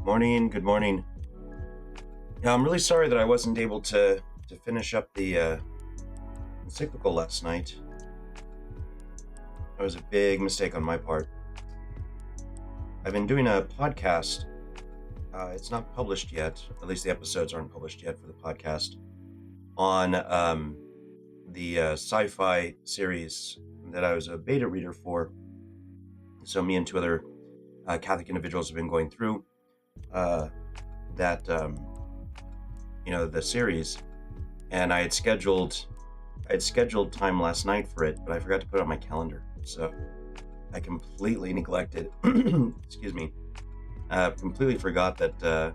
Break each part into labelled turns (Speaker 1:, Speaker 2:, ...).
Speaker 1: Morning, good morning. Yeah, I'm really sorry that I wasn't able to finish up the encyclical last night. That was a big mistake on my part. I've been doing a podcast. It's not published yet, at least the episodes aren't published yet for the podcast, on the sci-fi series that I was a beta reader for. So me and two other Catholic individuals have been going through that the series, and I had scheduled time last night for it, but I forgot to put it on my calendar, so I completely neglected excuse me, completely forgot that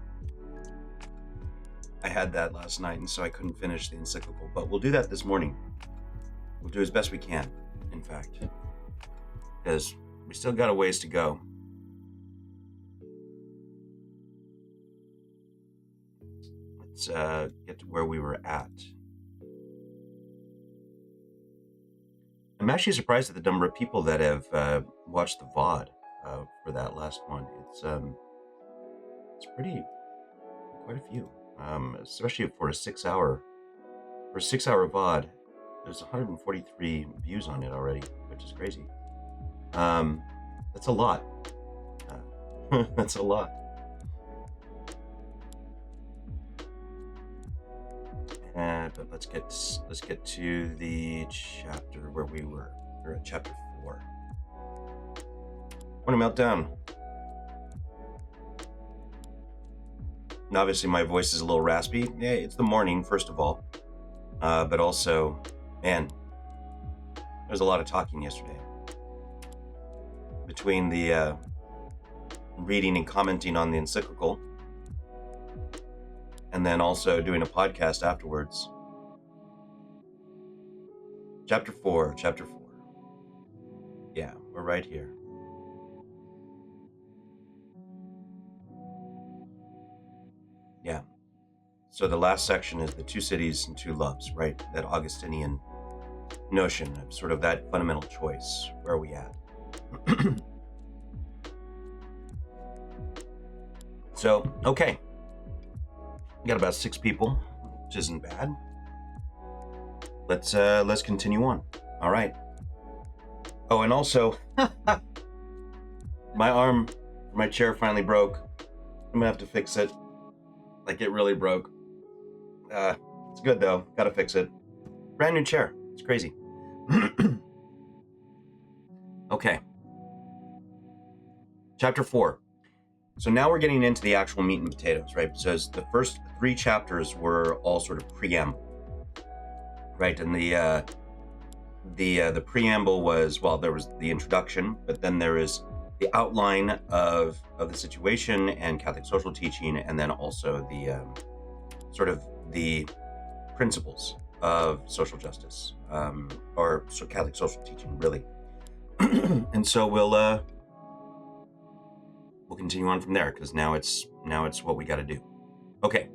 Speaker 1: I had that last night, and so I couldn't finish the encyclical. But we'll do that this morning. We'll do as best we can, in fact, because we still got a ways to go. Let's get to where we were at. I'm actually surprised at the number of people that have watched the VOD for that last one. It's quite a few, especially for a 6-hour VOD. There's 143 views on it already, which is crazy. That's a lot. That's a lot. But let's get to the chapter where we were. We're at chapter 4. Morning meltdown. And obviously my voice is a little raspy. Yeah, it's the morning, first of all. But also, man, there's a lot of talking yesterday. Between the reading and commenting on the encyclical, and then also doing a podcast afterwards. Chapter 4. Yeah, we're right here. Yeah. So the last section is the two cities and two loves, right? That Augustinian notion of sort of that fundamental choice. Where are we at? So, okay. We got about 6 people, which isn't bad. Let's continue on. All right. Oh, and also, my arm for my chair finally broke. I'm gonna have to fix it. Like, it really broke. It's good though. Gotta fix it. Brand new chair. It's crazy. Okay. Chapter 4. So now we're getting into the actual meat and potatoes, right? So the first 3 chapters were all sort of preamble, right? And the preamble was, well, there was the introduction, but then there is the outline of the situation and Catholic social teaching, and then also the sort of the principles of social justice, or Catholic social teaching, really. And so we'll continue on from there, because now it's what we got to do. Okay.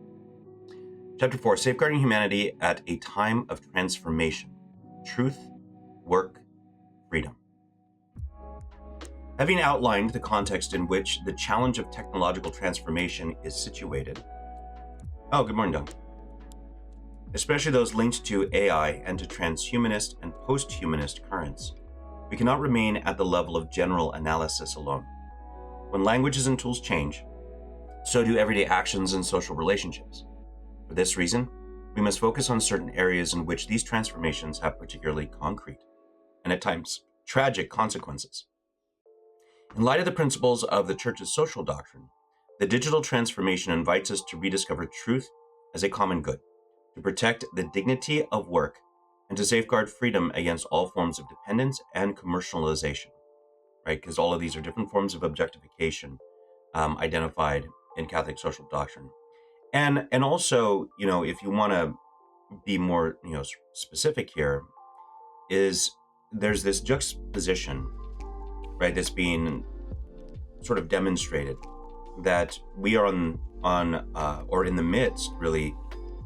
Speaker 1: Chapter 4, Safeguarding Humanity at a Time of Transformation. Truth, Work, Freedom. Having outlined the context in which the challenge of technological transformation is situated. Oh, good morning, Doug. Especially those linked to AI and to transhumanist and post-humanist currents, we cannot remain at the level of general analysis alone. When languages and tools change, so do everyday actions and social relationships. For this reason, we must focus on certain areas in which these transformations have particularly concrete, and at times tragic, consequences. In light of the principles of the Church's social doctrine, the digital transformation invites us to rediscover truth as a common good, to protect the dignity of work, and to safeguard freedom against all forms of dependence and commercialization. Right, because all of these are different forms of objectification identified in Catholic social doctrine, and also, if you want to be more, specific here, is there's this juxtaposition, right, that's being sort of demonstrated that we are on or in the midst, really,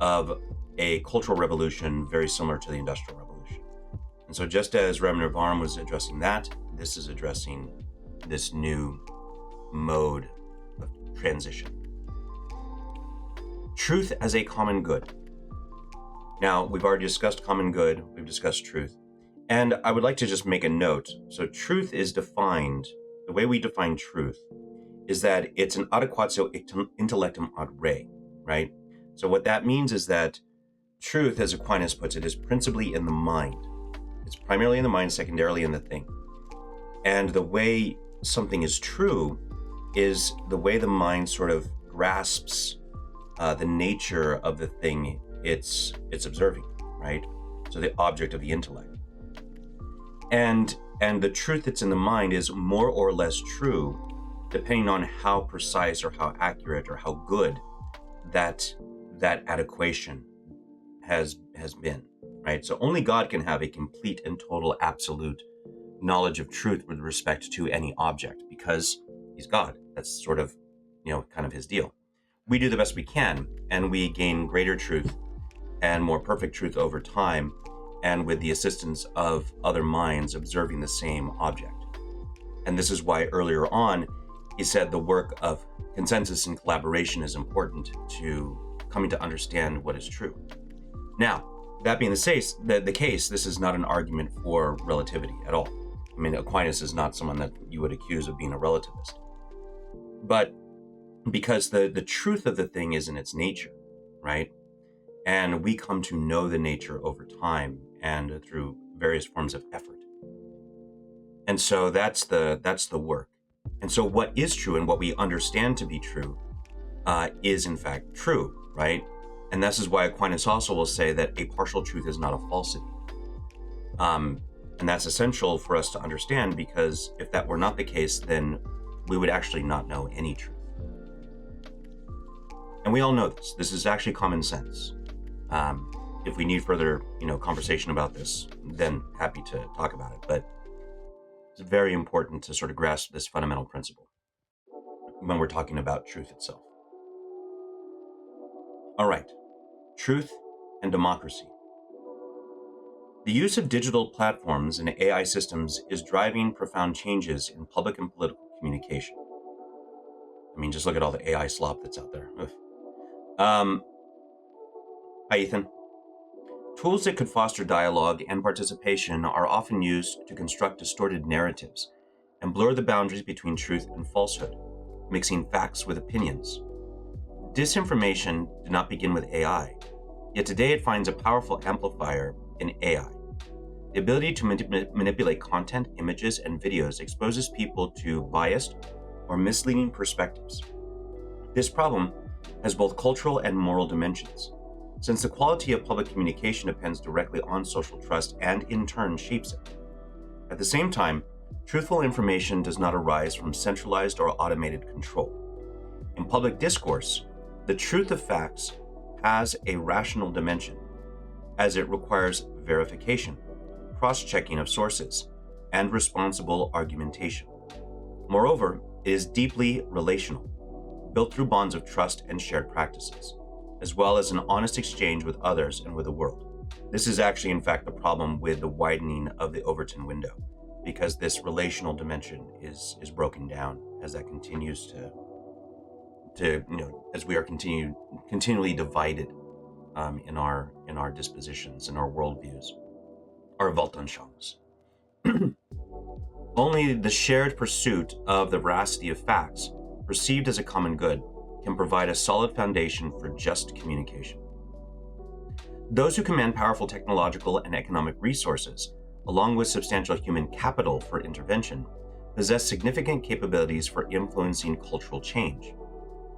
Speaker 1: of a cultural revolution very similar to the Industrial Revolution. And so, just as Reverend Varm was addressing that, this is addressing this new mode transition. Truth as a common good. Now, we've already discussed common good, we've discussed truth, and I would like to just make a note. So truth is defined, the way we define truth is that it's an adequatio intellectum ad re, right? So what that means is that truth, as Aquinas puts it, is principally in the mind. It's primarily in the mind, secondarily in the thing. And the way something is true is the way the mind sort of grasps the nature of the thing it's observing, right? So the object of the intellect. And the truth that's in the mind is more or less true, depending on how precise or how accurate or how good that adequation has been, right? So only God can have a complete and total absolute knowledge of truth with respect to any object, because he's God. That's sort of, kind of his deal. We do the best we can, and we gain greater truth and more perfect truth over time, and with the assistance of other minds observing the same object. And this is why earlier on, he said the work of consensus and collaboration is important to coming to understand what is true. Now, that being the case, this is not an argument for relativity at all. I mean, Aquinas is not someone that you would accuse of being a relativist. But because the truth of the thing is in its nature, right? And we come to know the nature over time and through various forms of effort. And so that's the work. And so what is true and what we understand to be true is in fact true, right? And this is why Aquinas also will say that a partial truth is not a falsity. And that's essential for us to understand, because if that were not the case, then we would actually not know any truth. And we all know this. This is actually common sense. If we need further, conversation about this, then happy to talk about it. But it's very important to sort of grasp this fundamental principle when we're talking about truth itself. All right, truth and democracy. The use of digital platforms and AI systems is driving profound changes in public and political communication. I mean, just look at all the AI slop that's out there. Hi, Ethan. Tools that could foster dialogue and participation are often used to construct distorted narratives and blur the boundaries between truth and falsehood, mixing facts with opinions. Disinformation did not begin with AI, yet today it finds a powerful amplifier in AI. The ability to manipulate content, images, and videos exposes people to biased or misleading perspectives. This problem has both cultural and moral dimensions, since the quality of public communication depends directly on social trust and in turn shapes it. At the same time, truthful information does not arise from centralized or automated control. In public discourse, the truth of facts has a rational dimension, as it requires verification, cross-checking of sources, and responsible argumentation. Moreover, it is deeply relational, built through bonds of trust and shared practices, as well as an honest exchange with others and with the world. This is actually, in fact, the problem with the widening of the Overton window, because this relational dimension is broken down as that continues to as we are continually divided in our dispositions, in our worldviews, our Weltanschauungs. Only the shared pursuit of the veracity of facts, perceived as a common good, can provide a solid foundation for just communication. Those who command powerful technological and economic resources, along with substantial human capital for intervention, possess significant capabilities for influencing cultural change.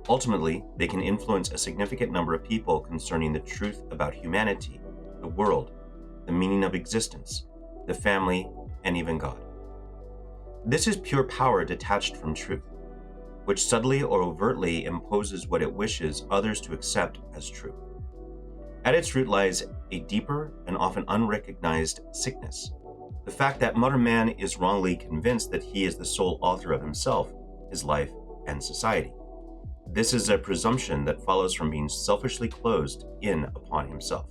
Speaker 1: Ultimately, they can influence a significant number of people concerning the truth about humanity, the world, the meaning of existence, the family, and even God. This is pure power detached from truth, which subtly or overtly imposes what it wishes others to accept as true. At its root lies a deeper and often unrecognized sickness, the fact that modern man is wrongly convinced that he is the sole author of himself, his life, and society. This is a presumption that follows from being selfishly closed in upon himself.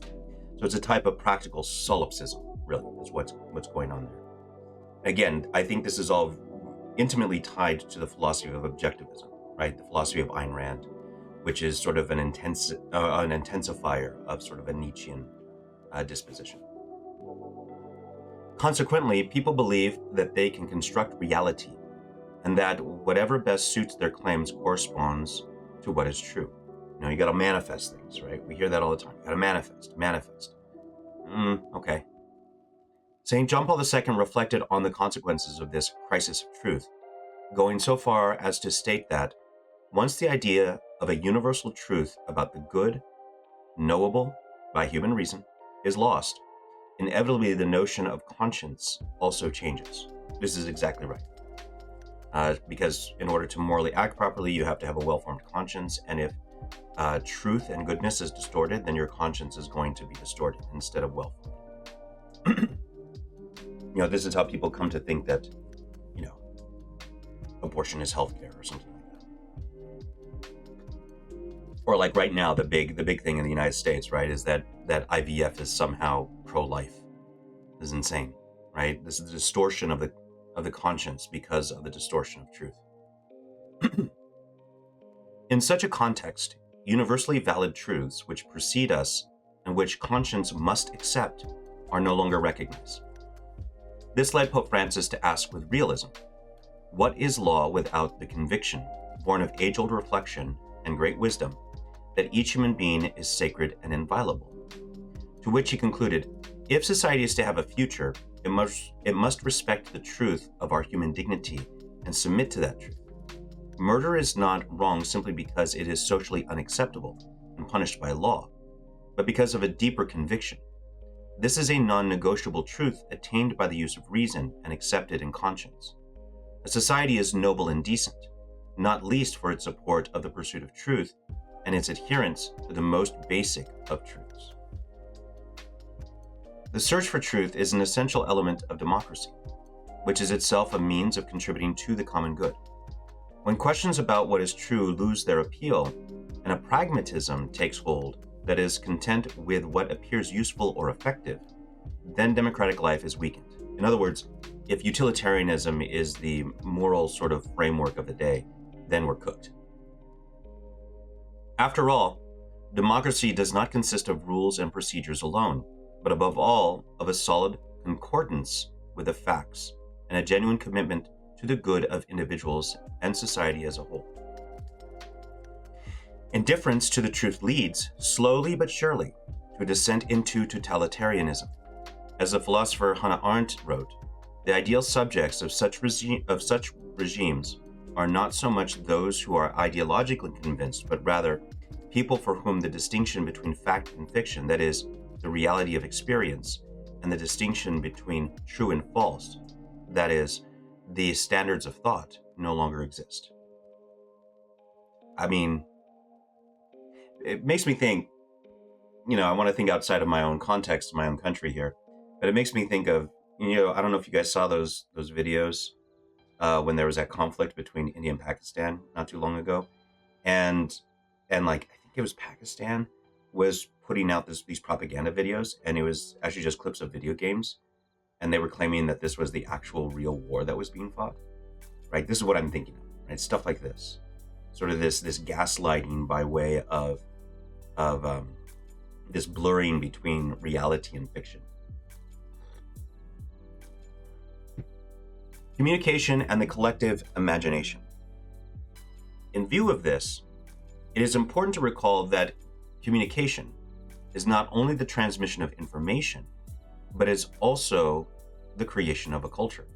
Speaker 1: So it's a type of practical solipsism, really, is what's going on there. Again, I think this is all intimately tied to the philosophy of objectivism. right? The philosophy of Ayn Rand, which is sort of an intensifier of sort of a Nietzschean disposition. Consequently, people believe that they can construct reality and that whatever best suits their claims corresponds to what is true. You got to manifest things, right? We hear that all the time. You got to manifest. Okay. St. John Paul II reflected on the consequences of this crisis of truth, going so far as to state that once the idea of a universal truth about the good, knowable by human reason, is lost, inevitably the notion of conscience also changes. This is exactly right. Because in order to morally act properly, you have to have a well-formed conscience, and if truth and goodness is distorted, then your conscience is going to be distorted instead of well-formed. This is how people come to think that, abortion is healthcare or something like that. Or like right now, the big thing in the United States, right, is that IVF is somehow pro-life. This is insane, right? This is the distortion of the conscience because of the distortion of truth. In such a context, universally valid truths which precede us and which conscience must accept are no longer recognized. This led Pope Francis to ask with realism, what is law without the conviction, born of age-old reflection and great wisdom, that each human being is sacred and inviolable? To which he concluded, if society is to have a future, it must respect the truth of our human dignity and submit to that truth. Murder is not wrong simply because it is socially unacceptable and punished by law, but because of a deeper conviction. This is a non-negotiable truth attained by the use of reason and accepted in conscience. A society is noble and decent, not least for its support of the pursuit of truth and its adherence to the most basic of truths. The search for truth is an essential element of democracy, which is itself a means of contributing to the common good. When questions about what is true lose their appeal, and a pragmatism takes hold that is content with what appears useful or effective, then democratic life is weakened. In other words, if utilitarianism is the moral sort of framework of the day, then we're cooked. After all, democracy does not consist of rules and procedures alone, but above all, of a solid concordance with the facts and a genuine commitment to the good of individuals and society as a whole. Indifference to the truth leads, slowly but surely, to a descent into totalitarianism. As the philosopher Hannah Arendt wrote, the ideal subjects of such regimes are not so much those who are ideologically convinced, but rather people for whom the distinction between fact and fiction, that is, the reality of experience, and the distinction between true and false, that is, the standards of thought, no longer exist. I mean, it makes me think, I want to think outside of my own context, my own country here, but it makes me think of, I don't know if you guys saw those videos when there was that conflict between India and Pakistan not too long ago, and like I think it was Pakistan was putting out these propaganda videos, and it was actually just clips of video games, and they were claiming that this was the actual real war that was being fought. Right? This is what I'm thinking of. Right? Stuff like this, sort of this gaslighting by way of this blurring between reality and fiction. Communication and the collective imagination. In view of this, it is important to recall that communication is not only the transmission of information, but is also the creation of a culture.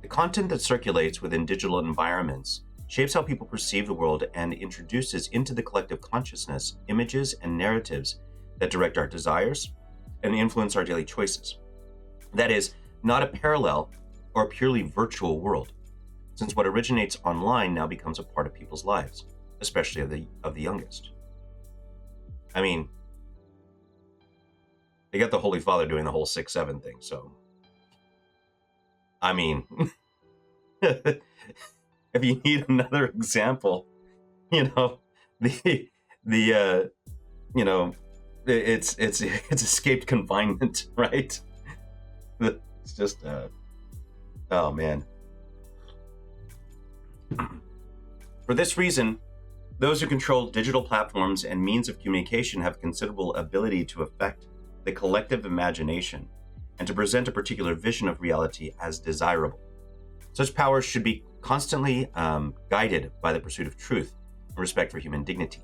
Speaker 1: The content that circulates within digital environments shapes how people perceive the world and introduces into the collective consciousness images and narratives that direct our desires and influence our daily choices. That is, not a parallel or a purely virtual world, since what originates online now becomes a part of people's lives, especially of the youngest. I mean, they got the Holy Father doing the whole 6-7 thing, so I mean, if you need another example, it's escaped confinement, right? It's just oh man. For this reason, those who control digital platforms and means of communication have considerable ability to affect the collective imagination and to present a particular vision of reality as desirable. Such powers should be constantly guided by the pursuit of truth and respect for human dignity,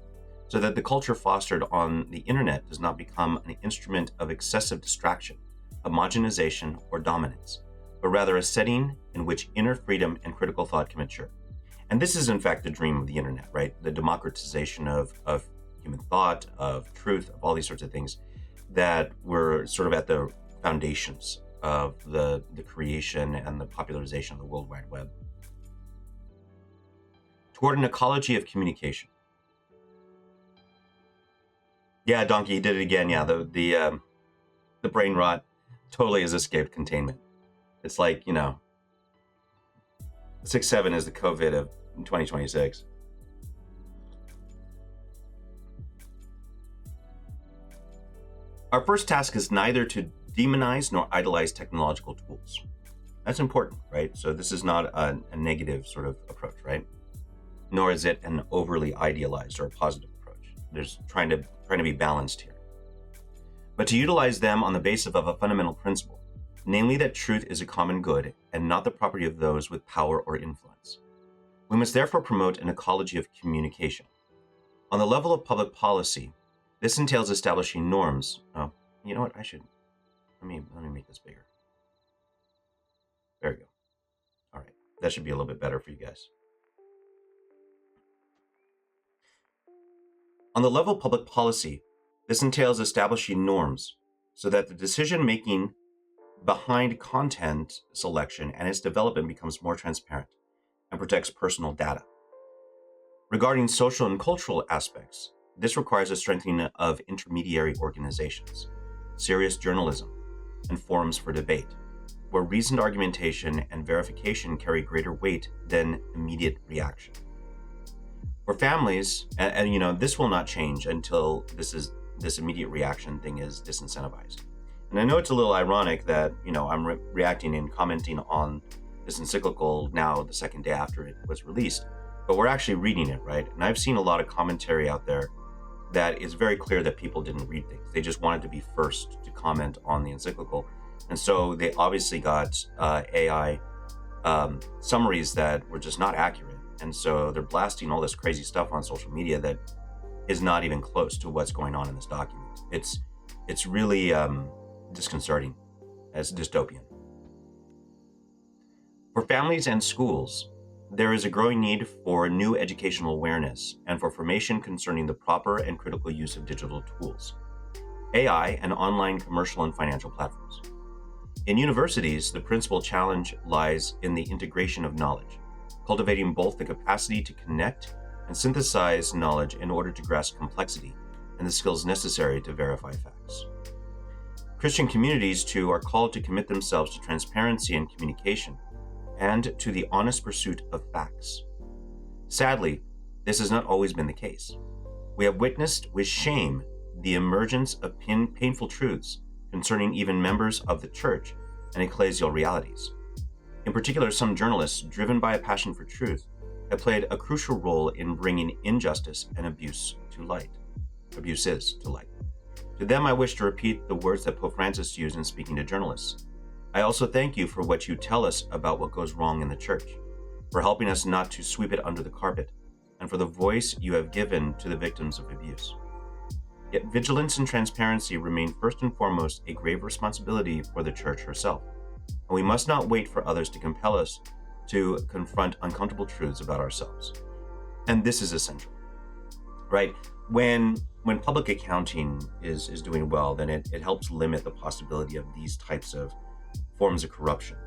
Speaker 1: so that the culture fostered on the internet does not become an instrument of excessive distraction, homogenization, or dominance, but rather a setting in which inner freedom and critical thought can mature. And this is, in fact, the dream of the internet, right? The democratization of human thought, of truth, of all these sorts of things that were sort of at the foundations of the creation and the popularization of the World Wide Web. Toward an ecology of communication. Yeah, Donkey, he did it again. Yeah, the brain rot totally has escaped containment. It's like, 6-7 is the COVID of 2026. Our first task is neither to demonize nor idolize technological tools. That's important, right? So this is not a negative sort of approach, right? Nor is it an overly idealized or a positive approach. There's trying to be balanced here. But to utilize them on the basis of a fundamental principle, namely that truth is a common good and not the property of those with power or influence. We must therefore promote an ecology of communication. On the level of public policy, this entails establishing norms. Oh, you know what? Let me make this bigger. There we go. All right. That should be a little bit better for you guys. On the level of public policy, this entails establishing norms so that the decision-making behind content selection and its development becomes more transparent and protects personal data. Regarding social and cultural aspects, this requires a strengthening of intermediary organizations, serious journalism, and forums for debate, where reasoned argumentation and verification carry greater weight than immediate reaction. For families, and this will not change until this immediate reaction thing is disincentivized. And I know it's a little ironic that, I'm reacting and commenting on this encyclical now the second day after it was released, but we're actually reading it, right? And I've seen a lot of commentary out there that is very clear that people didn't read things. They just wanted to be first to comment on the encyclical. And so they obviously got AI summaries that were just not accurate. And so they're blasting all this crazy stuff on social media that is not even close to what's going on in this document. It's really disconcerting. It's dystopian. For families and schools, there is a growing need for new educational awareness and for formation concerning the proper and critical use of digital tools, AI, and online commercial and financial platforms. In universities, the principal challenge lies in the integration of knowledge, cultivating both the capacity to connect and synthesize knowledge in order to grasp complexity and the skills necessary to verify facts. Christian communities, too, are called to commit themselves to transparency and communication and to the honest pursuit of facts. Sadly, this has not always been the case. We have witnessed with shame the emergence of painful truths concerning even members of the church and ecclesial realities. In particular, some journalists, driven by a passion for truth, have played a crucial role in bringing injustice and abuses to light. To them, I wish to repeat the words that Pope Francis used in speaking to journalists. I also thank you for what you tell us about what goes wrong in the church, for helping us not to sweep it under the carpet, and for the voice you have given to the victims of abuse. Yet vigilance and transparency remain first and foremost a grave responsibility for the church herself, and we must not wait for others to compel us to confront uncomfortable truths about ourselves. And this is essential, right? When public accounting is doing well, then it helps limit the possibility of these types of forms of corruption.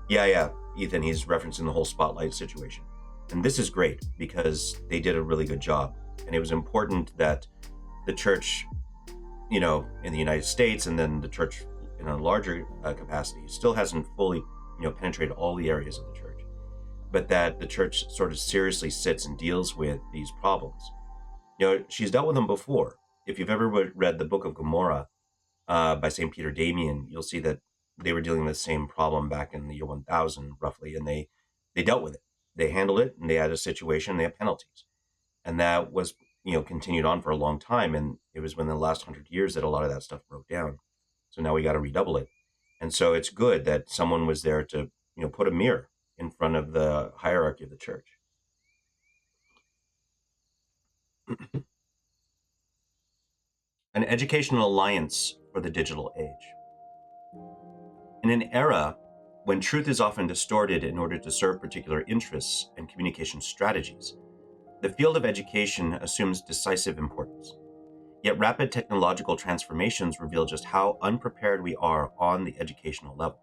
Speaker 1: Yeah, Ethan, he's referencing the whole spotlight situation. And this is great because they did a really good job. And it was important that the church, in the United States, and then the church in a larger capacity, still hasn't fully, penetrated all the areas of the church, but that the church sort of seriously sits and deals with these problems. She's dealt with them before. If you've ever read the Book of Gomorrah by St. Peter Damian, you'll see that they were dealing with the same problem back in the year 1000, roughly, and they dealt with it. they handled it, and they had a situation, they had penalties. And that was, continued on for a long time. And it was within the last 100 years that a lot of that stuff broke down. So now we got to redouble it. And so it's good that someone was there to, put a mirror in front of the hierarchy of the church. An educational alliance for the digital age. In an era when truth is often distorted in order to serve particular interests and communication strategies, the field of education assumes decisive importance. Yet rapid technological transformations reveal just how unprepared we are on the educational level.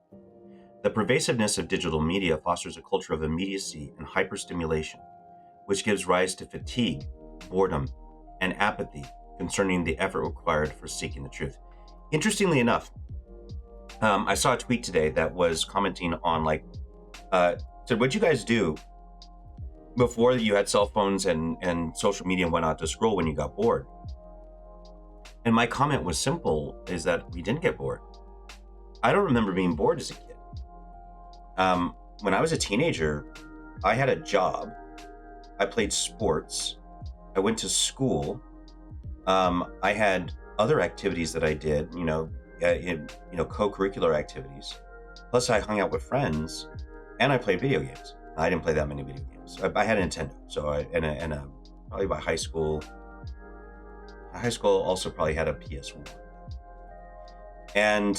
Speaker 1: The pervasiveness of digital media fosters a culture of immediacy and hyperstimulation, which gives rise to fatigue, boredom, and apathy concerning the effort required for seeking the truth. Interestingly enough, I saw a tweet today that was commenting on said, what'd you guys do before you had cell phones and social media and whatnot to scroll when you got bored? And my comment was simple, is that we didn't get bored. I don't remember being bored as a kid. When I was a teenager, I had a job. I played sports. I went to school. I had other activities that I did, co-curricular activities. Plus I hung out with friends and I played video games. I didn't play that many video games. I had a Nintendo. So probably by high school also probably had a PS1. And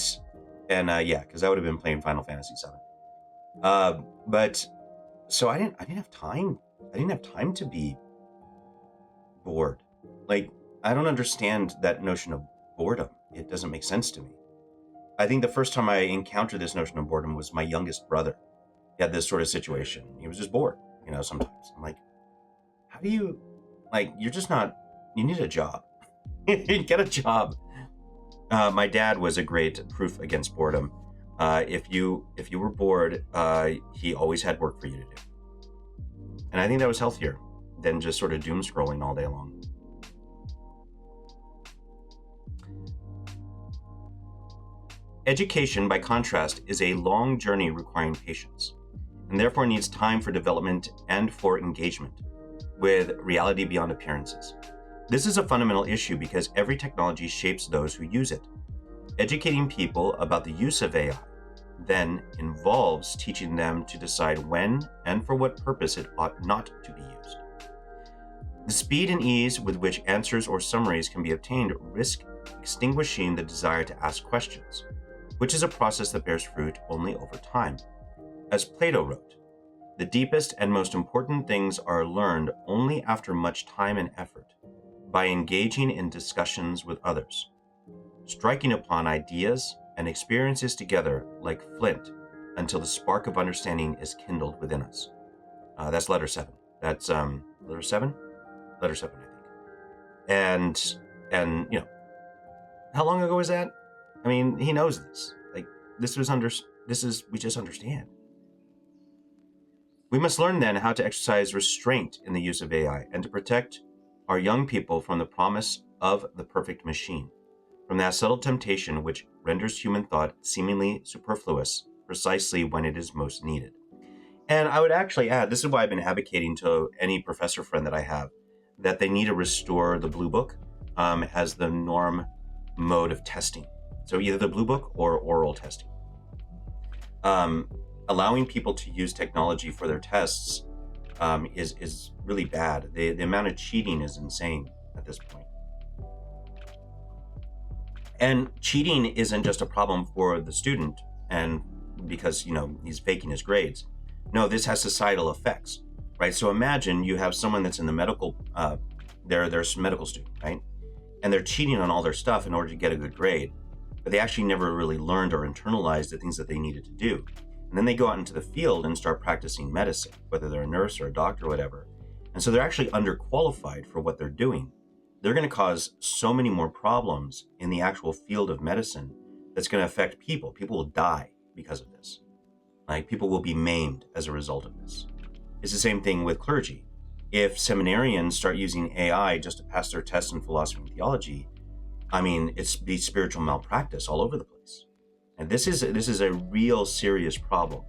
Speaker 1: because I would have been playing Final Fantasy VII. But so I didn't have time. I didn't have time to be bored. I don't understand that notion of boredom. It doesn't make sense to me. I think the first time I encountered this notion of boredom was my youngest brother. He had this sort of situation. He was just bored, sometimes. I'm like, how do you, you're just not, you need a job. Get a job. My dad was a great proof against boredom. If you were bored, he always had work for you to do. And I think that was healthier than just sort of doom scrolling all day long. Education, by contrast, is a long journey requiring patience, and therefore needs time for development and for engagement with reality beyond appearances. This is a fundamental issue because every technology shapes those who use it. Educating people about the use of AI then involves teaching them to decide when and for what purpose it ought not to be used. The speed and ease with which answers or summaries can be obtained risk extinguishing the desire to ask questions, which is a process that bears fruit only over time. As Plato wrote, the deepest and most important things are learned only after much time and effort, by engaging in discussions with others, striking upon ideas and experiences together like flint until the spark of understanding is kindled within us. That's letter 7. That's letter 7? Letter 7, I think. And how long ago was that? I mean, he knows this. We just understand. We must learn then how to exercise restraint in the use of AI and to protect our young people from the promise of the perfect machine, from that subtle temptation which renders human thought seemingly superfluous precisely when it is most needed. And I would actually add, this is why I've been advocating to any professor friend that I have, that they need to restore the Blue Book as the norm mode of testing. So either the Blue Book or oral testing. Allowing people to use technology for their tests is really bad. The amount of cheating is insane at this point. And cheating isn't just a problem for the student and because, he's faking his grades. No, this has societal effects, right? So imagine you have someone that's in the medical, they're a medical student, right? And they're cheating on all their stuff in order to get a good grade, but they actually never really learned or internalized the things that they needed to do. And then they go out into the field and start practicing medicine, whether they're a nurse or a doctor or whatever. And so they're actually underqualified for what they're doing. They're going to cause so many more problems in the actual field of medicine that's going to affect people. People will die because of this. People will be maimed as a result of this. It's the same thing with clergy. If seminarians start using AI just to pass their tests in philosophy and theology, it's the spiritual malpractice all over the place. And this is a real serious problem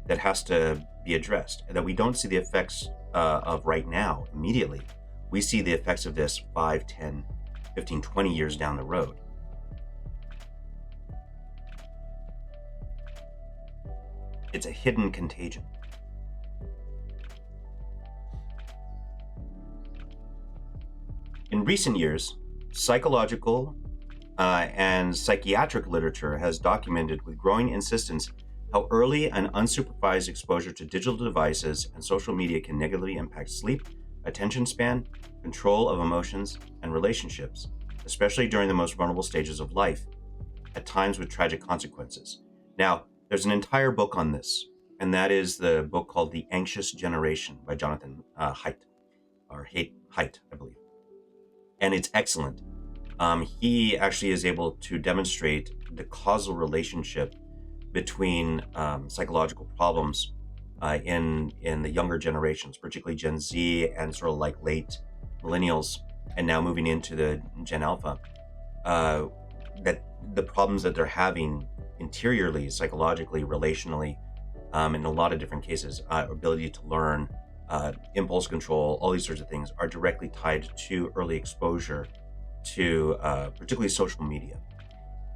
Speaker 1: that has to be addressed, and that we don't see the effects of right now immediately. We see the effects of this 5, 10, 15, 20 years down the road. It's a hidden contagion. In recent years, psychological and psychiatric literature has documented with growing insistence how early and unsupervised exposure to digital devices and social media can negatively impact sleep, attention span, control of emotions, and relationships, especially during the most vulnerable stages of life, at times with tragic consequences. Now, there's an entire book on this, and that is the book called The Anxious Generation by Jonathan Haidt, I believe. And it's excellent. He actually is able to demonstrate the causal relationship between psychological problems in the younger generations, particularly Gen Z and sort of like late millennials, and now moving into the Gen Alpha, that the problems that they're having interiorly, psychologically, relationally, in a lot of different cases, ability to learn, impulse control, all these sorts of things are directly tied to early exposure to particularly social media.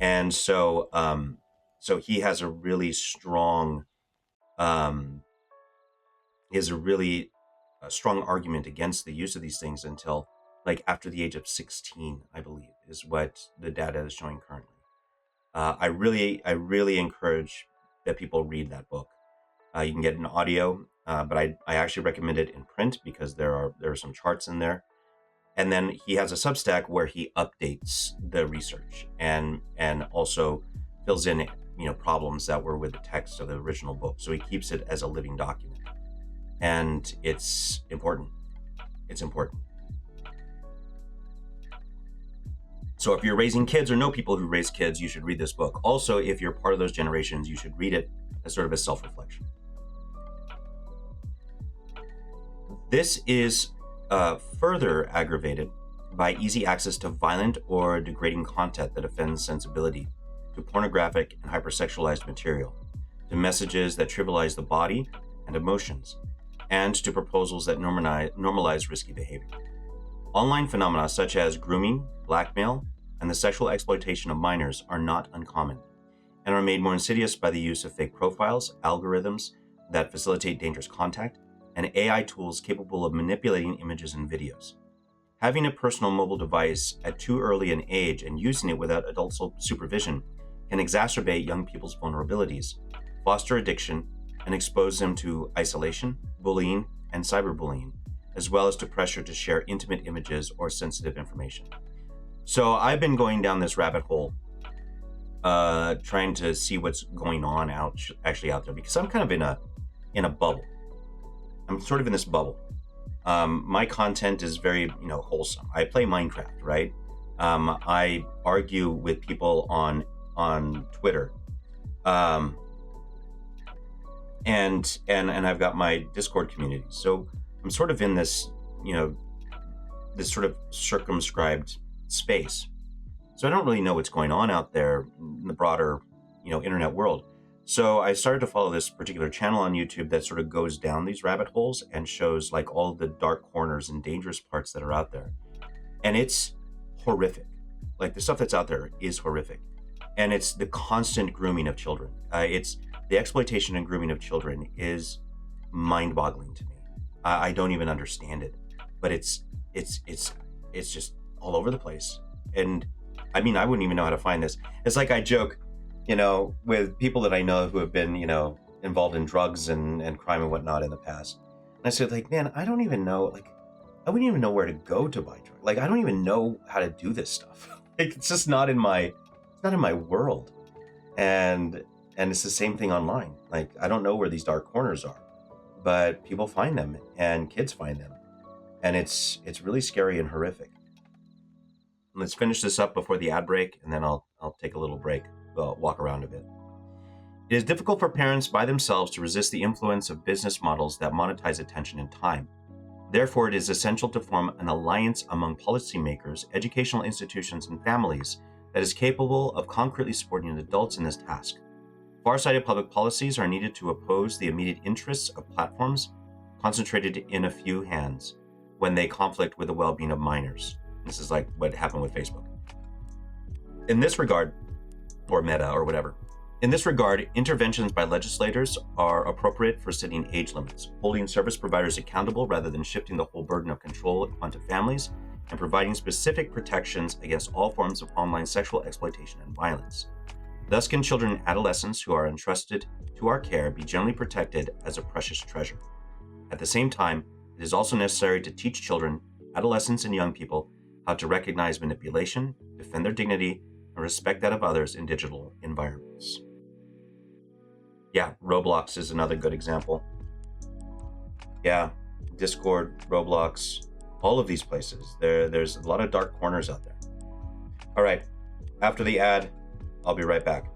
Speaker 1: And so so he has a really strong strong argument against the use of these things until like after the age of 16, I believe, is what the data is showing currently. I really encourage that people read that book. You can get an audio, but I actually recommend it in print because there are some charts in there. And then he has a Substack where he updates the research and also fills in problems that were with the text of the original book. So he keeps it as a living document, and it's important. It's important. So if you're raising kids or know people who raise kids, you should read this book. Also, if you're part of those generations, you should read it as sort of a self-reflection. This is further aggravated by easy access to violent or degrading content that offends sensibility, to pornographic and hypersexualized material, to messages that trivialize the body and emotions, and to proposals that normalize risky behavior. Online phenomena such as grooming, blackmail, and the sexual exploitation of minors are not uncommon, and are made more insidious by the use of fake profiles, algorithms that facilitate dangerous contact, and AI tools capable of manipulating images and videos. Having a personal mobile device at too early an age and using it without adult supervision can exacerbate young people's vulnerabilities, foster addiction, and expose them to isolation, bullying, and cyberbullying, as well as to pressure to share intimate images or sensitive information. So I've been going down this rabbit hole, trying to see what's going on actually out there, because I'm kind of in a bubble. I'm sort of in this bubble. My content is very, wholesome. I play Minecraft, right? I argue with people on Twitter, and I've got my Discord community. So I'm sort of in this, this sort of circumscribed space. So I don't really know what's going on out there in the broader, internet world. So I started to follow this particular channel on YouTube that sort of goes down these rabbit holes and shows like all the dark corners and dangerous parts that are out there. And it's horrific. Like the stuff that's out there is horrific. And it's the constant grooming of children. It's the exploitation and grooming of children is mind-boggling to me. I don't even understand it, but it's just all over the place. And I mean, I wouldn't even know how to find this. It's like I joke, with people that I know who have been, involved in drugs and crime and whatnot in the past. And I said, like, man, I don't even know, I wouldn't even know where to go to buy drugs. Like, I don't even know how to do this stuff. It's just not in my world. And it's the same thing online. Like, I don't know where these dark corners are, but people find them and kids find them. And it's really scary and horrific. Let's finish this up before the ad break, and then I'll take a little break. Walk around a bit. It is difficult for parents by themselves to resist the influence of business models that monetize attention and time. Therefore, it is essential to form an alliance among policymakers, educational institutions, and families that is capable of concretely supporting adults in this task. Far-sighted public policies are needed to oppose the immediate interests of platforms concentrated in a few hands when they conflict with the well-being of minors. This is like what happened with Facebook. In this regard, or Meta or whatever, in this regard, interventions by legislators are appropriate for setting age limits, holding service providers accountable rather than shifting the whole burden of control onto families, and providing specific protections against all forms of online sexual exploitation and violence. Thus can children and adolescents who are entrusted to our care be generally protected as a precious treasure. At the same time, it is also necessary to teach children, adolescents, and young people how to recognize manipulation, defend their dignity, and respect that of others in digital environments. Yeah, Roblox is another good example. Yeah, Discord, Roblox, all of these places. There's a lot of dark corners out there. All right, after the ad, I'll be right back.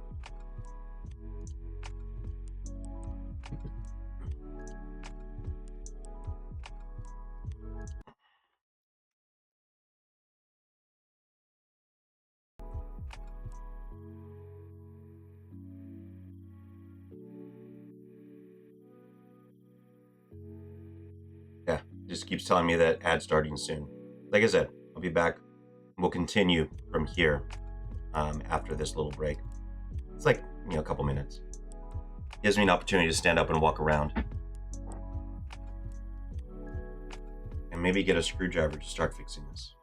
Speaker 1: Yeah, just keeps telling me that ad starting soon. Like I said, I'll be back. We'll continue from here after this little break. It's like, a couple minutes. Gives me an opportunity to stand up and walk around. And maybe get a screwdriver to start fixing this.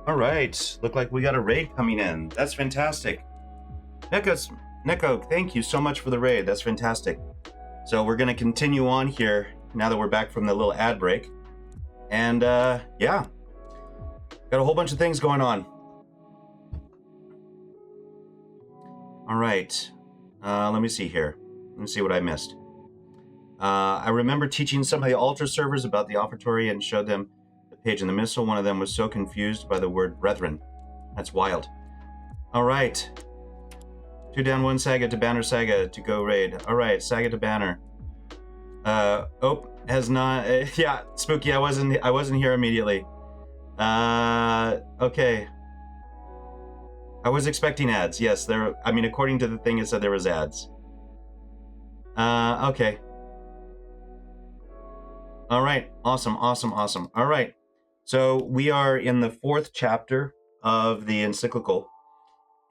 Speaker 1: All right, look like we got a raid coming in. That's fantastic. Neko, thank you so much for the raid. That's fantastic. So we're gonna continue on here now that we're back from the little ad break. And yeah, Got a whole bunch of things going on. All right. Let me see here. Let me see what I missed. I remember teaching some of the altar servers about the offertory and showed them the page in the missal. One of them was so confused by the word brethren. That's wild. All right. 2 down, 1 Saga to banner Saga to go raid. All right, Saga to banner. Has not. Yeah, Spooky. I wasn't here immediately. Okay. I was expecting ads. Yes, there. I mean, according to the thing, it said there was ads. Okay. All right. Awesome. All right. So we are in the 4th chapter of the encyclical,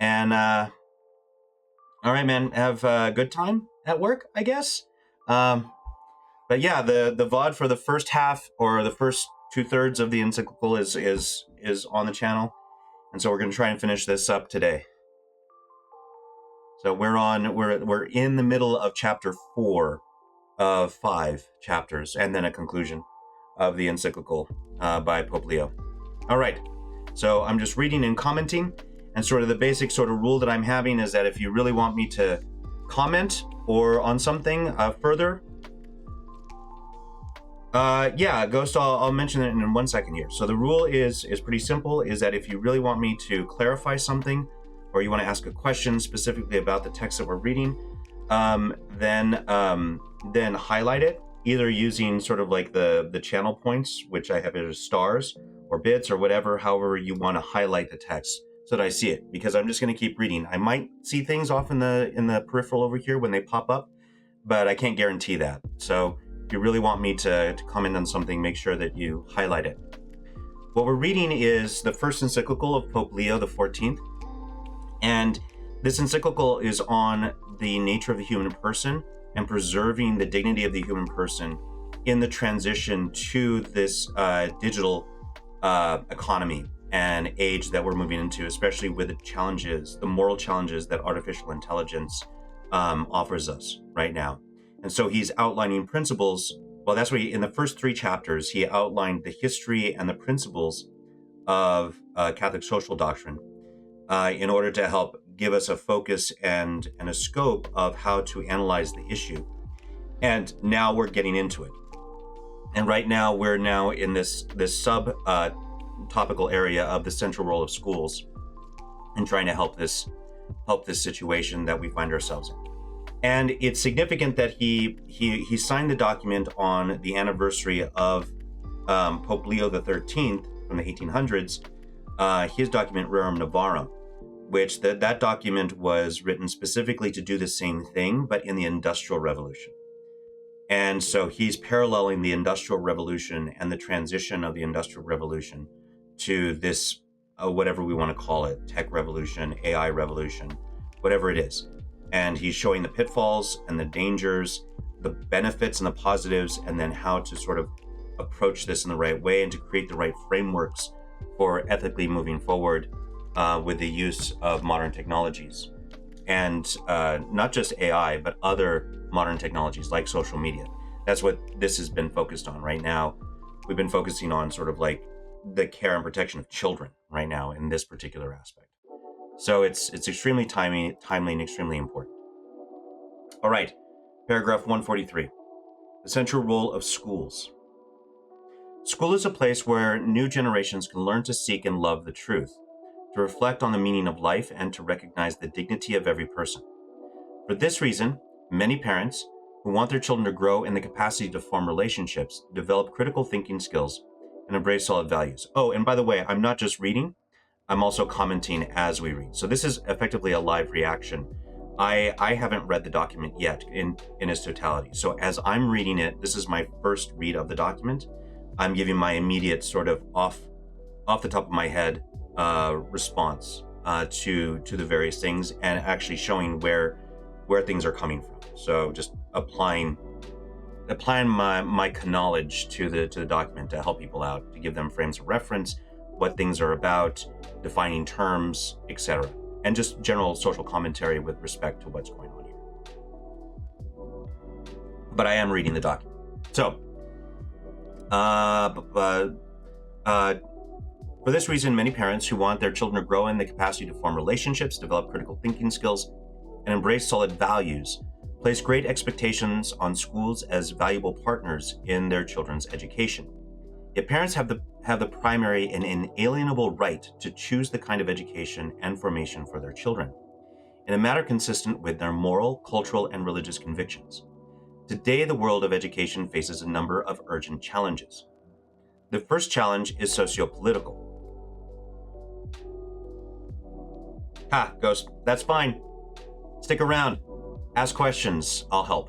Speaker 1: and all right, man. Have a good time at work, I guess. But yeah, the VOD for the first half or the first 2/3 of the encyclical is on the channel, and so we're going to try and finish this up today. So we're in the middle of chapter 4 of 5 chapters, and then a conclusion of the encyclical by Pope Leo. All right, so I'm just reading and commenting, and sort of the basic sort of rule that I'm having is that if you really want me to comment or on something further, yeah, Ghost, I'll mention it in 1 second here. So the rule is pretty simple, is that if you really want me to clarify something, or you want to ask a question specifically about the text that we're reading, then highlight it, either using sort of like the channel points, which I have as stars or bits or whatever, however you want to highlight the text so that I see it, because I'm just going to keep reading. I might see things off in the peripheral over here when they pop up, but I can't guarantee that. So if you really want me to comment on something, make sure that you highlight it. What we're reading is the first encyclical of Pope Leo XIV, and this encyclical is on the nature of the human person and preserving the dignity of the human person in the transition to this digital economy and age that we're moving into, especially with the challenges, the moral challenges that artificial intelligence offers us right now. And so he's outlining principles. Well, that's what in the first 3 chapters, he outlined the history and the principles of Catholic social doctrine in order to help give us a focus and a scope of how to analyze the issue. And now we're getting into it. And right now we're now in this sub topical area of the central role of schools and trying to help this situation that we find ourselves in. And it's significant that he signed the document on the anniversary of Pope Leo XIII from the 1800s, his document Rerum Novarum, which that document was written specifically to do the same thing, but in the Industrial Revolution. And so he's paralleling the Industrial Revolution and the transition of the Industrial Revolution to this, whatever we want to call it, tech revolution, AI revolution, whatever it is. And he's showing the pitfalls and the dangers, the benefits and the positives, and then how to sort of approach this in the right way and to create the right frameworks for ethically moving forward with the use of modern technologies. And not just AI, but other modern technologies like social media. That's what this has been focused on right now. We've been focusing on sort of like the care and protection of children right now in this particular aspect. So it's extremely timely and extremely important. All right, paragraph 143. The central role of schools. School is a place where new generations can learn to seek and love the truth, to reflect on the meaning of life, and to recognize the dignity of every person. For this reason, many parents who want their children to grow in the capacity to form relationships, develop critical thinking skills, and embrace solid values. Oh, and by the way, I'm not just reading, I'm also commenting as we read. So this is effectively a live reaction. I haven't read the document yet in its totality. So as I'm reading it, this is my first read of the document. I'm giving my immediate sort of off the top of my head response to the various things, and actually showing where things are coming from. So just applying my knowledge to the document to help people out, to give them frames of reference, what things are about, defining terms, etc., and just general social commentary with respect to what's going on here. But I am reading the document. So For this reason, many parents who want their children to grow in the capacity to form relationships, develop critical thinking skills, and embrace solid values place great expectations on schools as valuable partners in their children's education. Yet parents have the primary and inalienable right to choose the kind of education and formation for their children, in a manner consistent with their moral, cultural, and religious convictions. Today, the world of education faces a number of urgent challenges. The first challenge is socio-political. Ha, Ghost, that's fine. Stick around. Ask questions. I'll help.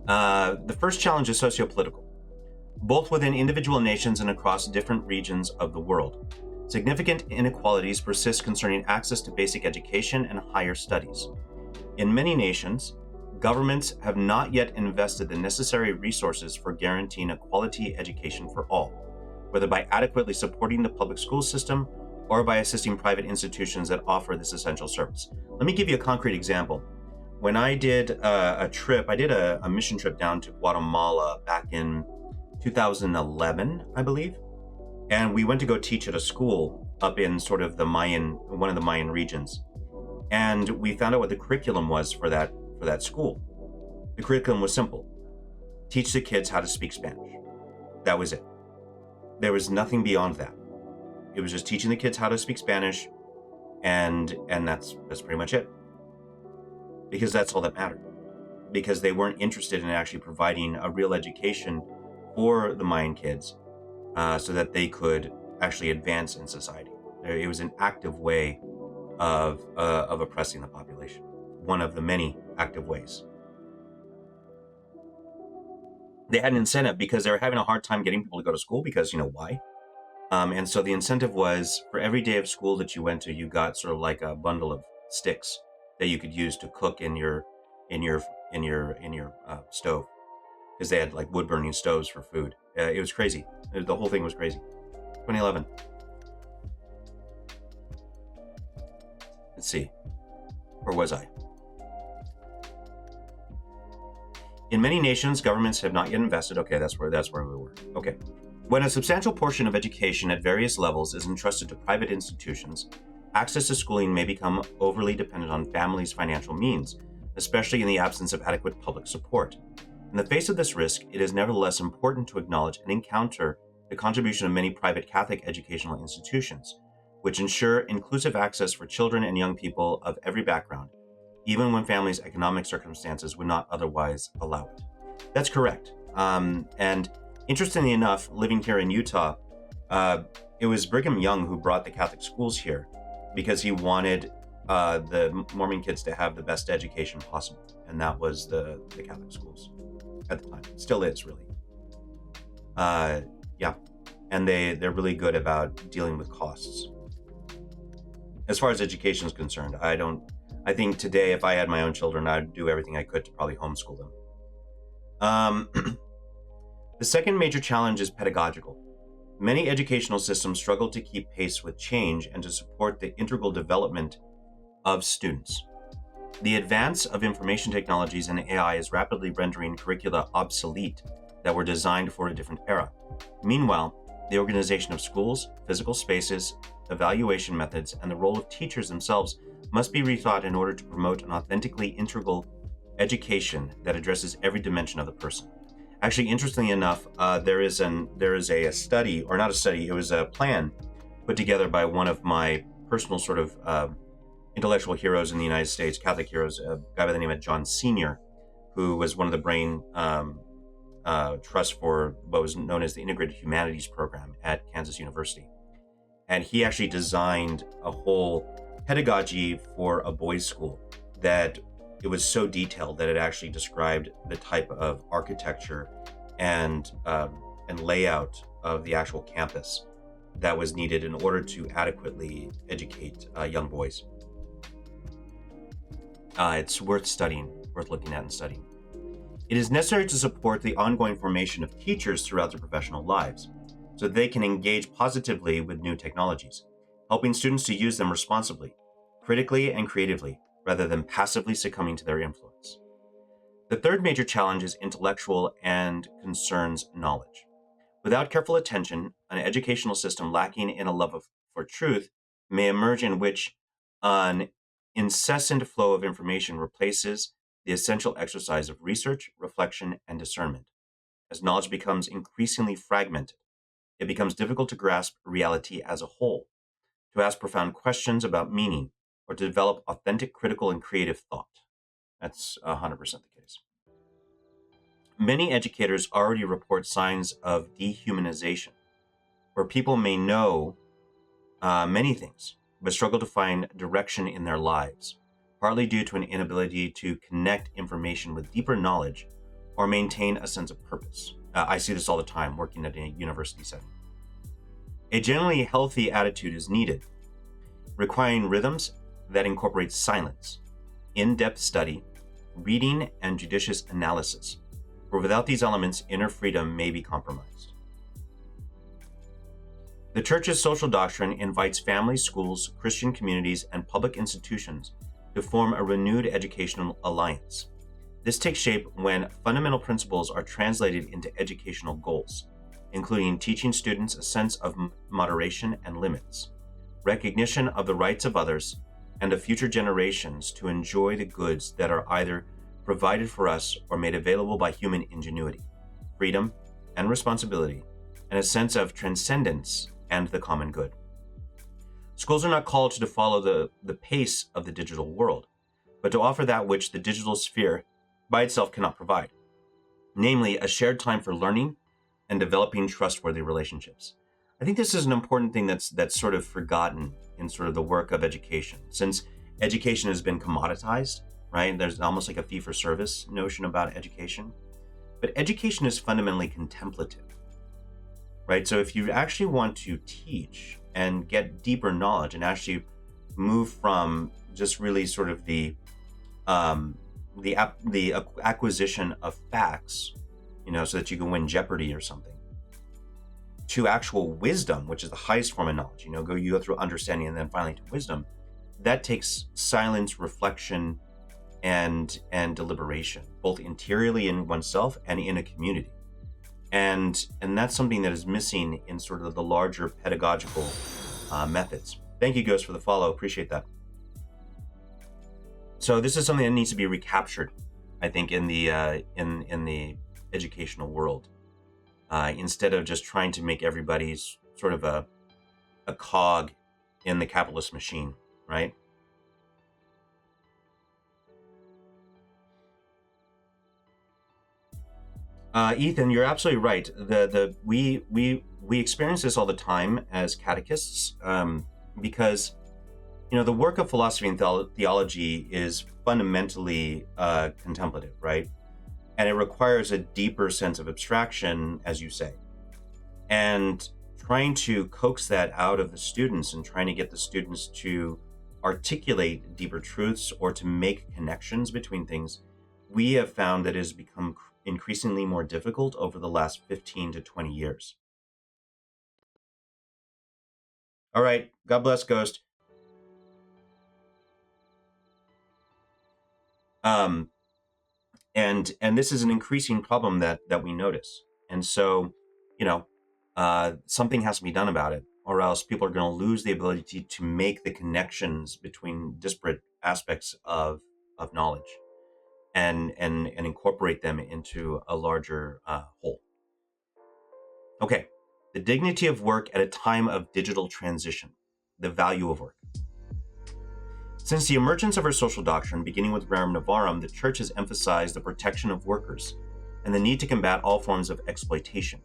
Speaker 1: The first challenge is socio-political, both within individual nations and across different regions of the world. Significant inequalities persist concerning access to basic education and higher studies. In many nations, governments have not yet invested the necessary resources for guaranteeing a quality education for all, whether by adequately supporting the public school system or by assisting private institutions that offer this essential service. Let me give you a concrete example. When I did a mission trip down to Guatemala back in 2011, I believe, and we went to go teach at a school up in sort of one of the Mayan regions, and we found out what the curriculum was for that school. The curriculum was simple: teach the kids how to speak Spanish. That was it. There was nothing beyond that. It was just teaching the kids how to speak Spanish, and that's pretty much it. Because that's all that mattered. Because they weren't interested in actually providing a real education for the Mayan kids, so that they could actually advance in society. It was an active way of oppressing the population. One of the many active ways. They had an incentive because they were having a hard time getting people to go to school because, you know why? And so the incentive was, for every day of school that you went to, you got sort of like a bundle of sticks that you could use to cook in your stove, because they had like wood burning stoves for food. It was crazy. The whole thing was crazy. 2011. Let's see. Where was I? In many nations, governments have not yet invested. Okay, that's where we were. Okay. When a substantial portion of education at various levels is entrusted to private institutions, access to schooling may become overly dependent on families' financial means, especially in the absence of adequate public support. In the face of this risk, it is nevertheless important to acknowledge and encounter the contribution of many private Catholic educational institutions, which ensure inclusive access for children and young people of every background, even when families' economic circumstances would not otherwise allow it. That's correct. And interestingly enough, living here in Utah, it was Brigham Young who brought the Catholic schools here because he wanted the Mormon kids to have the best education possible. And that was the Catholic schools at the time. Still is, really. Yeah. And they're really good about dealing with costs. As far as education is concerned, I think today, if I had my own children, I'd do everything I could to probably homeschool them. The second major challenge is pedagogical. Many educational systems struggle to keep pace with change and to support the integral development of students. The advance of information technologies and AI is rapidly rendering curricula obsolete that were designed for a different era. Meanwhile, the organization of schools, physical spaces, evaluation methods, and the role of teachers themselves must be rethought in order to promote an authentically integral education that addresses every dimension of the person. Actually, interestingly enough, there is a study, or not a study, it was a plan put together by one of my personal sort of intellectual heroes in the United States, Catholic heroes, a guy by the name of John Senior, who was one of the brain trust for what was known as the Integrated Humanities program at Kansas University. And he actually designed a whole pedagogy for a boys' school that it was so detailed that it actually described the type of architecture and layout of the actual campus that was needed in order to adequately educate young boys. It's worth studying, worth looking at and studying. It is necessary to support the ongoing formation of teachers throughout their professional lives, so that they can engage positively with new technologies, helping students to use them responsibly, critically and creatively, rather than passively succumbing to their influence. The third major challenge is intellectual and concerns knowledge. Without careful attention, an educational system lacking in a for truth may emerge in which an incessant flow of information replaces the essential exercise of research, reflection, and discernment. As knowledge becomes increasingly fragmented, it becomes difficult to grasp reality as a whole, to ask profound questions about meaning, or to develop authentic critical and creative thought. That's 100% the case. Many educators already report signs of dehumanization, where people may know many things, but struggle to find direction in their lives, partly due to an inability to connect information with deeper knowledge or maintain a sense of purpose. I see this all the time working at a university setting. A generally healthy attitude is needed, requiring rhythms that incorporate silence, in-depth study, reading, and judicious analysis. For without these elements, inner freedom may be compromised. The Church's social doctrine invites families, schools, Christian communities, and public institutions to form a renewed educational alliance. This takes shape when fundamental principles are translated into educational goals, including teaching students a sense of moderation and limits, recognition of the rights of others, and of future generations to enjoy the goods that are either provided for us or made available by human ingenuity, freedom and responsibility, and a sense of transcendence and the common good. Schools are not called to follow the pace of the digital world, but to offer that which the digital sphere by itself cannot provide, namely a shared time for learning and developing trustworthy relationships. I think this is an important thing that's sort of forgotten in sort of the work of education. Since education has been commoditized, right? There's almost like a fee-for-service notion about education. But education is fundamentally contemplative, right? So if you actually want to teach and get deeper knowledge and actually move from just really sort of the acquisition of facts, so that you can win Jeopardy or something, to actual wisdom, which is the highest form of knowledge, you go through understanding and then finally to wisdom, that takes silence, reflection, and deliberation, both interiorly in oneself and in a community. And that's something that is missing in sort of the larger pedagogical methods. Thank you, Ghost, for the follow. Appreciate that. So this is something that needs to be recaptured, I think, in the educational world, instead of just trying to make everybody sort of a cog in the capitalist machine, right? Ethan, you're absolutely right. We experience this all the time as catechists, because the work of philosophy and theology is fundamentally contemplative, right? And it requires a deeper sense of abstraction, as you say, and trying to coax that out of the students and trying to get the students to articulate deeper truths or to make connections between things, we have found that it has become increasingly more difficult over the last 15 to 20 years. All right. God bless, Ghost. And this is an increasing problem that we notice. And so, something has to be done about it, or else people are going to lose the ability to make the connections between disparate aspects of knowledge and incorporate them into a larger whole. Okay, the dignity of work at a time of digital transition, the value of work. Since the emergence of our social doctrine, beginning with Rerum Novarum, the Church has emphasized the protection of workers and the need to combat all forms of exploitation.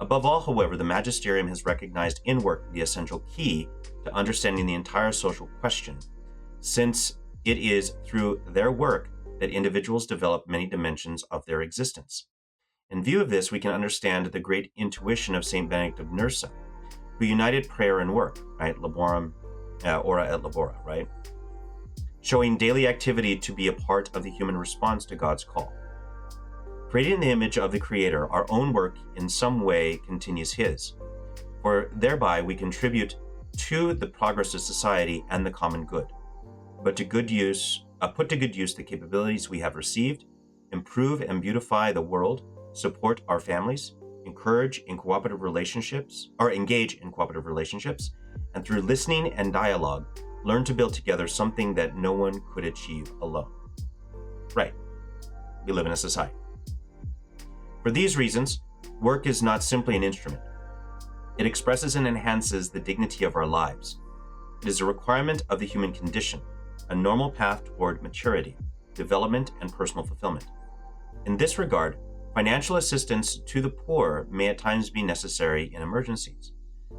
Speaker 1: Above all, however, the Magisterium has recognized in work the essential key to understanding the entire social question, since it is through their work that individuals develop many dimensions of their existence. In view of this, we can understand the great intuition of Saint Benedict of Nursa, who united prayer and work, right? Laborum, ora et labora, right? Showing daily activity to be a part of the human response to God's call. Created in the image of the Creator, our own work in some way continues His, for thereby we contribute to the progress of society and the common good, but to good use, put to good use the capabilities we have received, improve and beautify the world, support our families, engage in cooperative relationships, and through listening and dialogue, learn to build together something that no one could achieve alone. Right. We live in a society. For these reasons, work is not simply an instrument. It expresses and enhances the dignity of our lives. It is a requirement of the human condition, a normal path toward maturity, development, and personal fulfillment. In this regard, financial assistance to the poor may at times be necessary in emergencies,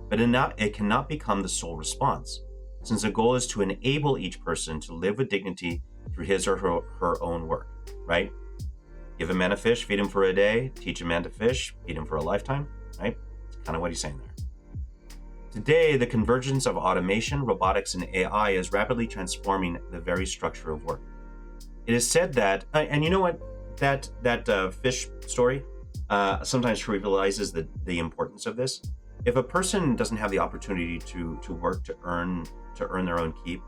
Speaker 1: but it cannot become the sole response, since the goal is to enable each person to live with dignity through his or her own work, right? Give a man a fish, feed him for a day, teach a man to fish, feed him for a lifetime, right? That's kind of what he's saying there. Today, the convergence of automation, robotics, and AI is rapidly transforming the very structure of work. It is said that, and you know what, that fish story sometimes trivializes the importance of this. If a person doesn't have the opportunity to work to earn their own keep,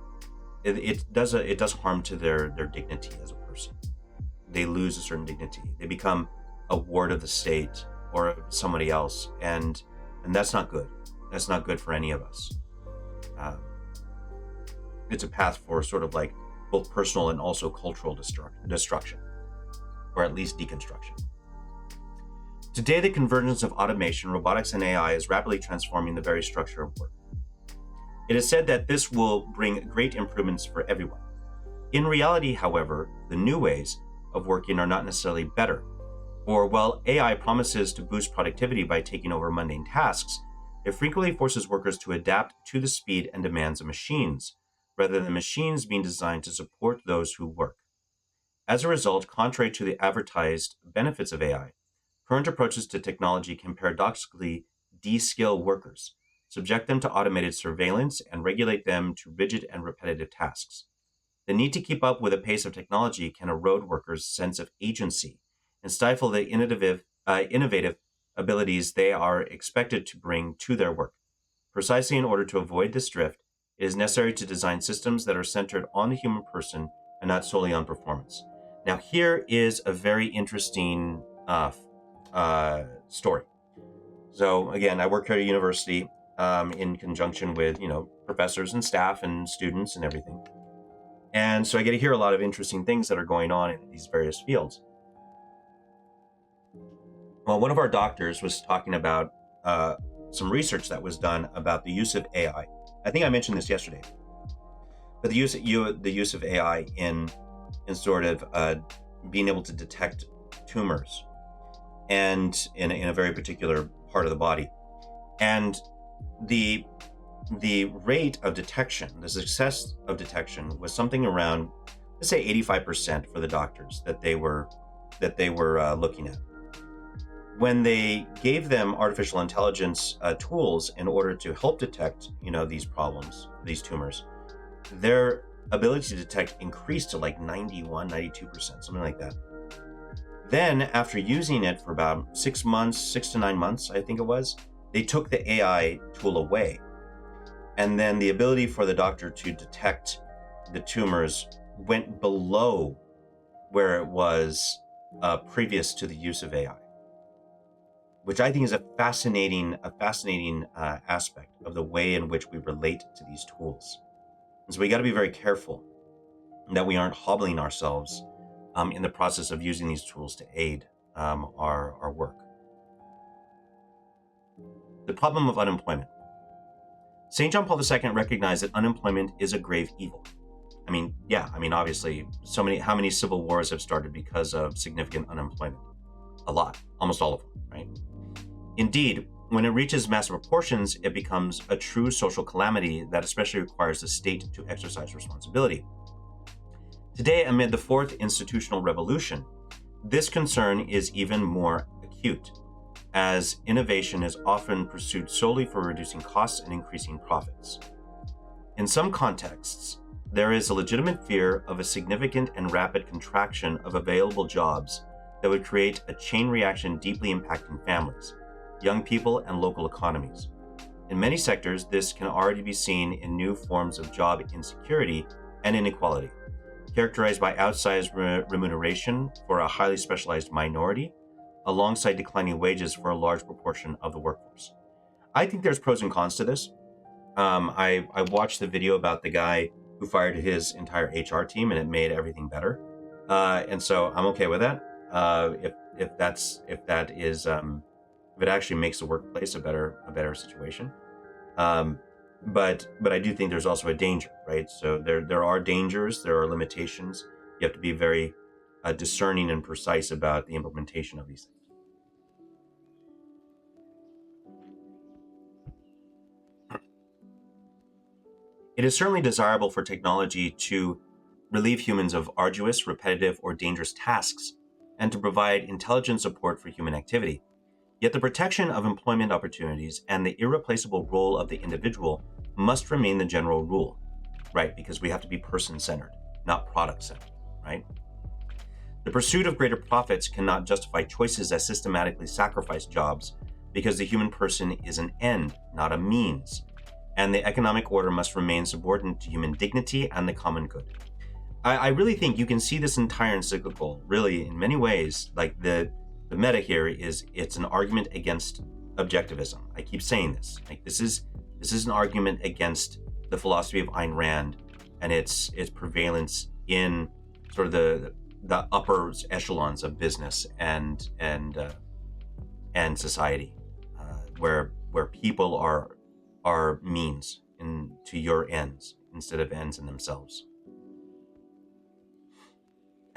Speaker 1: it does harm to their dignity as a person. They lose a certain dignity. They become a ward of the state or somebody else, and that's not good. That's not good for any of us. It's a path for sort of like both personal and also cultural destruction, or at least deconstruction. Today, the convergence of automation, robotics, and AI is rapidly transforming the very structure of work. It is said that this will bring great improvements for everyone. In reality, however, the new ways of working are not necessarily better. For while AI promises to boost productivity by taking over mundane tasks, it frequently forces workers to adapt to the speed and demands of machines, rather than machines being designed to support those who work. As a result, contrary to the advertised benefits of AI, current approaches to technology can paradoxically de-skill workers, subject them to automated surveillance, and regulate them to rigid and repetitive tasks. The need to keep up with the pace of technology can erode workers' sense of agency and stifle the innovative abilities they are expected to bring to their work. Precisely in order to avoid this drift, it is necessary to design systems that are centered on the human person and not solely on performance. Now, here is a very interesting story. So, again, I work here at a university in conjunction with, professors and staff and students and everything. And so I get to hear a lot of interesting things that are going on in these various fields. Well, one of our doctors was talking about some research that was done about the use of AI. I think I mentioned this yesterday, but the use of AI in sort of being able to detect tumors, and in a very particular part of the body, and the rate of detection, the success of detection was something around, let's say, 85% for the doctors that they were looking at. When they gave them artificial intelligence tools in order to help detect, these problems, these tumors, their ability to detect increased to like 91, 92%, something like that. Then, after using it for about 6 to 9 months, I think it was, they took the AI tool away. And then the ability for the doctor to detect the tumors went below where it was previous to the use of AI, which I think is a fascinating aspect of the way in which we relate to these tools. And so we got to be very careful that we aren't hobbling ourselves in the process of using these tools to aid our work. The problem of unemployment. St. John Paul II recognized that unemployment is a grave evil. Obviously, how many civil wars have started because of significant unemployment? A lot, almost all of them, right? Indeed, when it reaches massive proportions, it becomes a true social calamity that especially requires the state to exercise responsibility. Today, amid the fourth institutional revolution, this concern is even more acute, as innovation is often pursued solely for reducing costs and increasing profits. In some contexts, there is a legitimate fear of a significant and rapid contraction of available jobs that would create a chain reaction deeply impacting families, young people, and local economies. In many sectors, this can already be seen in new forms of job insecurity and inequality, characterized by outsized remuneration for a highly specialized minority, alongside declining wages for a large proportion of the workforce. I think there's pros and cons to this. I watched the video about the guy who fired his entire HR team, and it made everything better. And so I'm okay with that. If it actually makes the workplace a better situation. But I do think there's also a danger, right? So there are dangers, there are limitations. You have to be very discerning and precise about the implementation of these things. It is certainly desirable for technology to relieve humans of arduous, repetitive, or dangerous tasks, and to provide intelligent support for human activity. Yet the protection of employment opportunities and the irreplaceable role of the individual must remain the general rule, right? Because we have to be person-centered, not product-centered, right? The pursuit of greater profits cannot justify choices that systematically sacrifice jobs, because the human person is an end, not a means, and the economic order must remain subordinate to human dignity and the common good. I really think you can see this entire encyclical, really, in many ways, like the meta here is it's an argument against objectivism. I keep saying this. Like this is an argument against the philosophy of Ayn Rand and its prevalence in sort of the upper echelons of business and society, where people are means to your ends instead of ends in themselves.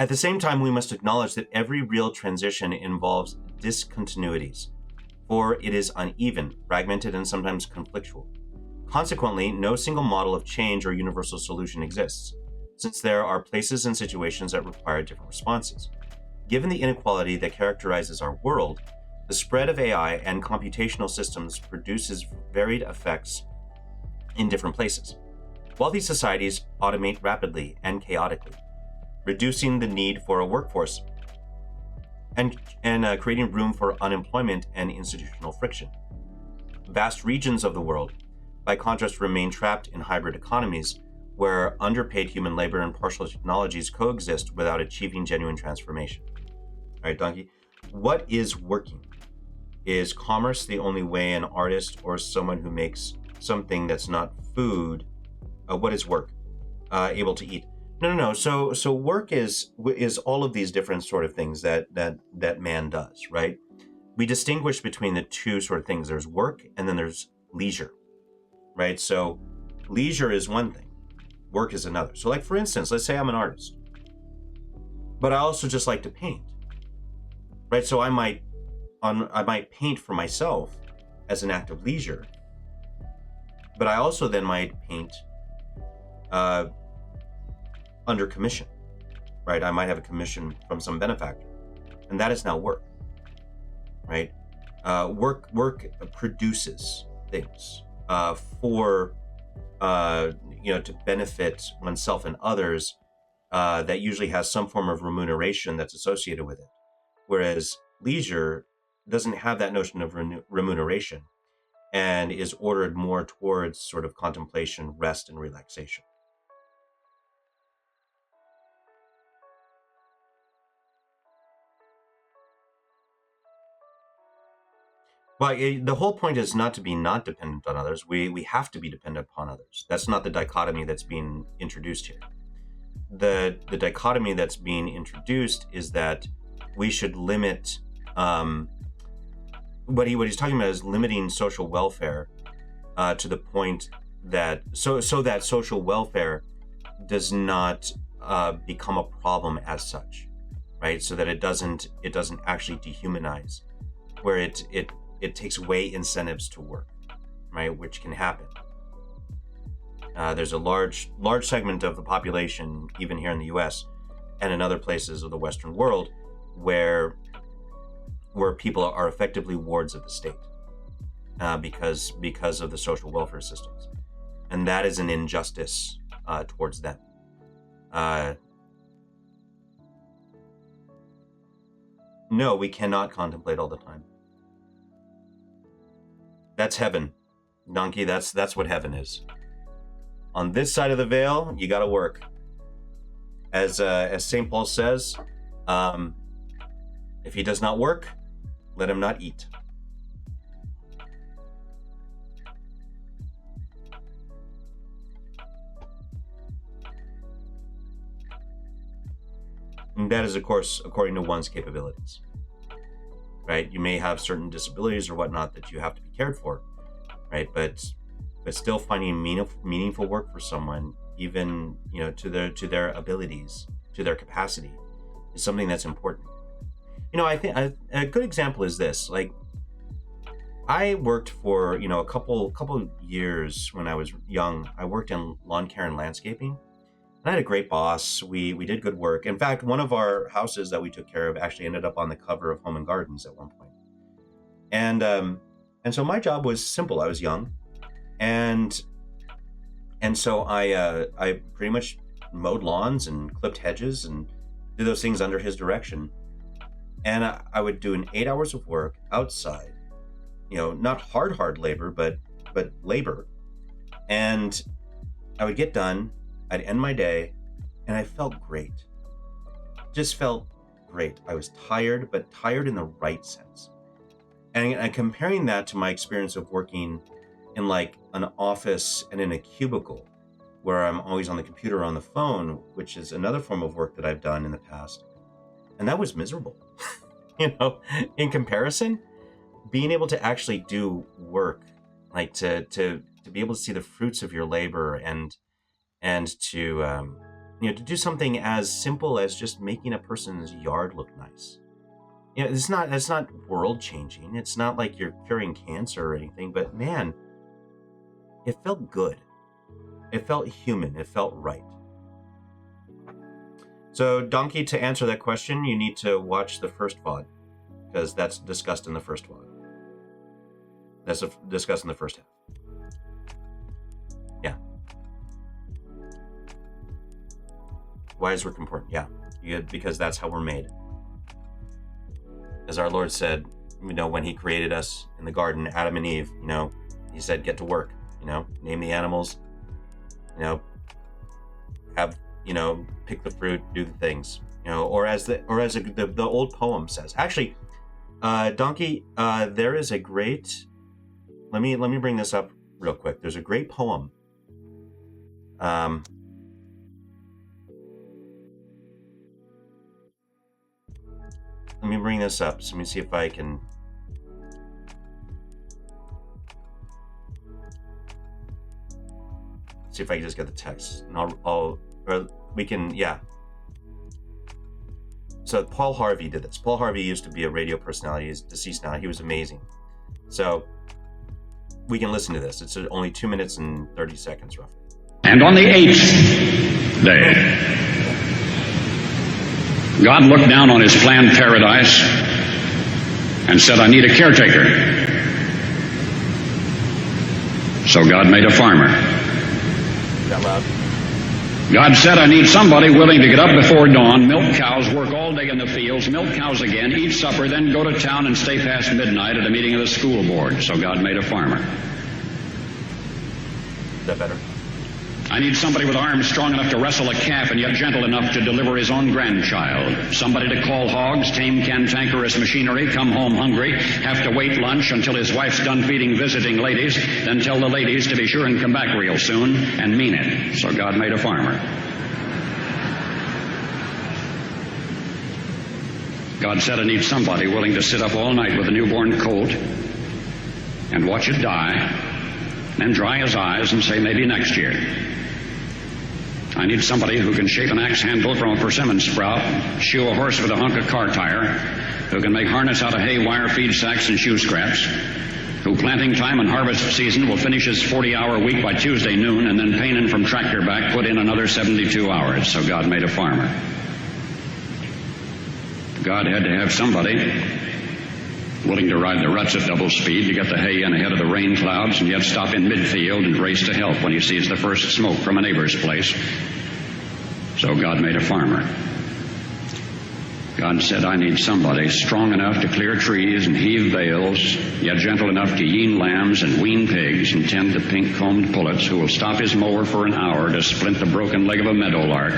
Speaker 1: At the same time, we must acknowledge that every real transition involves discontinuities, for it is uneven, fragmented, and sometimes conflictual. Consequently, no single model of change or universal solution exists, since there are places and situations that require different responses. Given the inequality that characterizes our world, the spread of AI and computational systems produces varied effects in different places. While these societies automate rapidly and chaotically, reducing the need for a workforce and creating room for unemployment and institutional friction. Vast regions of the world, by contrast, remain trapped in hybrid economies where underpaid human labor and partial technologies coexist without achieving genuine transformation. All right, Donkey, what is working? Is commerce the only way an artist or someone who makes something that's not food, what is work? Able to eat? No. So work is all of these different sort of things that man does, right? We distinguish between the two sort of things. There's work and then there's leisure, right? So leisure is one thing, work is another. So like for instance, let's say I'm an artist, but I also just like to paint, right? So I might paint for myself as an act of leisure, but I also then might paint under commission, right? I might have a commission from some benefactor, and that is now work, right? Work produces things for to benefit oneself and others. That usually has some form of remuneration that's associated with it, whereas leisure doesn't have that notion of remuneration and is ordered more towards sort of contemplation, rest, and relaxation. Well, the whole point is not to be not dependent on others. We have to be dependent upon others. That's not the dichotomy that's being introduced here. The dichotomy that's being introduced is that we should limit. What he's talking about is limiting social welfare to the point that so that social welfare does not become a problem as such, right? So that it doesn't actually dehumanize, where it takes away incentives to work, right? Which can happen. There's a large segment of the population, even here in the U.S. and in other places of the Western world, where people are effectively wards of the state because of the social welfare systems, and that is an injustice towards them. No, we cannot contemplate all the time. That's heaven, Donkey. That's what heaven is. On this side of the veil, you got to work. As St. Paul says, if he does not work, Let him not eat. And that is, of course, according to one's capabilities. Right? You may have certain disabilities or whatnot that you have to be cared for, right? But still finding meaningful work for someone, even to their abilities, to their capacity, is something that's important. I think a good example is this. Like, I worked for a couple years when I was young. I worked in lawn care and landscaping. And I had a great boss. We did good work. In fact, one of our houses that we took care of actually ended up on the cover of Home and Gardens at one point. And so my job was simple. I was young, and so I pretty much mowed lawns and clipped hedges and did those things under his direction. And I would do 8 hours of work outside, not hard labor, but labor. And I would get done. I'd end my day, and I felt great. Just felt great. I was tired, but tired in the right sense. And comparing that to my experience of working in like an office and in a cubicle, where I'm always on the computer or on the phone, which is another form of work that I've done in the past. And that was miserable. In comparison, being able to actually do work, like to be able to see the fruits of your labor and to to do something as simple as just making a person's yard look nice. It's not world changing. It's not like you're curing cancer or anything, but man, it felt good. It felt human. It felt right. So, Donkey, to answer that question, you need to watch the first VOD, because that's discussed in the first VOD. That's discussed in the first half. Yeah. Why is work important? Yeah, because that's how we're made. As our Lord said, when he created us in the garden, Adam and Eve, he said, get to work, name the animals, have, pick the fruit, do the things, or as the old poem says. Actually, Donkey, there is a great, let me bring this up real quick. There's a great poem. Let me bring this up. So let me see if I can. See if I can just get the text. And or we can, yeah. So Paul Harvey did this. Paul Harvey used to be a radio personality. He's deceased now. He was amazing. So we can listen to this. It's only 2 minutes and 30 seconds roughly.
Speaker 2: And on the 8th day, God looked down on his planned paradise and said, I need a caretaker. So God made a farmer.
Speaker 1: Is that loud?
Speaker 2: God said, I need somebody willing to get up before dawn, milk cows, work all day in the fields, milk cows again, eat supper, then go to town and stay past midnight at a meeting of the school board. So God made a farmer.
Speaker 1: Is that better?
Speaker 2: I need somebody with arms strong enough to wrestle a calf and yet gentle enough to deliver his own grandchild. Somebody to call hogs, tame cantankerous machinery, come home hungry, have to wait lunch until his wife's done feeding visiting ladies, then tell the ladies to be sure and come back real soon, and mean it. So God made a farmer. God said, I need somebody willing to sit up all night with a newborn colt and watch it die, then dry his eyes and say, maybe next year. I need somebody who can shape an axe handle from a persimmon sprout, shoe a horse with a hunk of car tire, who can make harness out of hay, wire, feed sacks, and shoe scraps, who planting time and harvest season will finish his 40-hour week by Tuesday noon, and then painin' from tractor back put in another 72 hours. So God made a farmer. God had to have somebody willing to ride the ruts at double speed to get the hay in ahead of the rain clouds and yet stop in midfield and race to help when he sees the first smoke from a neighbor's place. So God made a farmer. God said, I need somebody strong enough to clear trees and heave bales, yet gentle enough to yean lambs and wean pigs and tend the pink-combed pullets, who will stop his mower for an hour to splint the broken leg of a meadowlark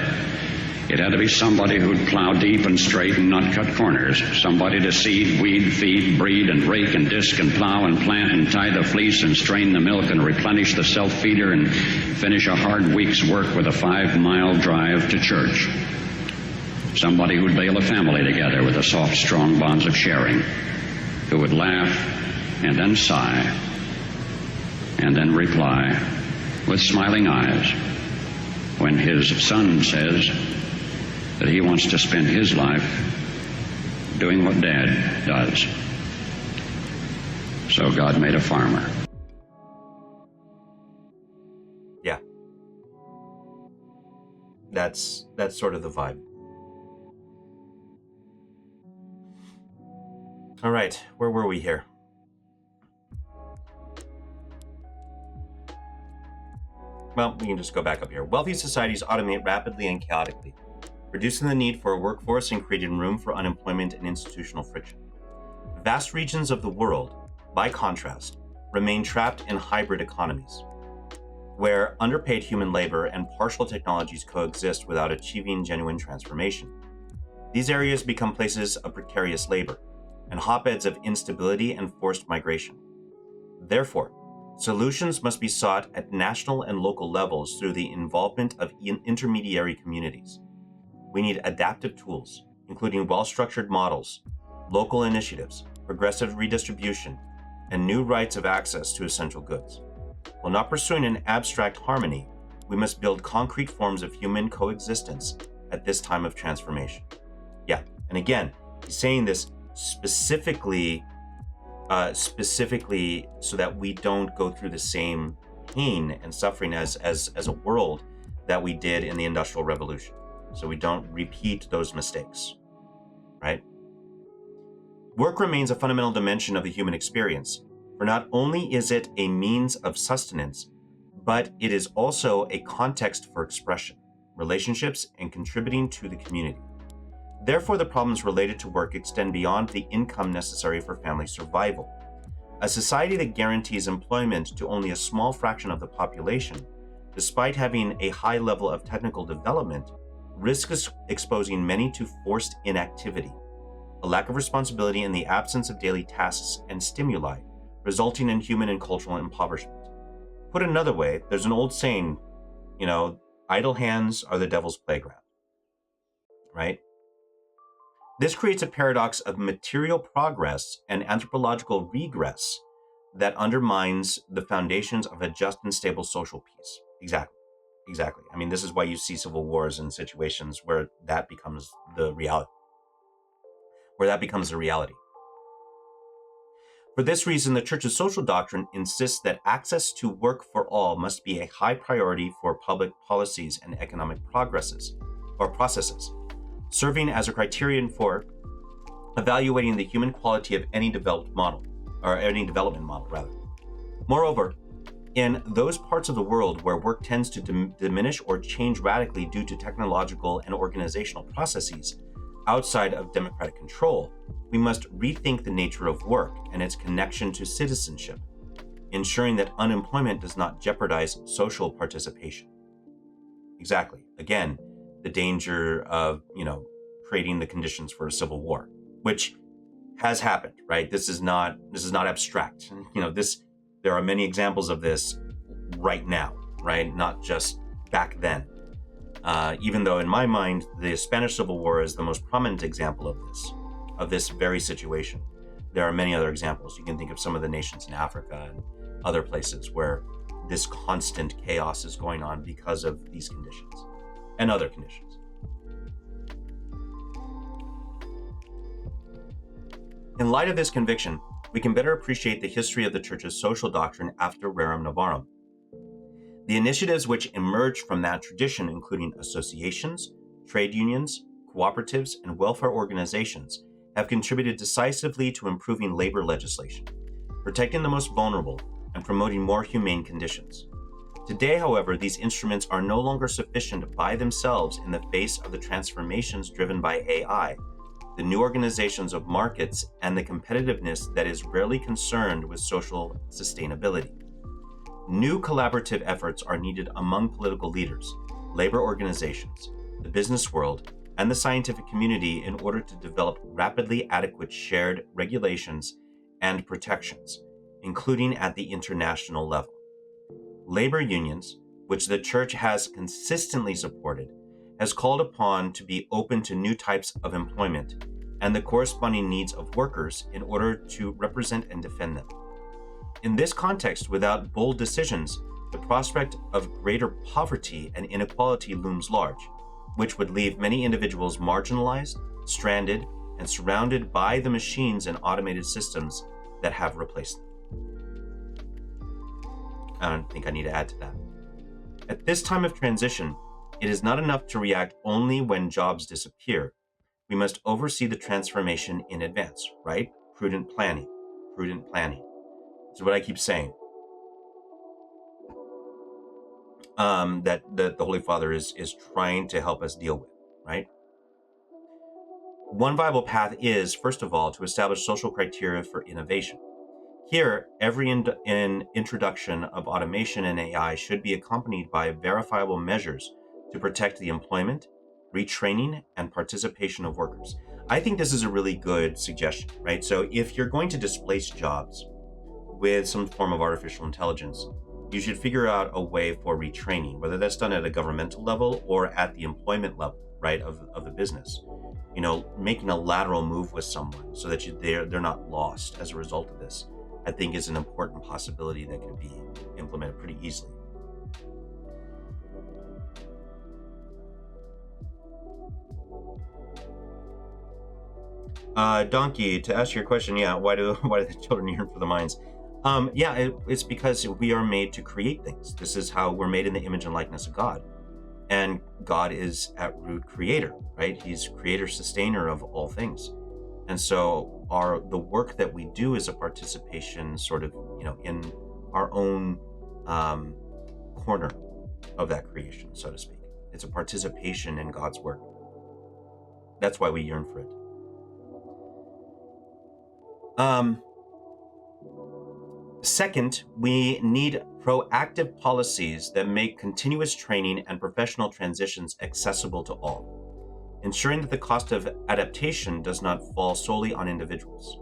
Speaker 2: It had to be somebody who'd plow deep and straight and not cut corners. Somebody to seed, weed, feed, breed, and rake and disc and plow and plant and tie the fleece and strain the milk and replenish the self-feeder and finish a hard week's work with a 5-mile drive to church. Somebody who'd bail a family together with the soft, strong bonds of sharing, who would laugh and then sigh and then reply with smiling eyes when his son says that he wants to spend his life doing what Dad does. So God made a farmer.
Speaker 1: Yeah. That's sort of the vibe. All right, where were we here? Well, we can just go back up here. Wealthy societies automate rapidly and chaotically, reducing the need for a workforce and creating room for unemployment and institutional friction. Vast regions of the world, by contrast, remain trapped in hybrid economies, where underpaid human labor and partial technologies coexist without achieving genuine transformation. These areas become places of precarious labor and hotbeds of instability and forced migration. Therefore, solutions must be sought at national and local levels through the involvement of intermediary communities. We need adaptive tools, including well-structured models, local initiatives, progressive redistribution, and new rights of access to essential goods. While not pursuing an abstract harmony, we must build concrete forms of human coexistence at this time of transformation. Yeah, and again, he's saying this specifically so that we don't go through the same pain and suffering as a world that we did in the Industrial Revolution. So we don't repeat those mistakes, right? Work remains a fundamental dimension of the human experience, for not only is it a means of sustenance, but it is also a context for expression, relationships, and contributing to the community. Therefore, the problems related to work extend beyond the income necessary for family survival. A society that guarantees employment to only a small fraction of the population, despite having a high level of technical development, risks exposing many to forced inactivity, a lack of responsibility, and the absence of daily tasks and stimuli, resulting in human and cultural impoverishment. Put another way, there's an old saying, idle hands are the devil's playground, right? This creates a paradox of material progress and anthropological regress that undermines the foundations of a just and stable social peace. Exactly. I mean, this is why you see civil wars in situations where that becomes the reality. For this reason, the Church's social doctrine insists that access to work for all must be a high priority for public policies and economic processes, serving as a criterion for evaluating the human quality of any development model. Moreover, in those parts of the world where work tends to diminish or change radically due to technological and organizational processes outside of democratic control, we must rethink the nature of work and its connection to citizenship, ensuring that unemployment does not jeopardize social participation. Exactly. Again, the danger of, creating the conditions for a civil war, which has happened, right? This is not abstract. There are many examples of this right now, right? Not just back then. Even though in my mind, the Spanish Civil War is the most prominent example of this very situation. There are many other examples. You can think of some of the nations in Africa and other places where this constant chaos is going on because of these conditions and other conditions. In light of this conviction, we can better appreciate the history of the Church's social doctrine after Rerum Novarum. The initiatives which emerged from that tradition, including associations, trade unions, cooperatives, and welfare organizations, have contributed decisively to improving labor legislation, protecting the most vulnerable, and promoting more humane conditions. Today, however, these instruments are no longer sufficient by themselves in the face of the transformations driven by AI, the new organizations of markets, and the competitiveness that is rarely concerned with social sustainability. New collaborative efforts are needed among political leaders, labor organizations, the business world, and the scientific community in order to develop rapidly adequate shared regulations and protections, including at the international level. Labor unions, which the Church has consistently supported, has called upon to be open to new types of employment and the corresponding needs of workers in order to represent and defend them. In this context, without bold decisions, the prospect of greater poverty and inequality looms large, which would leave many individuals marginalized, stranded, and surrounded by the machines and automated systems that have replaced them. I don't think I need to add to that. At this time of transition, it is not enough to react only when jobs disappear. We must oversee the transformation in advance, right? Prudent planning. Prudent planning. That's what I keep saying. That the Holy Father is trying to help us deal with, right? One viable path is, first of all, to establish social criteria for innovation. Here, every introduction of automation and AI should be accompanied by verifiable measures to protect the employment, retraining, and participation of workers. I think this is a really good suggestion, right? So if you're going to displace jobs with some form of artificial intelligence, you should figure out a way for retraining, whether that's done at a governmental level or at the employment level, right, of the business. You know, making a lateral move with someone so that they're not lost as a result of this, I think is an important possibility that could be implemented pretty easily. Donkey, to ask your question, why do the children yearn for the mines? It's because we are made to create things. This is how we're made in the image and likeness of God. And God is at root creator, right? He's creator, sustainer of all things. And so the work that we do is a participation sort of, in our own corner of that creation, so to speak. It's a participation in God's work. That's why we yearn for it. Second, we need proactive policies that make continuous training and professional transitions accessible to all, ensuring that the cost of adaptation does not fall solely on individuals.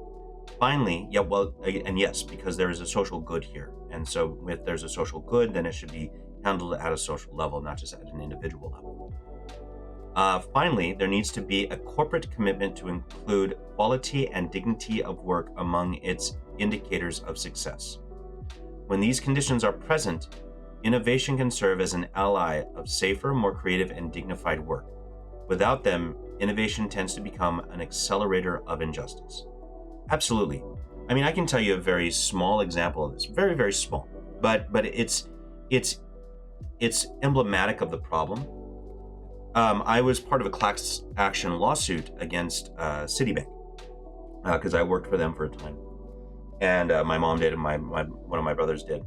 Speaker 1: Finally, yes, because there is a social good here. And so if there's a social good, then it should be handled at a social level, not just at an individual level. Finally, there needs to be a corporate commitment to include quality and dignity of work among its indicators of success. When these conditions are present, innovation can serve as an ally of safer, more creative, and dignified work. Without them, innovation tends to become an accelerator of injustice. Absolutely. I mean, I can tell you a very small example of this, very, very small, but it's emblematic of the problem. I was part of a class action lawsuit against Citibank because I worked for them for a time, and my mom did, and one of my brothers did.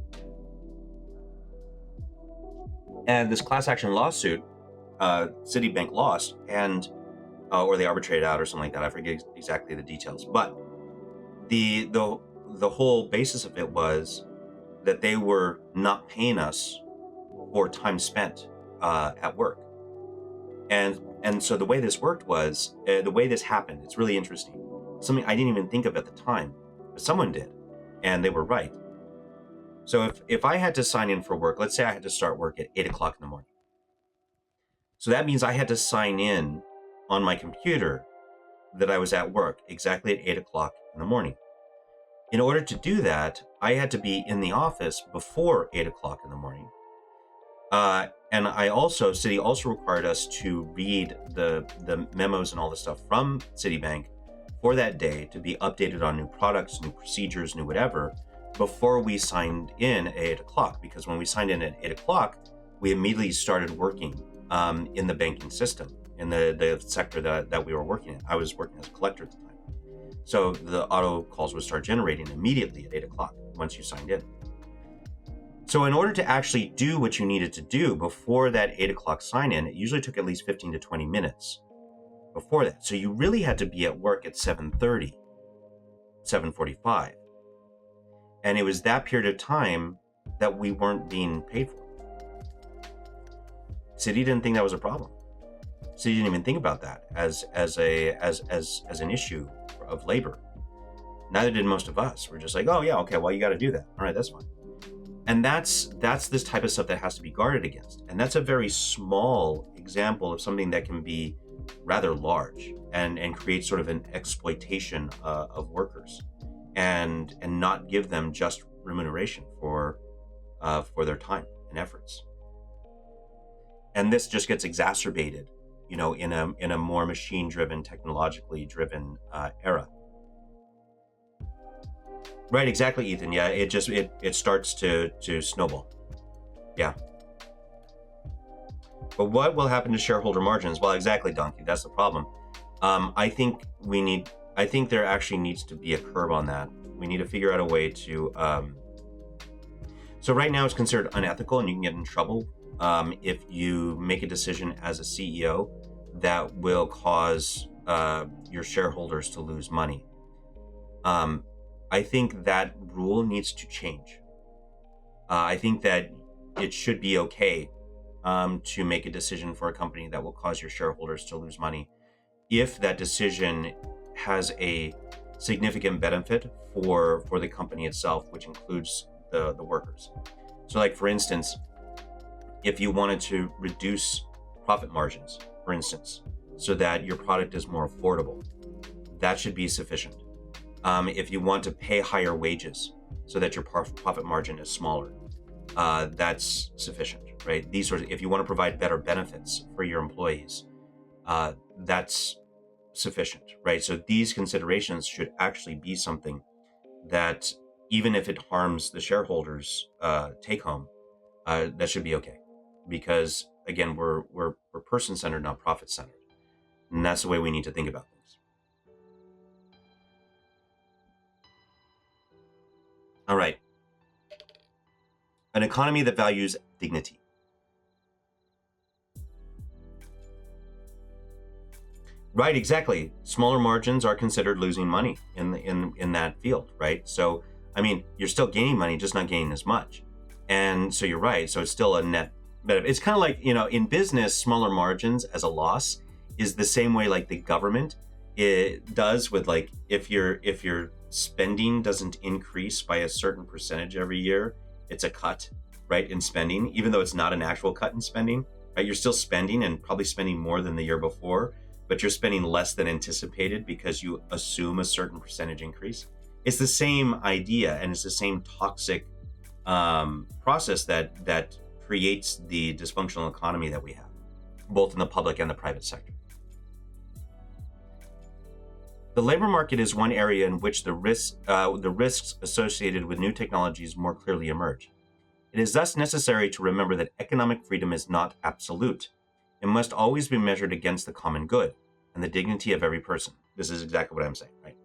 Speaker 1: And this class action lawsuit, Citibank lost, and or they arbitrated out or something like that. I forget exactly the details, but the whole basis of it was that they were not paying us for time spent at work. And so the way this worked was, the way this happened, it's really interesting. Something I didn't even think of at the time, but someone did, and they were right. So if I had to sign in for work, let's say I had to start work at 8 o'clock in the morning. So that means I had to sign in on my computer that I was at work exactly at 8 o'clock in the morning. In order to do that, I had to be in the office before 8 o'clock in the morning. And Citi also required us to read the memos and all the stuff from Citibank for that day to be updated on new products, new procedures, new whatever, before we signed in at 8 o'clock. Because when we signed in at 8 o'clock, we immediately started working in the banking system, in the sector that we were working in. I was working as a collector at the time. So the auto calls would start generating immediately at 8 o'clock once you signed in. So in order to actually do what you needed to do before that 8 o'clock sign in, it usually took at least 15 to 20 minutes before that. So you really had to be at work at 7:30, 7:45. And it was that period of time that we weren't being paid for. Citi didn't think that was a problem. So you didn't even think about that as an issue of labor. Neither did most of us. We're just like, oh yeah, okay, well you got to do that. All right, that's fine. And that's this type of stuff that has to be guarded against. And that's a very small example of something that can be rather large and create sort of an exploitation of workers, and not give them just remuneration for their time and efforts. And this just gets exacerbated, in a more machine-driven, technologically driven era. Right, exactly, Ethan. Yeah, it starts to snowball. Yeah. But what will happen to shareholder margins? Well, exactly, Donkey. That's the problem. I think there actually needs to be a curve on that. We need to figure out a way to. So right now it's considered unethical, and you can get in trouble if you make a decision as a CEO that will cause your shareholders to lose money. I think that rule needs to change. I think that it should be okay to make a decision for a company that will cause your shareholders to lose money if that decision has a significant benefit for the company itself, which includes the workers. So like, for instance, if you wanted to reduce profit margins, for instance, so that your product is more affordable, that should be sufficient. If you want to pay higher wages so that your profit margin is smaller, that's sufficient, right? If you want to provide better benefits for your employees, that's sufficient, right? So these considerations should actually be something that, even if it harms the shareholders' take home, that should be okay, because again, we're person-centered, not profit-centered, and that's the way we need to think about things. All right. An economy that values dignity. Right, exactly. Smaller margins are considered losing money in that field, right? So, I mean, you're still gaining money, just not gaining as much. And so you're right. So it's still a net benefit. It's kind of like, in business, smaller margins as a loss is the same way like the government it does with, like, if your spending doesn't increase by a certain percentage every year, it's a cut, right, in spending, even though it's not an actual cut in spending, right? You're still spending, and probably spending more than the year before, but you're spending less than anticipated because you assume a certain percentage increase. It's the same idea, and it's the same toxic process that creates the dysfunctional economy that we have, both in the public and the private sector. The labor market is one area in which the risks associated with new technologies more clearly emerge. It is thus necessary to remember that economic freedom is not absolute. It must always be measured against the common good and the dignity of every person. This is exactly what I'm saying, right?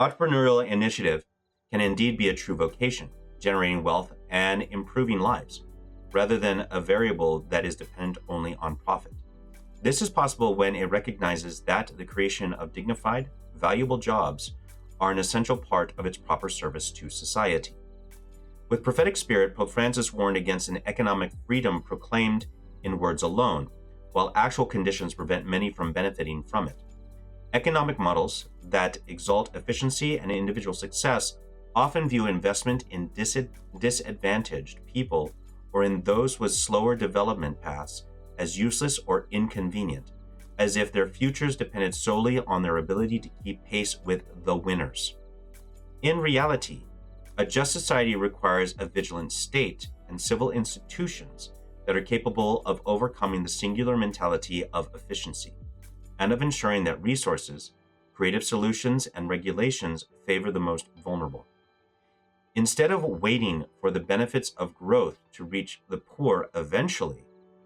Speaker 1: Entrepreneurial initiative can indeed be a true vocation, generating wealth and improving lives, rather than a variable that is dependent only on profit. This is possible when it recognizes that the creation of dignified, valuable jobs are an essential part of its proper service to society. With prophetic spirit, Pope Francis warned against an economic freedom proclaimed in words alone, while actual conditions prevent many from benefiting from it. Economic models that exalt efficiency and individual success often view investment in disadvantaged people or in those with slower development paths as useless or inconvenient, as if their futures depended solely on their ability to keep pace with the winners. In reality, a just society requires a vigilant state and civil institutions that are capable of overcoming the singular mentality of efficiency, and of ensuring that resources, creative solutions, and regulations favor the most vulnerable. Instead of waiting for the benefits of growth to reach the poor eventually,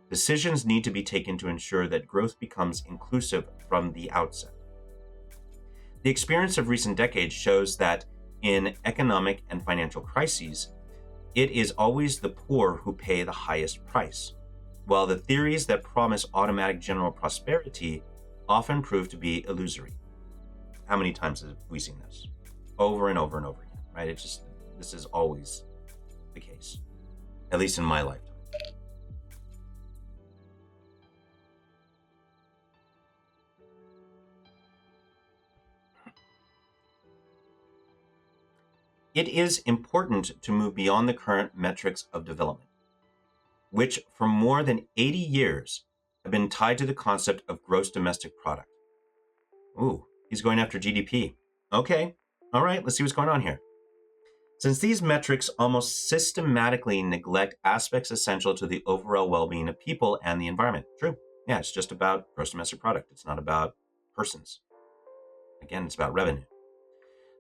Speaker 1: decisions need to be taken to ensure that growth becomes inclusive from the outset. The experience of recent decades shows that in economic and financial crises, it is always the poor who pay the highest price, while the theories that promise automatic general prosperity often prove to be illusory. How many times have we seen this? Over and over and over again, right? This is always the case, at least in my lifetime. It is important to move beyond the current metrics of development, which for more than 80 years have been tied to the concept of gross domestic product. Ooh, he's going after GDP. Okay, all right, let's see what's going on here. Since these metrics almost systematically neglect aspects essential to the overall well-being of people and the environment. True. Yeah, it's just about gross domestic product. It's not about persons. Again, it's about revenue.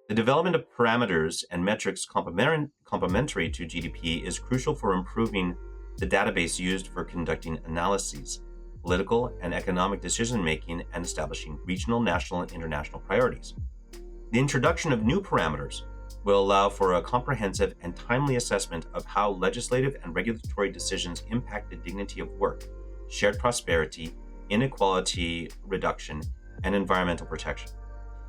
Speaker 1: The development of parameters and metrics complementary to GDP is crucial for improving the database used for conducting analyses, political and economic decision-making, and establishing regional, national, and international priorities. The introduction of new parameters will allow for a comprehensive and timely assessment of how legislative and regulatory decisions impact the dignity of work, shared prosperity, inequality reduction, and environmental protection.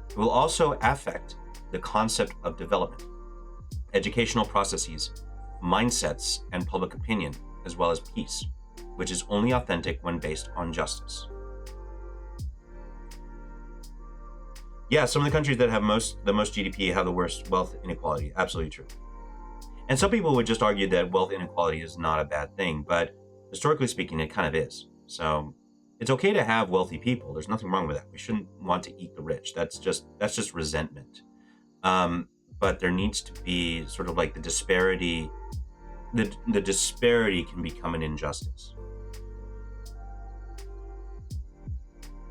Speaker 1: It will also affect the concept of development, educational processes, mindsets, and public opinion, as well as peace, which is only authentic when based on justice. Yeah, some of the countries that have the most GDP have the worst wealth inequality. Absolutely true. And some people would just argue that wealth inequality is not a bad thing, but historically speaking, it kind of is. So it's okay to have wealthy people. There's nothing wrong with that. We shouldn't want to eat the rich. That's just resentment. But there needs to be sort of like the disparity. The disparity can become an injustice,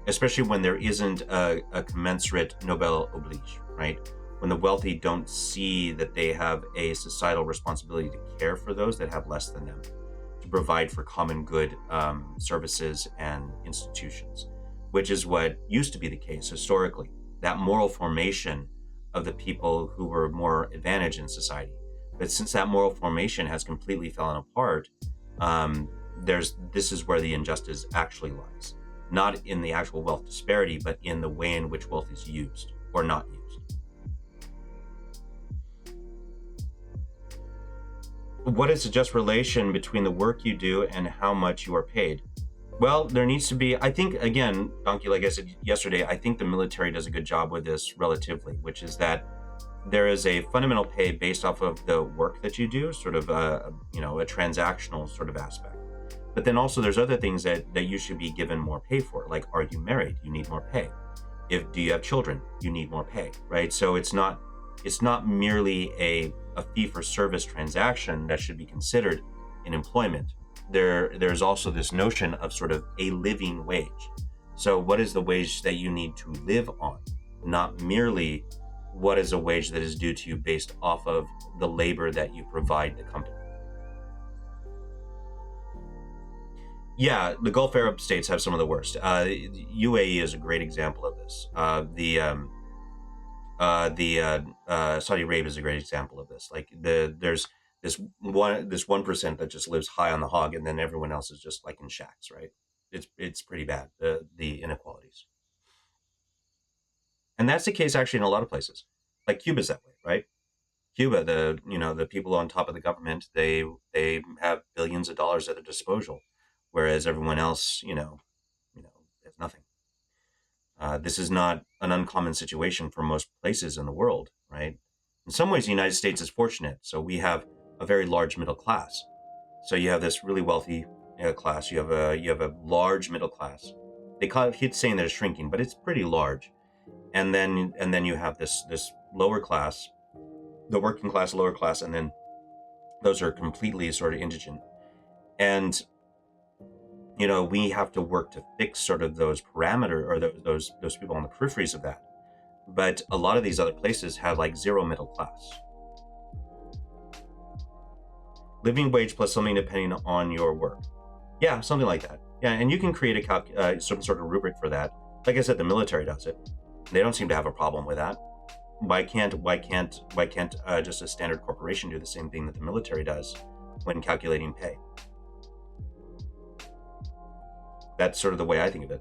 Speaker 1: especially when there isn't a commensurate Nobel oblige, right? When the wealthy don't see that they have a societal responsibility to care for those that have less than them, to provide for common good services and institutions, which is what used to be the case historically, that moral formation of the people who were more advantaged in society. But since that moral formation has completely fallen apart, this is where the injustice actually lies. Not in the actual wealth disparity, but in the way in which wealth is used or not used. What is the just relation between the work you do and how much you are paid? Well, there needs to be, I think, again, Donkey, like I said yesterday, I think the military does a good job with this relatively, which is that there is a fundamental pay based off of the work that you do, sort of a transactional sort of aspect. But then also there's other things that you should be given more pay for. Like, are you married? You need more pay. Do you have children? You need more pay, right? So it's not merely a fee for service transaction that should be considered in employment. There's also this notion of sort of a living wage. So what is the wage that you need to live on? Not merely what is a wage that is due to you based off of the labor that you provide the company. Yeah, the Gulf Arab states have some of the worst. UAE is a great example of this. Saudi Arabia is a great example of this. Like there's this 1% that just lives high on the hog, and then everyone else is just like in shacks, right? It's pretty bad, the inequalities. And that's the case actually in a lot of places. Like Cuba's that way, right? Cuba, the people on top of the government, they have billions of dollars at their disposal, whereas everyone else, has nothing. This is not an uncommon situation for most places in the world, right? In some ways, the United States is fortunate. So we have a very large middle class. So you have this really wealthy class. You have a large middle class. They keep saying that it's shrinking, but it's pretty large. And then you have this lower class, the working class, lower class, and then those are completely sort of indigent. And we have to work to fix sort of those parameters or those people on the peripheries of that. But a lot of these other places have like zero middle class. Living wage plus something depending on your work. Yeah, something like that. Yeah, and you can create some sort of rubric for that. Like I said, the military does it. They don't seem to have a problem with that. Why can't just a standard corporation do the same thing that the military does when calculating pay? That's sort of the way I think of it.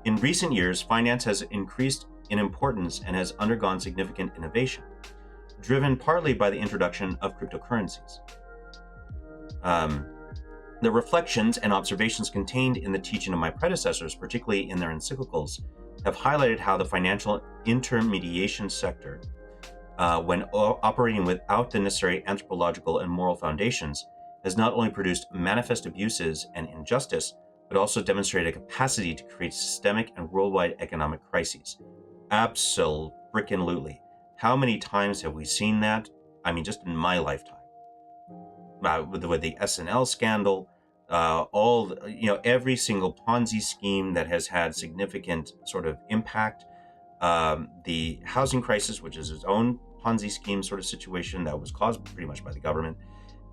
Speaker 1: In recent years, finance has increased in importance and has undergone significant innovation, driven partly by the introduction of cryptocurrencies. The reflections and observations contained in the teaching of my predecessors, particularly in their encyclicals, have highlighted how the financial intermediation sector, when operating without the necessary anthropological and moral foundations, has not only produced manifest abuses and injustice, but also demonstrated a capacity to create systemic and worldwide economic crises. Absolutely. How many times have we seen that? I mean, just in my lifetime. With the SNL scandal, every single Ponzi scheme that has had significant sort of impact, the housing crisis, which is its own Ponzi scheme sort of situation that was caused pretty much by the government,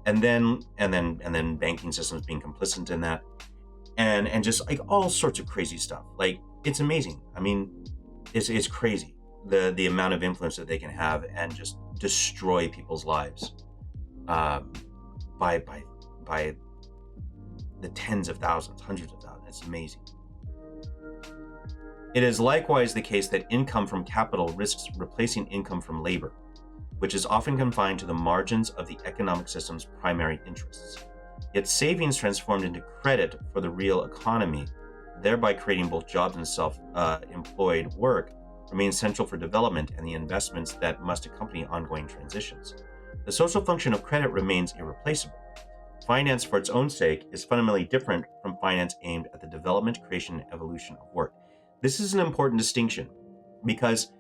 Speaker 1: and then banking systems being complicit in that, and just like all sorts of crazy stuff. Like, it's amazing. I mean, it's crazy the amount of influence that they can have and just destroy people's lives by the tens of thousands, hundreds of thousands. It's amazing. It is likewise the case that income from capital risks replacing income from labor, which is often confined to the margins of the economic system's primary interests. Yet savings transformed into credit for the real economy, thereby creating both jobs and self-employed work, remains central for development and the investments that must accompany ongoing transitions. The social function of credit remains irreplaceable. Finance for its own sake is fundamentally different from finance aimed at the development, creation, and evolution of work. This is an important distinction because,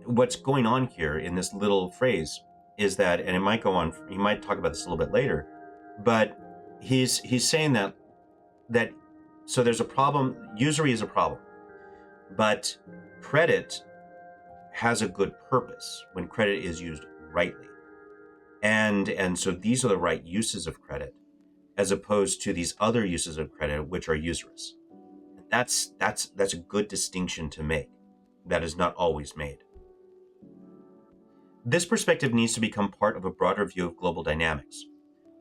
Speaker 1: what's going on here in this little phrase is that, and it might go on, he might talk about this a little bit later, but he's saying that so there's a problem, usury is a problem, but credit has a good purpose when credit is used rightly. And so these are the right uses of credit, as opposed to these other uses of credit, which are usurious. That's a good distinction to make. That is not always made. This perspective needs to become part of a broader view of global dynamics.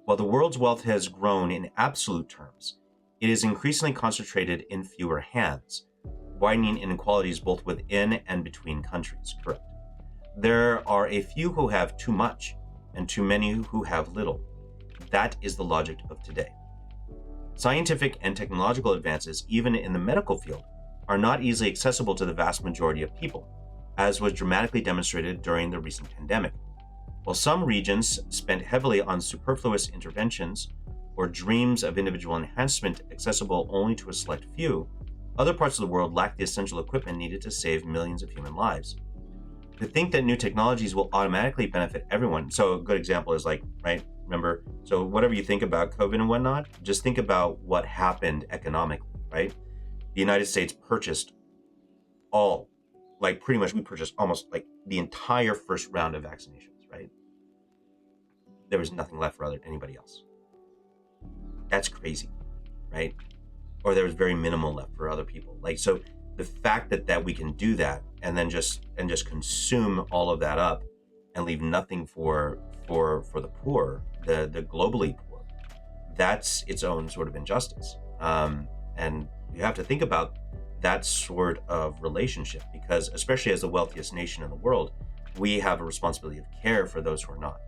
Speaker 1: While the world's wealth has grown in absolute terms, it is increasingly concentrated in fewer hands, widening inequalities both within and between countries. Correct. There are a few who have too much, and too many who have little. That is the logic of today. Scientific and technological advances, even in the medical field, are not easily accessible to the vast majority of people, as was dramatically demonstrated during the recent pandemic. While some regions spent heavily on superfluous interventions or dreams of individual enhancement accessible only to a select few, other parts of the world lacked the essential equipment needed to save millions of human lives. To think that new technologies will automatically benefit everyone. So a good example is right? Remember, so whatever you think about COVID and whatnot, just think about what happened economically, right? The United States purchased pretty much we purchased almost the entire first round of vaccinations, right? There was nothing left for anybody else. That's crazy, right? Or there was very minimal left for other people. So the fact that we can do that and then just consume all of that up and leave nothing for the poor, the globally poor, that's its own sort of injustice. And you have to think about that sort of relationship because, especially as the wealthiest nation in the world, we have a responsibility of care for those who are not.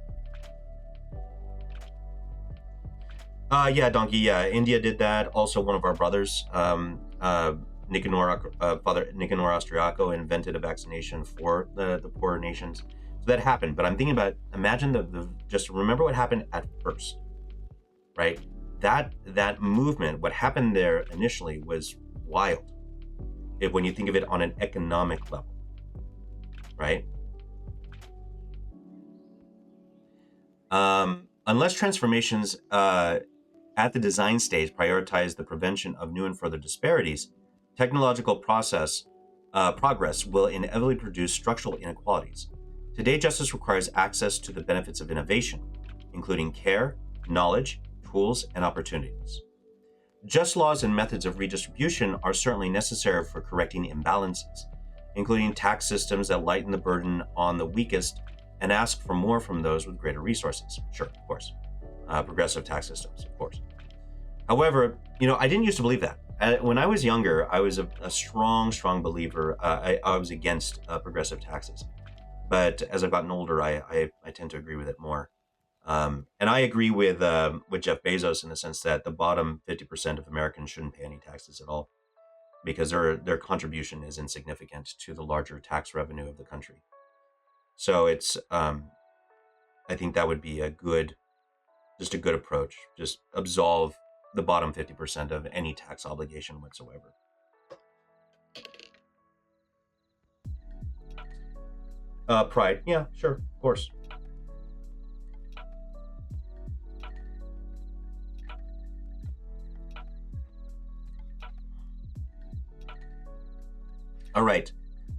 Speaker 1: Yeah, Donkey. Yeah, India did that. Also, one of our brothers, Father Nicanor Austriaco, invented a vaccination for the poorer nations. So that happened. But I'm thinking about, imagine just remember what happened at first, right? That movement, what happened there initially was wild. When you think of it on an economic level, right? Unless transformations at the design stage prioritize the prevention of new and further disparities, technological progress will inevitably produce structural inequalities. Today, justice requires access to the benefits of innovation, including care, knowledge, tools, and opportunities. Just laws and methods of redistribution are certainly necessary for correcting imbalances, including tax systems that lighten the burden on the weakest and ask for more from those with greater resources. Sure, of course. Progressive tax systems, of course. However, I didn't used to believe that. When I was younger, I was a strong believer. I was against progressive taxes. But as I've gotten older, I tend to agree with it more. And I agree with Jeff Bezos in the sense that the bottom 50% of Americans shouldn't pay any taxes at all. because their contribution is insignificant to the larger tax revenue of the country. So it's I think that would be just a good approach. Just absolve the bottom 50% of any tax obligation whatsoever. Pride, yeah, sure, of course. All right,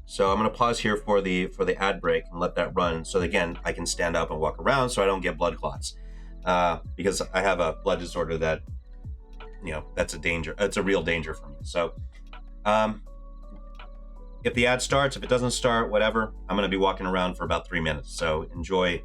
Speaker 1: so I'm going to pause here for the ad break and let that run. So again, I can stand up and walk around, so I don't get blood clots, because I have a blood disorder that, that's a danger. It's a real danger for me. So, if the ad starts, if it doesn't start, whatever, I'm going to be walking around for about 3 minutes. So enjoy.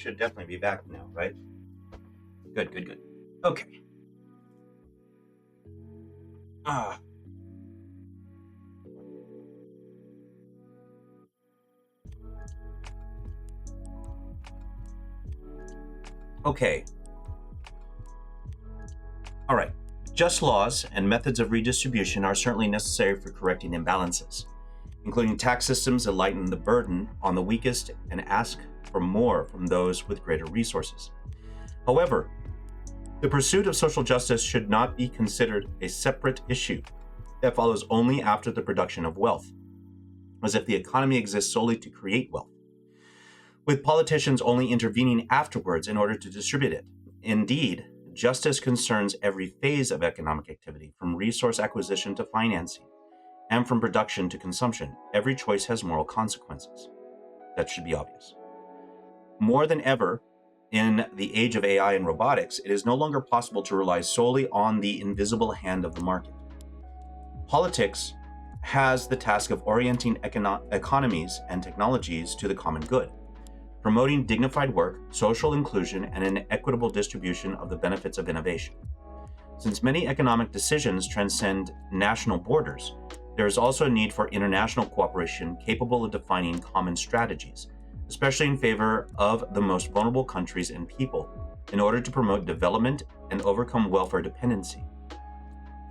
Speaker 1: should definitely be back now, right? Good, good, good. Okay. Ah. Okay. All right. Just laws and methods of redistribution are certainly necessary for correcting imbalances, including tax systems that lighten the burden on the weakest and ask for more from those with greater resources. However, the pursuit of social justice should not be considered a separate issue that follows only after the production of wealth, as if the economy exists solely to create wealth, with politicians only intervening afterwards in order to distribute it. Indeed, justice concerns every phase of economic activity, from resource acquisition to financing, and from production to consumption. Every choice has moral consequences. That should be obvious. More than ever, in the age of AI and robotics, it is no longer possible to rely solely on the invisible hand of the market. Politics has the task of orienting economies and technologies to the common good, promoting dignified work, social inclusion, and an equitable distribution of the benefits of innovation. Since many economic decisions transcend national borders, there is also a need for international cooperation capable of defining common strategies, especially in favor of the most vulnerable countries and people, in order to promote development and overcome welfare dependency.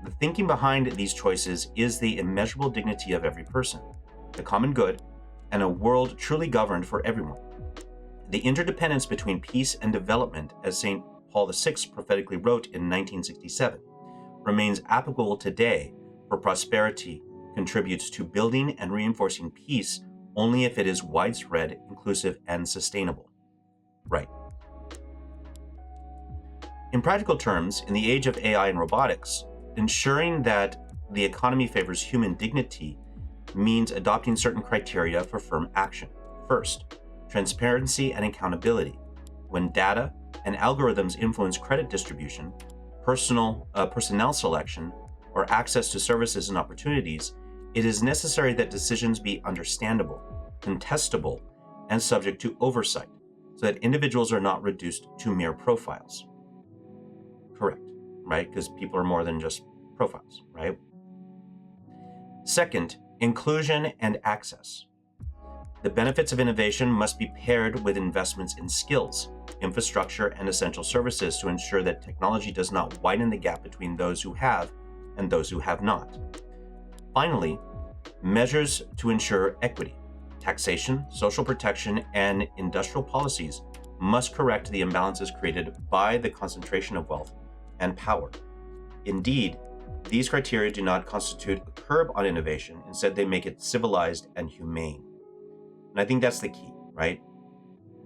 Speaker 1: The thinking behind these choices is the immeasurable dignity of every person, the common good, and a world truly governed for everyone. The interdependence between peace and development, as St. Paul VI prophetically wrote in 1967, remains applicable today, for prosperity contributes to building and reinforcing peace only if it is widespread, inclusive, and sustainable. Right. In practical terms, in the age of AI and robotics, ensuring that the economy favors human dignity means adopting certain criteria for firm action. First, transparency and accountability. When data and algorithms influence credit distribution, personnel selection, or access to services and opportunities, it is necessary that decisions be understandable, contestable, and subject to oversight, so that individuals are not reduced to mere profiles. Correct, right? Because people are more than just profiles, right? Second, inclusion and access. The benefits of innovation must be paired with investments in skills, infrastructure, and essential services to ensure that technology does not widen the gap between those who have and those who have not. Finally, measures to ensure equity, taxation, social protection, and industrial policies must correct the imbalances created by the concentration of wealth and power. Indeed, these criteria do not constitute a curb on innovation. Instead, they make it civilized and humane. And I think that's the key, right?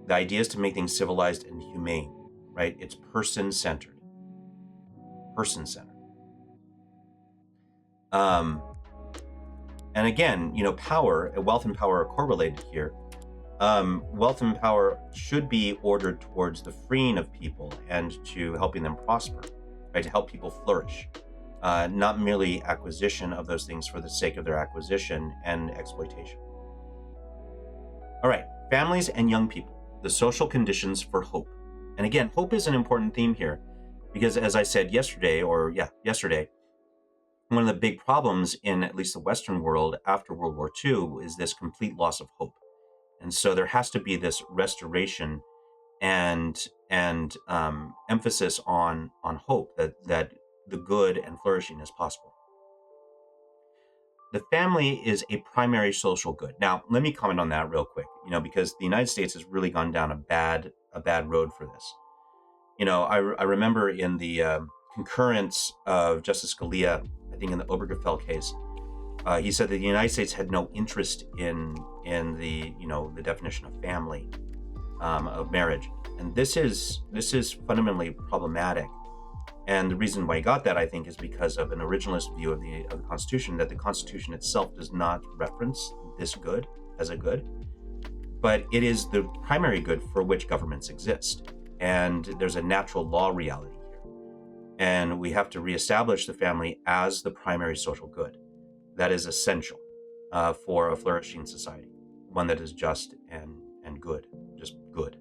Speaker 1: The idea is to make things civilized and humane, right? It's person-centered. Person-centered. And again, power, wealth and power are correlated here. Wealth and power should be ordered towards the freeing of people and to helping them prosper, right? To help people flourish, not merely acquisition of those things for the sake of their acquisition and exploitation. All right, families and young people, the social conditions for hope. And again, hope is an important theme here because, as I said yesterday, one of the big problems in at least the Western world after World War II is this complete loss of hope. And so there has to be this restoration and emphasis on hope that the good and flourishing is possible. The family is a primary social good. Now, let me comment on that real quick, because the United States has really gone down a bad road for this. I remember in the concurrence of Justice Scalia, I think in the Obergefell case, he said that the United States had no interest in the the definition of family, of marriage, and this is fundamentally problematic. And the reason why he got that, I think, is because of an originalist view of the Constitution, that the Constitution itself does not reference this good as a good, but it is the primary good for which governments exist. And there's a natural law reality here. And we have to reestablish the family as the primary social good. That is essential for a flourishing society, one that is just and good, just good.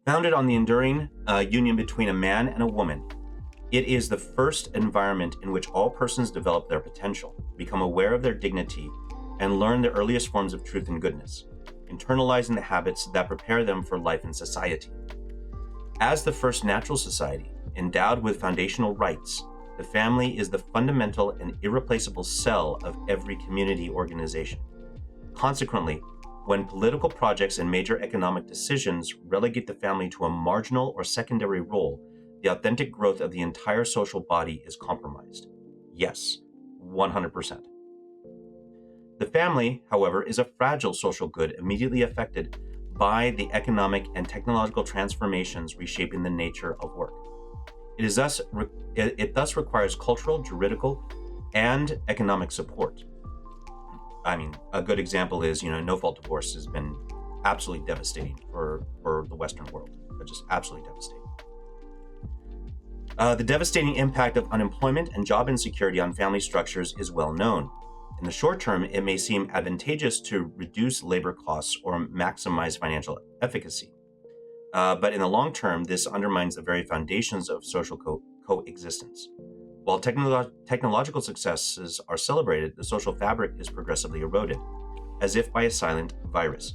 Speaker 1: Founded on the enduring union between a man and a woman, it is the first environment in which all persons develop their potential, become aware of their dignity, and learn the earliest forms of truth and goodness, internalizing the habits that prepare them for life in society. As the first natural society, endowed with foundational rights, the family is the fundamental and irreplaceable cell of every community organization. Consequently, when political projects and major economic decisions relegate the family to a marginal or secondary role, the authentic growth of the entire social body is compromised. Yes, 100%. The family, however, is a fragile social good immediately affected by the economic and technological transformations reshaping the nature of work. It thus requires cultural, juridical, and economic support. I mean, a good example is, no-fault divorce has been absolutely devastating for the Western world. Just absolutely devastating. The devastating impact of unemployment and job insecurity on family structures is well known. In the short term, it may seem advantageous to reduce labor costs or maximize financial efficacy. But in the long term, this undermines the very foundations of social coexistence. While technological successes are celebrated, the social fabric is progressively eroded, as if by a silent virus.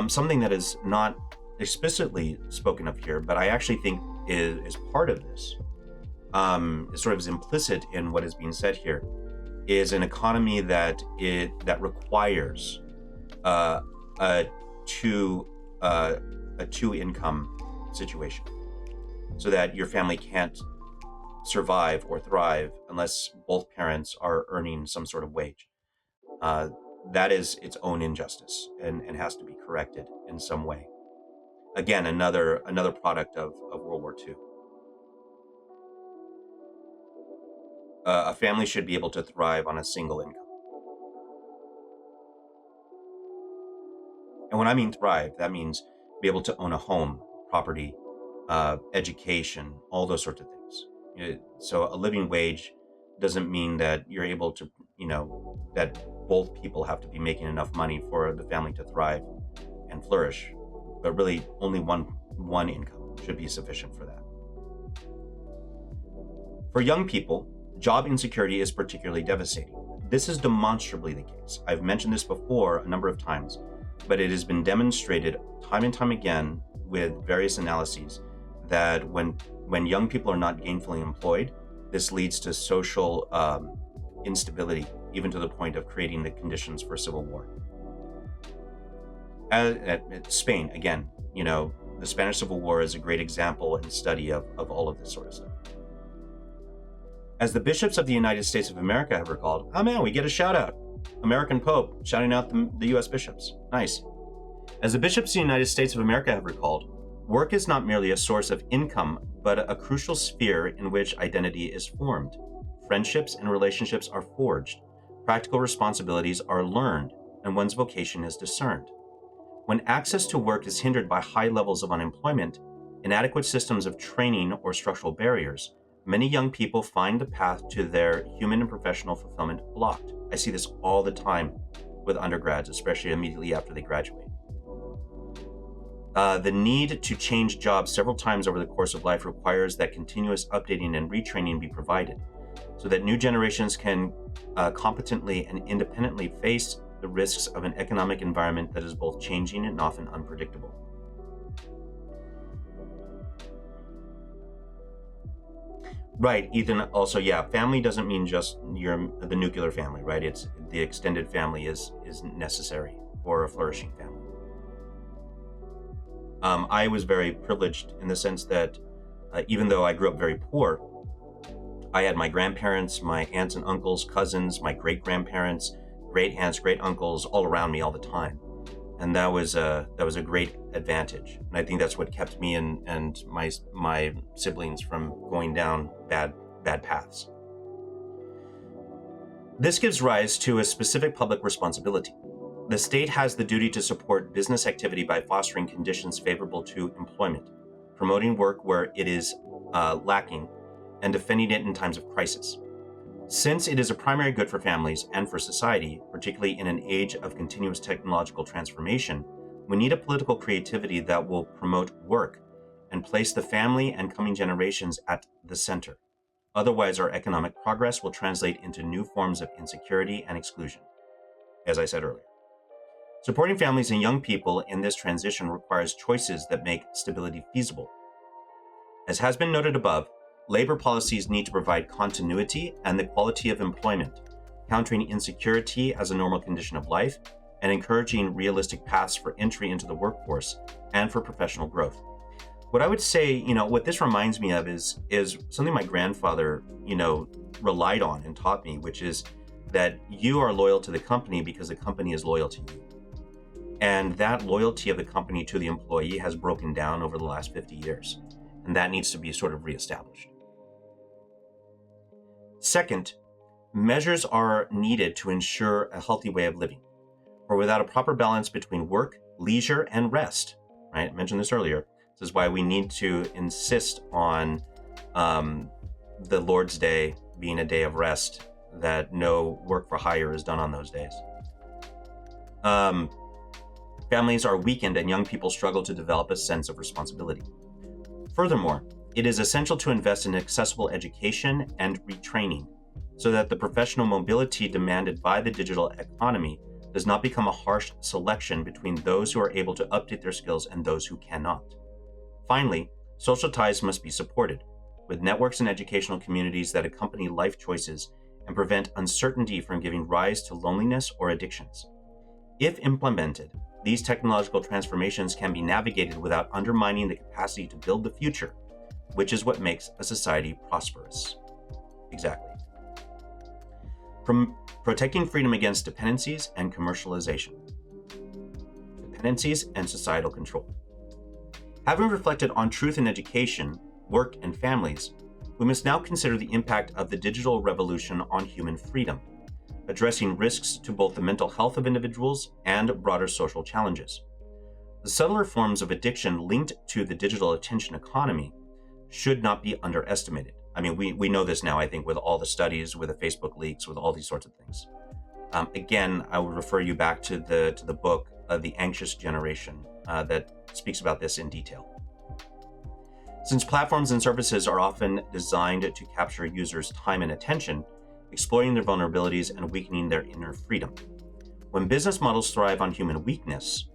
Speaker 1: Something that is not explicitly spoken of here, but I actually think is part of this, sort of is implicit in what is being said here, is an economy that requires a two income situation, so that your family can't survive or thrive unless both parents are earning some sort of wage. That is its own injustice and has to be corrected in some way. Again, another product of World War II. A family should be able to thrive on a single income. And when I mean thrive, that means be able to own a home, property, education, all those sorts of things. So a living wage doesn't mean that you're able to, that both people have to be making enough money for the family to thrive and flourish, but really only one income should be sufficient for that. For young people, job insecurity is particularly devastating. This is demonstrably the case. I've mentioned this before a number of times, but it has been demonstrated time and time again with various analyses that when young people are not gainfully employed, this leads to social instability, even to the point of creating the conditions for civil war. At Spain, again, the Spanish Civil War is a great example and study of all of this sort of stuff. As the bishops of the United States of America have recalled, oh man, we get a shout out. American Pope shouting out the U.S. bishops. Nice. As the bishops of the United States of America have recalled, work is not merely a source of income, but a crucial sphere in which identity is formed. Friendships and relationships are forged. Practical responsibilities are learned, and one's vocation is discerned. When access to work is hindered by high levels of unemployment, inadequate systems of training, or structural barriers, many young people find the path to their human and professional fulfillment blocked. I see this all the time with undergrads, especially immediately after they graduate. The need to change jobs several times over the course of life requires that continuous updating and retraining be provided, so that new generations can competently and independently face the risks of an economic environment that is both changing and often unpredictable. Right, Ethan. Also, yeah, family doesn't mean just the nuclear family, right? It's the extended family is necessary for a flourishing family. I was very privileged in the sense that even though I grew up very poor, I had my grandparents, my aunts and uncles, cousins, my great-grandparents, great aunts, great uncles all around me all the time. And that was a great advantage. And I think that's what kept me and my siblings from going down bad paths. This gives rise to a specific public responsibility. The state has the duty to support business activity by fostering conditions favorable to employment, promoting work where it is lacking, and defending it in times of crisis. Since it is a primary good for families and for society, particularly in an age of continuous technological transformation, we need a political creativity that will promote work and place the family and coming generations at the center. Otherwise, our economic progress will translate into new forms of insecurity and exclusion, as I said earlier. Supporting families and young people in this transition requires choices that make stability feasible. As has been noted above, labor policies need to provide continuity and the quality of employment, countering insecurity as a normal condition of life and encouraging realistic paths for entry into the workforce and for professional growth. What I would say, what this reminds me of is something my grandfather, relied on and taught me, which is that you are loyal to the company because the company is loyal to you. And that loyalty of the company to the employee has broken down over the last 50 years. And that needs to be sort of reestablished. Second, measures are needed to ensure a healthy way of living. For without a proper balance between work, leisure, and rest, right? I mentioned this earlier. This is why we need to insist on the Lord's Day being a day of rest, that no work for hire is done on those days. Families are weakened and young people struggle to develop a sense of responsibility. Furthermore, it is essential to invest in accessible education and retraining so that the professional mobility demanded by the digital economy does not become a harsh selection between those who are able to update their skills and those who cannot. Finally, social ties must be supported, with networks and educational communities that accompany life choices and prevent uncertainty from giving rise to loneliness or addictions. If implemented, these technological transformations can be navigated without undermining the capacity to build the future, which is what makes a society prosperous. Exactly. From protecting freedom against dependencies and commercialization. Dependencies and societal control. Having reflected on truth in education, work, and families, we must now consider the impact of the digital revolution on human freedom, addressing risks to both the mental health of individuals and broader social challenges. The subtler forms of addiction linked to the digital attention economy should not be underestimated. I mean, we know this now, I think, with all the studies, with the Facebook leaks, with all these sorts of things. Again, I would refer you back to the book, The Anxious Generation, that speaks about this in detail. Since platforms and services are often designed to capture users' time and attention, exploiting their vulnerabilities and weakening their inner freedom. When business models thrive on human weakness,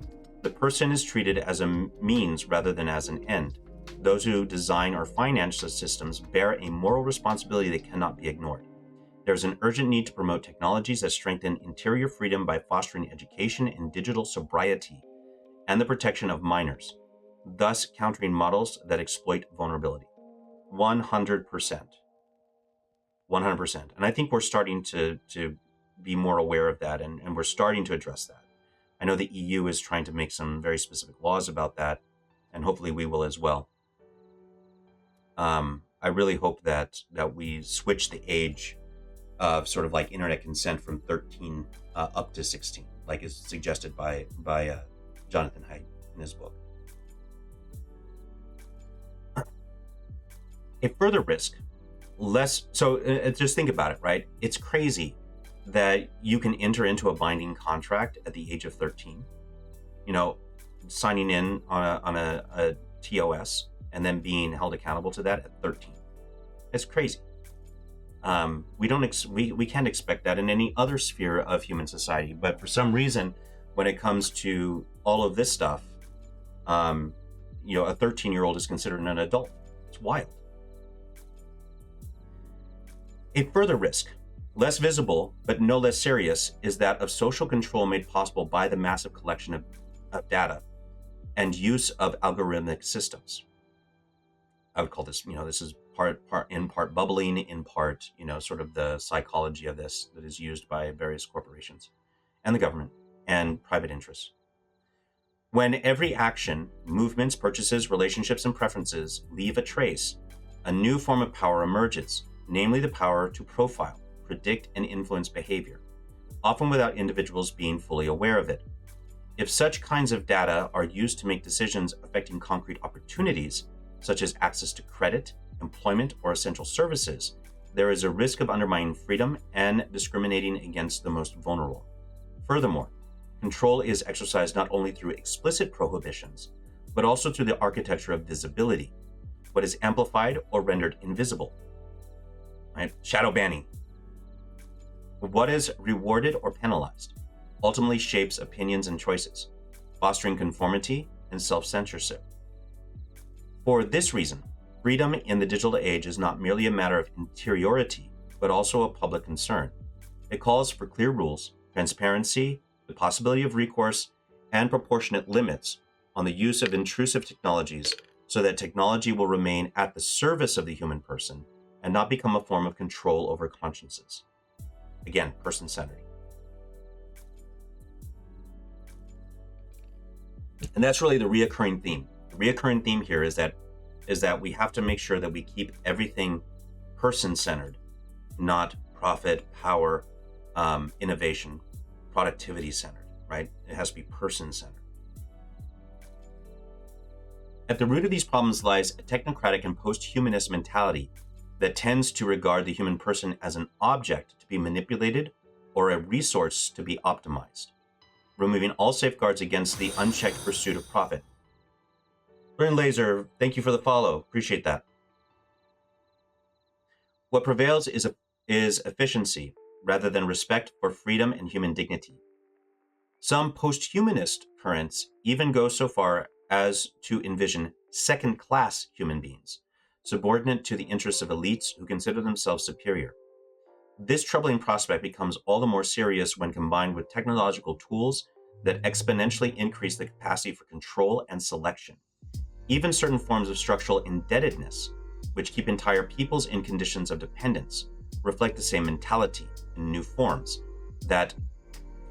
Speaker 1: the person is treated as a means rather than as an end. Those who design or finance the systems bear a moral responsibility that cannot be ignored. There is an urgent need to promote technologies that strengthen interior freedom by fostering education in digital sobriety and the protection of minors, thus countering models that exploit vulnerability. 100%. 100%. And I think we're starting to be more aware of that, and we're starting to address that. I know the EU is trying to make some very specific laws about that, and hopefully we will as well. I really hope that we switch the age of sort of like internet consent from 13 up to 16, like is suggested by Jonathan Haidt in his book. A further risk, just think about it, right? It's crazy that you can enter into a binding contract at the age of 13, signing in on a TOS and then being held accountable to that at 13. It's crazy. We can't expect that in any other sphere of human society, but for some reason, when it comes to all of this stuff, a 13-year-old is considered an adult. It's wild. A further risk, less visible but no less serious, is that of social control made possible by the massive collection of data and use of algorithmic systems. I would call this, this is in part bubbling, in part, sort of the psychology of this that is used by various corporations and the government and private interests. When every action, movements, purchases, relationships, and preferences leave a trace, a new form of power emerges, namely the power to profile, predict, and influence behavior, often without individuals being fully aware of it. If such kinds of data are used to make decisions affecting concrete opportunities, such as access to credit, employment, or essential services, there is a risk of undermining freedom and discriminating against the most vulnerable. Furthermore, control is exercised not only through explicit prohibitions, but also through the architecture of visibility, what is amplified or rendered invisible. Right? Shadow banning. What is rewarded or penalized ultimately shapes opinions and choices, fostering conformity and self-censorship. For this reason, freedom in the digital age is not merely a matter of interiority, but also a public concern. It calls for clear rules, transparency, the possibility of recourse, and proportionate limits on the use of intrusive technologies so that technology will remain at the service of the human person and not become a form of control over consciences. Again, person-centered. And that's really the reoccurring theme. The reoccurring theme here is that we have to make sure that we keep everything person-centered, not profit, power, innovation, productivity-centered, right? It has to be person-centered. At the root of these problems lies a technocratic and post-humanist mentality that tends to regard the human person as an object to be manipulated or a resource to be optimized, removing all safeguards against the unchecked pursuit of profit. Burn Laser, thank you for the follow. Appreciate that. What prevails is efficiency rather than respect for freedom and human dignity. Some post-humanist currents even go so far as to envision second-class human beings, subordinate to the interests of elites who consider themselves superior. This troubling prospect becomes all the more serious when combined with technological tools that exponentially increase the capacity for control and selection. Even certain forms of structural indebtedness, which keep entire peoples in conditions of dependence, reflect the same mentality in new forms that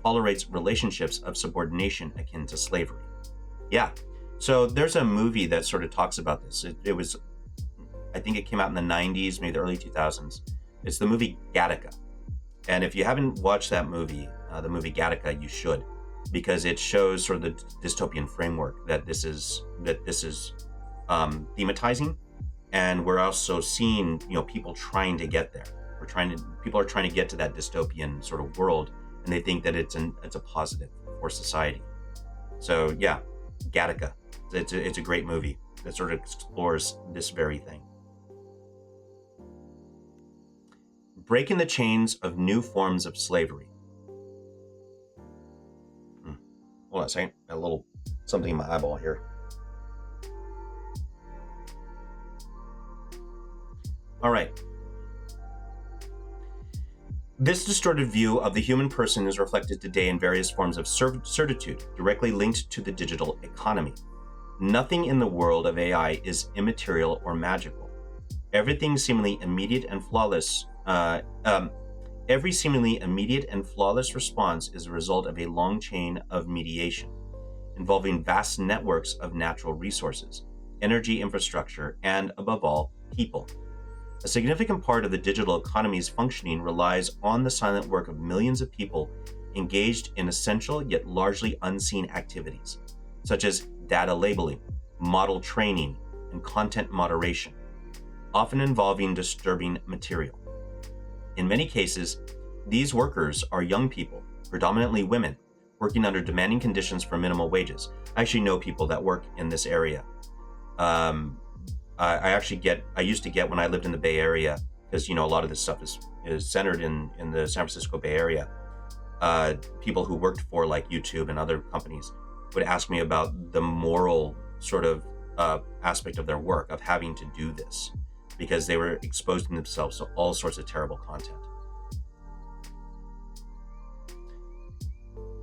Speaker 1: tolerates relationships of subordination akin to slavery. Yeah, so there's a movie that sort of talks about this. It was, I think it came out in the 90s, maybe the early 2000s. It's the movie Gattaca. And if you haven't watched that movie, the movie Gattaca, you should, because it shows sort of the dystopian framework that this is thematizing, and we're also seeing people trying to get there. People are trying to get to that dystopian sort of world, and they think that it's a positive for society. So yeah, Gattaca, it's a great movie that sort of explores this very thing. Breaking the chains of new forms of slavery. Hold on a second. Got a little something in my eyeball here. All right. This distorted view of the human person is reflected today in various forms of certitude, directly linked to the digital economy. Nothing in the world of AI is immaterial or magical. Everything seemingly immediate and flawless. Every seemingly immediate and flawless response is a result of a long chain of mediation, involving vast networks of natural resources, energy infrastructure, and, above all, people. A significant part of the digital economy's functioning relies on the silent work of millions of people engaged in essential yet largely unseen activities, such as data labeling, model training, and content moderation, often involving disturbing material. In many cases, these workers are young people, predominantly women, working under demanding conditions for minimal wages. I actually know people that work in this area. I used to get when I lived in the Bay Area, because a lot of this stuff is centered in the San Francisco Bay Area. People who worked for like YouTube and other companies would ask me about the moral sort of aspect of their work, of having to do this, because they were exposing themselves to all sorts of terrible content.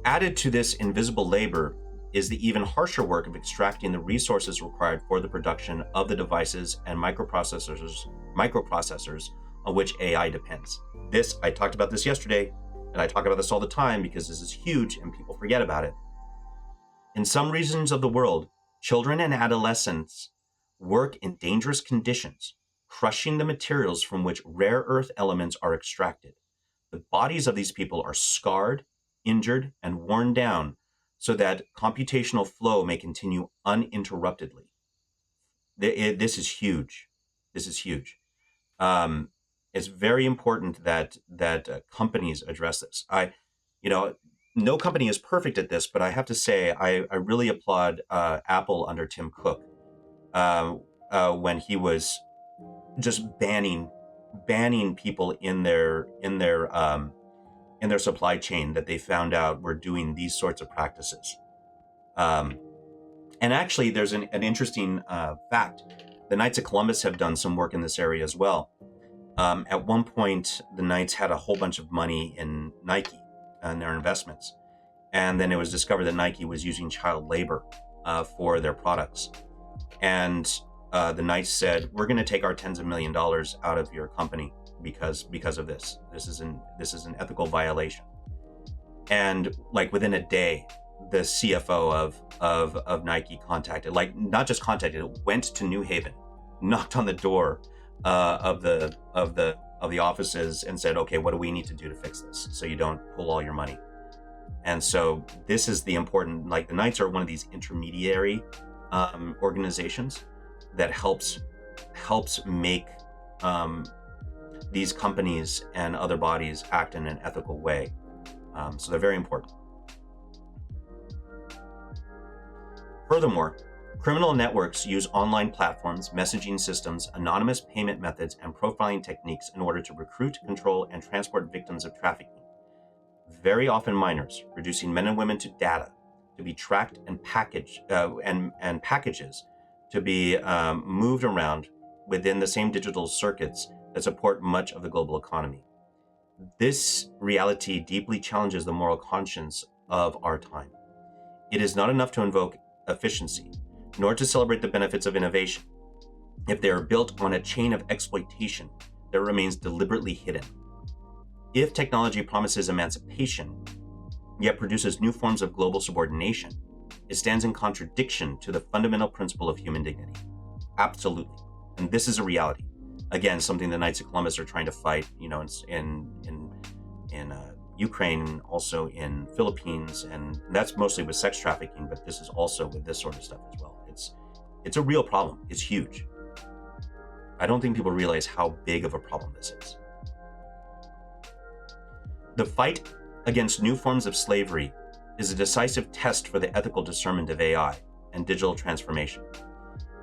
Speaker 1: Added to this invisible labor is the even harsher work of extracting the resources required for the production of the devices and microprocessors on which AI depends. I talked about this yesterday, and I talk about this all the time because this is huge and people forget about it. In some regions of the world, children and adolescents work in dangerous conditions, crushing the materials from which rare earth elements are extracted. The bodies of these people are scarred, injured, and worn down so that computational flow may continue uninterruptedly. This is huge. This is huge. It's very important that companies address this. no company is perfect at this, but I have to say I really applaud Apple under Tim Cook when he was just banning people in their supply chain that they found out were doing these sorts of practices. And actually, there's an interesting fact. The Knights of Columbus have done some work in this area as well. At one point, the Knights had a whole bunch of money in Nike and their investments. And then it was discovered that Nike was using child labor for their products. And the Knights said, we're going to take our tens of $millions out of your company because of this. This is an ethical violation. And like within a day, the CFO of Nike went to New Haven, knocked on the door of the offices and said, okay, what do we need to do to fix this so you don't pull all your money? And so this is the important, like the Knights are one of these intermediary organizations that helps make these companies and other bodies act in an ethical way. So they're very important. Furthermore, criminal networks use online platforms, messaging systems, anonymous payment methods, and profiling techniques in order to recruit, control, and transport victims of trafficking, very often minors, reducing men and women to data to be tracked and packaged, and packages to be moved around within the same digital circuits that support much of the global economy. This reality deeply challenges the moral conscience of our time. It is not enough to invoke efficiency, nor to celebrate the benefits of innovation, if they are built on a chain of exploitation that remains deliberately hidden. If technology promises emancipation, yet produces new forms of global subordination, it stands in contradiction to the fundamental principle of human dignity. Absolutely. And this is a reality. Again, something the Knights of Columbus are trying to fight, in Ukraine, also in Philippines, and that's mostly with sex trafficking, but this is also with this sort of stuff as well. It's a real problem. It's huge. I don't think people realize how big of a problem this is. The fight against new forms of slavery is a decisive test for the ethical discernment of AI and digital transformation.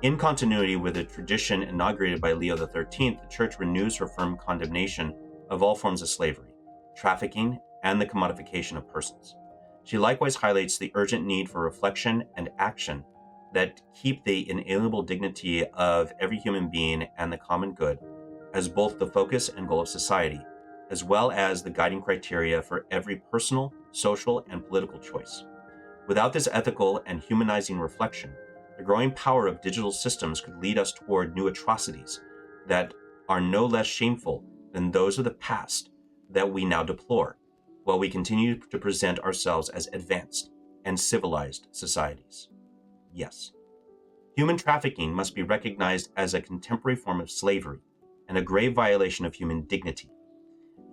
Speaker 1: In continuity with a tradition inaugurated by Leo XIII, the Church renews her firm condemnation of all forms of slavery, trafficking, and the commodification of persons. She likewise highlights the urgent need for reflection and action that keep the inalienable dignity of every human being and the common good as both the focus and goal of society, as well as the guiding criteria for every personal, social, and political choice. Without this ethical and humanizing reflection, the growing power of digital systems could lead us toward new atrocities that are no less shameful than those of the past that we now deplore, while we continue to present ourselves as advanced and civilized societies. Yes, human trafficking must be recognized as a contemporary form of slavery and a grave violation of human dignity.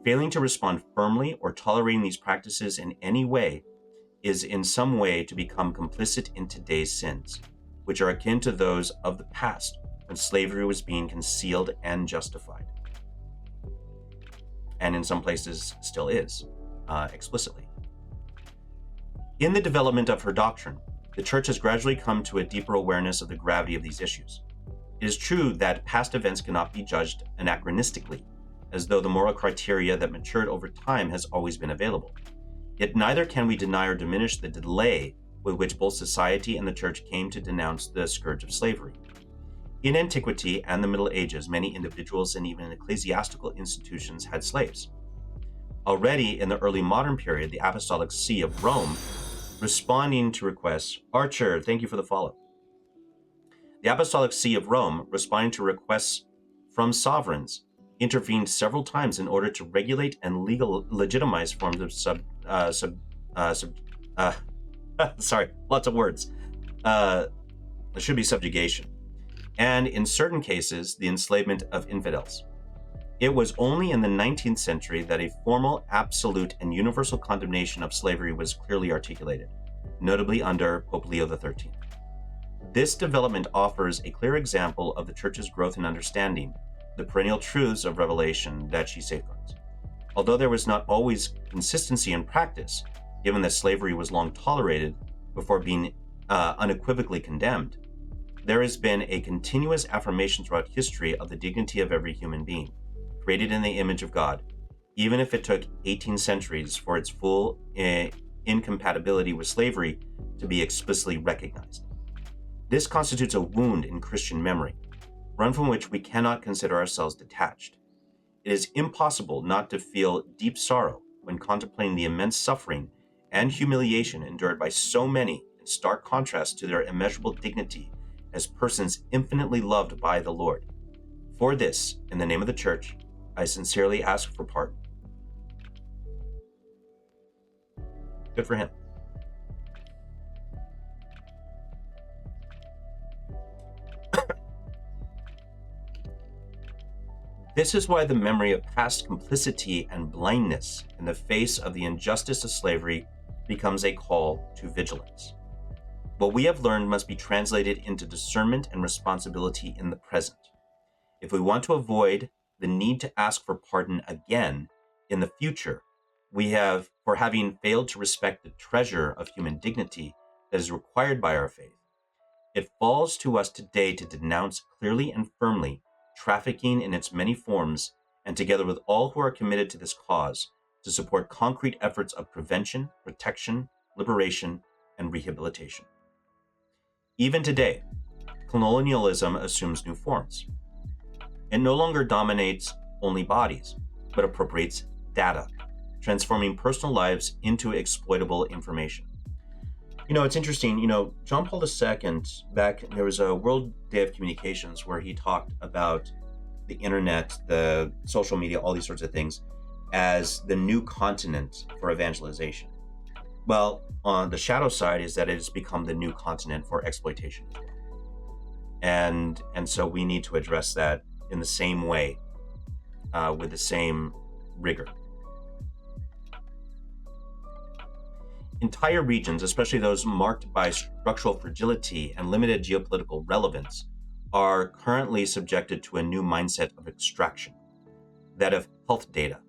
Speaker 1: Failing to respond firmly or tolerating these practices in any way is in some way to become complicit in today's sins, which are akin to those of the past when slavery was being concealed and justified. And in some places still is, explicitly. In the development of her doctrine, the Church has gradually come to a deeper awareness of the gravity of these issues. It is true that past events cannot be judged anachronistically, as though the moral criteria that matured over time has always been available. Yet neither can we deny or diminish the delay with which both society and the Church came to denounce the scourge of slavery. In antiquity and the Middle Ages, many individuals and even ecclesiastical institutions had slaves. Already in the early modern period, the Apostolic See of Rome, responding to requests, Archer, thank you for the follow. The Apostolic See of Rome, responding to requests from sovereigns, intervened several times in order to regulate and legitimize forms of subjugation, and in certain cases, the enslavement of infidels. It was only in the 19th century that a formal, absolute, and universal condemnation of slavery was clearly articulated, notably under Pope Leo XIII. This development offers a clear example of the Church's growth in understanding the perennial truths of revelation that she safeguards. Although there was not always consistency in practice, given that slavery was long tolerated before being unequivocally condemned. There has been a continuous affirmation throughout history of the dignity of every human being, created in the image of God, even if it took 18 centuries for its full incompatibility with slavery to be explicitly recognized. This constitutes a wound in Christian memory, one from which we cannot consider ourselves detached. It is impossible not to feel deep sorrow when contemplating the immense suffering and humiliation endured by so many in stark contrast to their immeasurable dignity as persons infinitely loved by the Lord. For this, in the name of the Church, I sincerely ask for pardon. Good for him. This is why the memory of past complicity and blindness in the face of the injustice of slavery becomes a call to vigilance. What we have learned must be translated into discernment and responsibility in the present. If we want to avoid the need to ask for pardon again in the future, we have for having failed to respect the treasure of human dignity that is required by our faith. It falls to us today to denounce clearly and firmly trafficking in its many forms, and together with all who are committed to this cause, to support concrete efforts of prevention, protection, liberation, and rehabilitation. Even today, colonialism assumes new forms. It no longer dominates only bodies, but appropriates data, transforming personal lives into exploitable information. It's interesting, John Paul II, there was a World Day of Communications where he talked about the internet, the social media, all these sorts of things as the new continent for evangelization. Well, on the shadow side is that it has become the new continent for exploitation as well. And so we need to address that in the same way, with the same rigor. Entire regions, especially those marked by structural fragility and limited geopolitical relevance, are currently subjected to a new mindset of extraction, that of health data,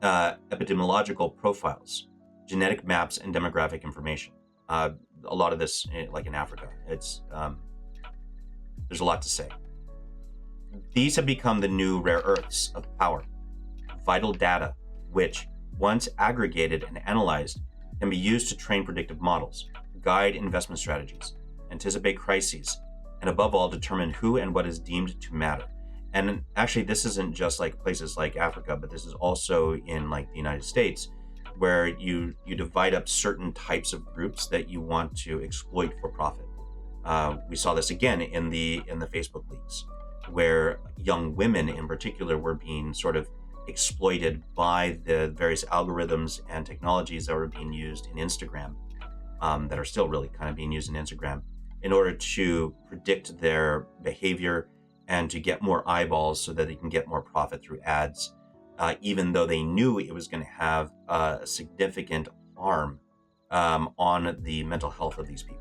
Speaker 1: epidemiological profiles, genetic maps, and demographic information. A lot of this, like in Africa, there's a lot to say. These have become the new rare earths of power, vital data, which, once aggregated and analyzed, can be used to train predictive models, guide investment strategies, anticipate crises, and above all, determine who and what is deemed to matter. And actually, this isn't just like places like Africa, but this is also in like the United States, where you divide up certain types of groups that you want to exploit for profit. We saw this again in the Facebook leaks, where young women in particular were being sort of exploited by the various algorithms and technologies that were being used in Instagram, that are still really kind of being used in Instagram, in order to predict their behavior and to get more eyeballs so that they can get more profit through ads, even though they knew it was going to have a significant harm on the mental health of these people.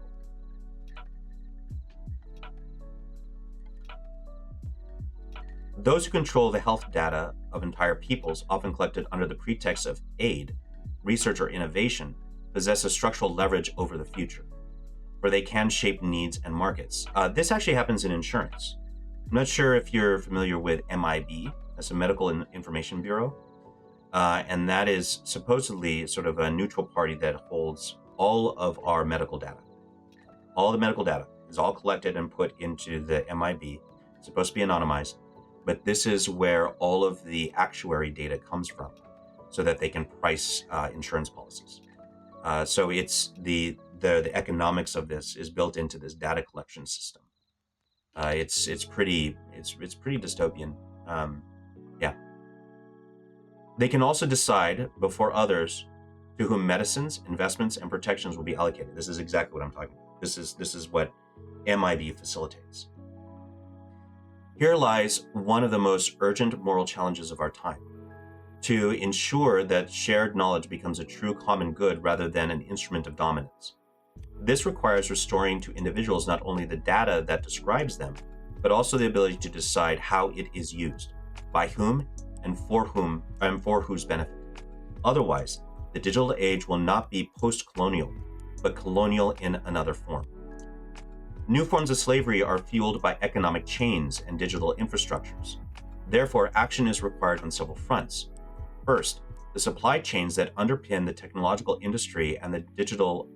Speaker 1: Those who control the health data of entire peoples, often collected under the pretext of aid, research, or innovation, possess a structural leverage over the future, for they can shape needs and markets. This actually happens in insurance. I'm not sure if you're familiar with MIB. That's a Medical Information Bureau. And that is supposedly sort of a neutral party that holds all of our medical data. All the medical data is all collected and put into the MIB. It's supposed to be anonymized. But this is where all of the actuary data comes from, so that they can price insurance policies. So it's the economics of this is built into this data collection system. It's pretty dystopian. Yeah. They can also decide before others to whom medicines, investments, and protections will be allocated. This is exactly what I'm talking about. This is what MIB facilitates. Here lies one of the most urgent moral challenges of our time: to ensure that shared knowledge becomes a true common good rather than an instrument of dominance. This requires restoring to individuals not only the data that describes them, but also the ability to decide how it is used, by whom, and for whose benefit. Otherwise, the digital age will not be post-colonial, but colonial in another form. New forms of slavery are fueled by economic chains and digital infrastructures. Therefore, action is required on several fronts. First, the supply chains that underpin the technological industry and the digital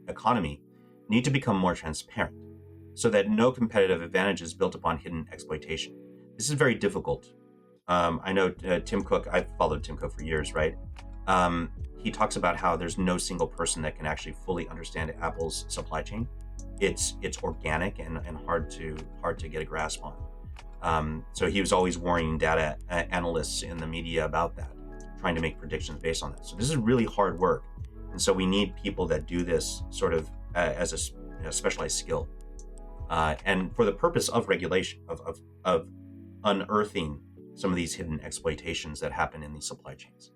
Speaker 1: economy need to become more transparent, so that no competitive advantage is built upon hidden exploitation. This is very difficult. I know Tim Cook, I've followed Tim Cook for years, right? He talks about how there's no single person that can actually fully understand Apple's supply chain. It's organic and hard to get a grasp on. So he was always warning data analysts in the media about that, trying to make predictions based on that. So this is really hard work. And so we need people that do this sort of as a specialized skill. And for the purpose of regulation, of unearthing some of these hidden exploitations that happen in these supply chains.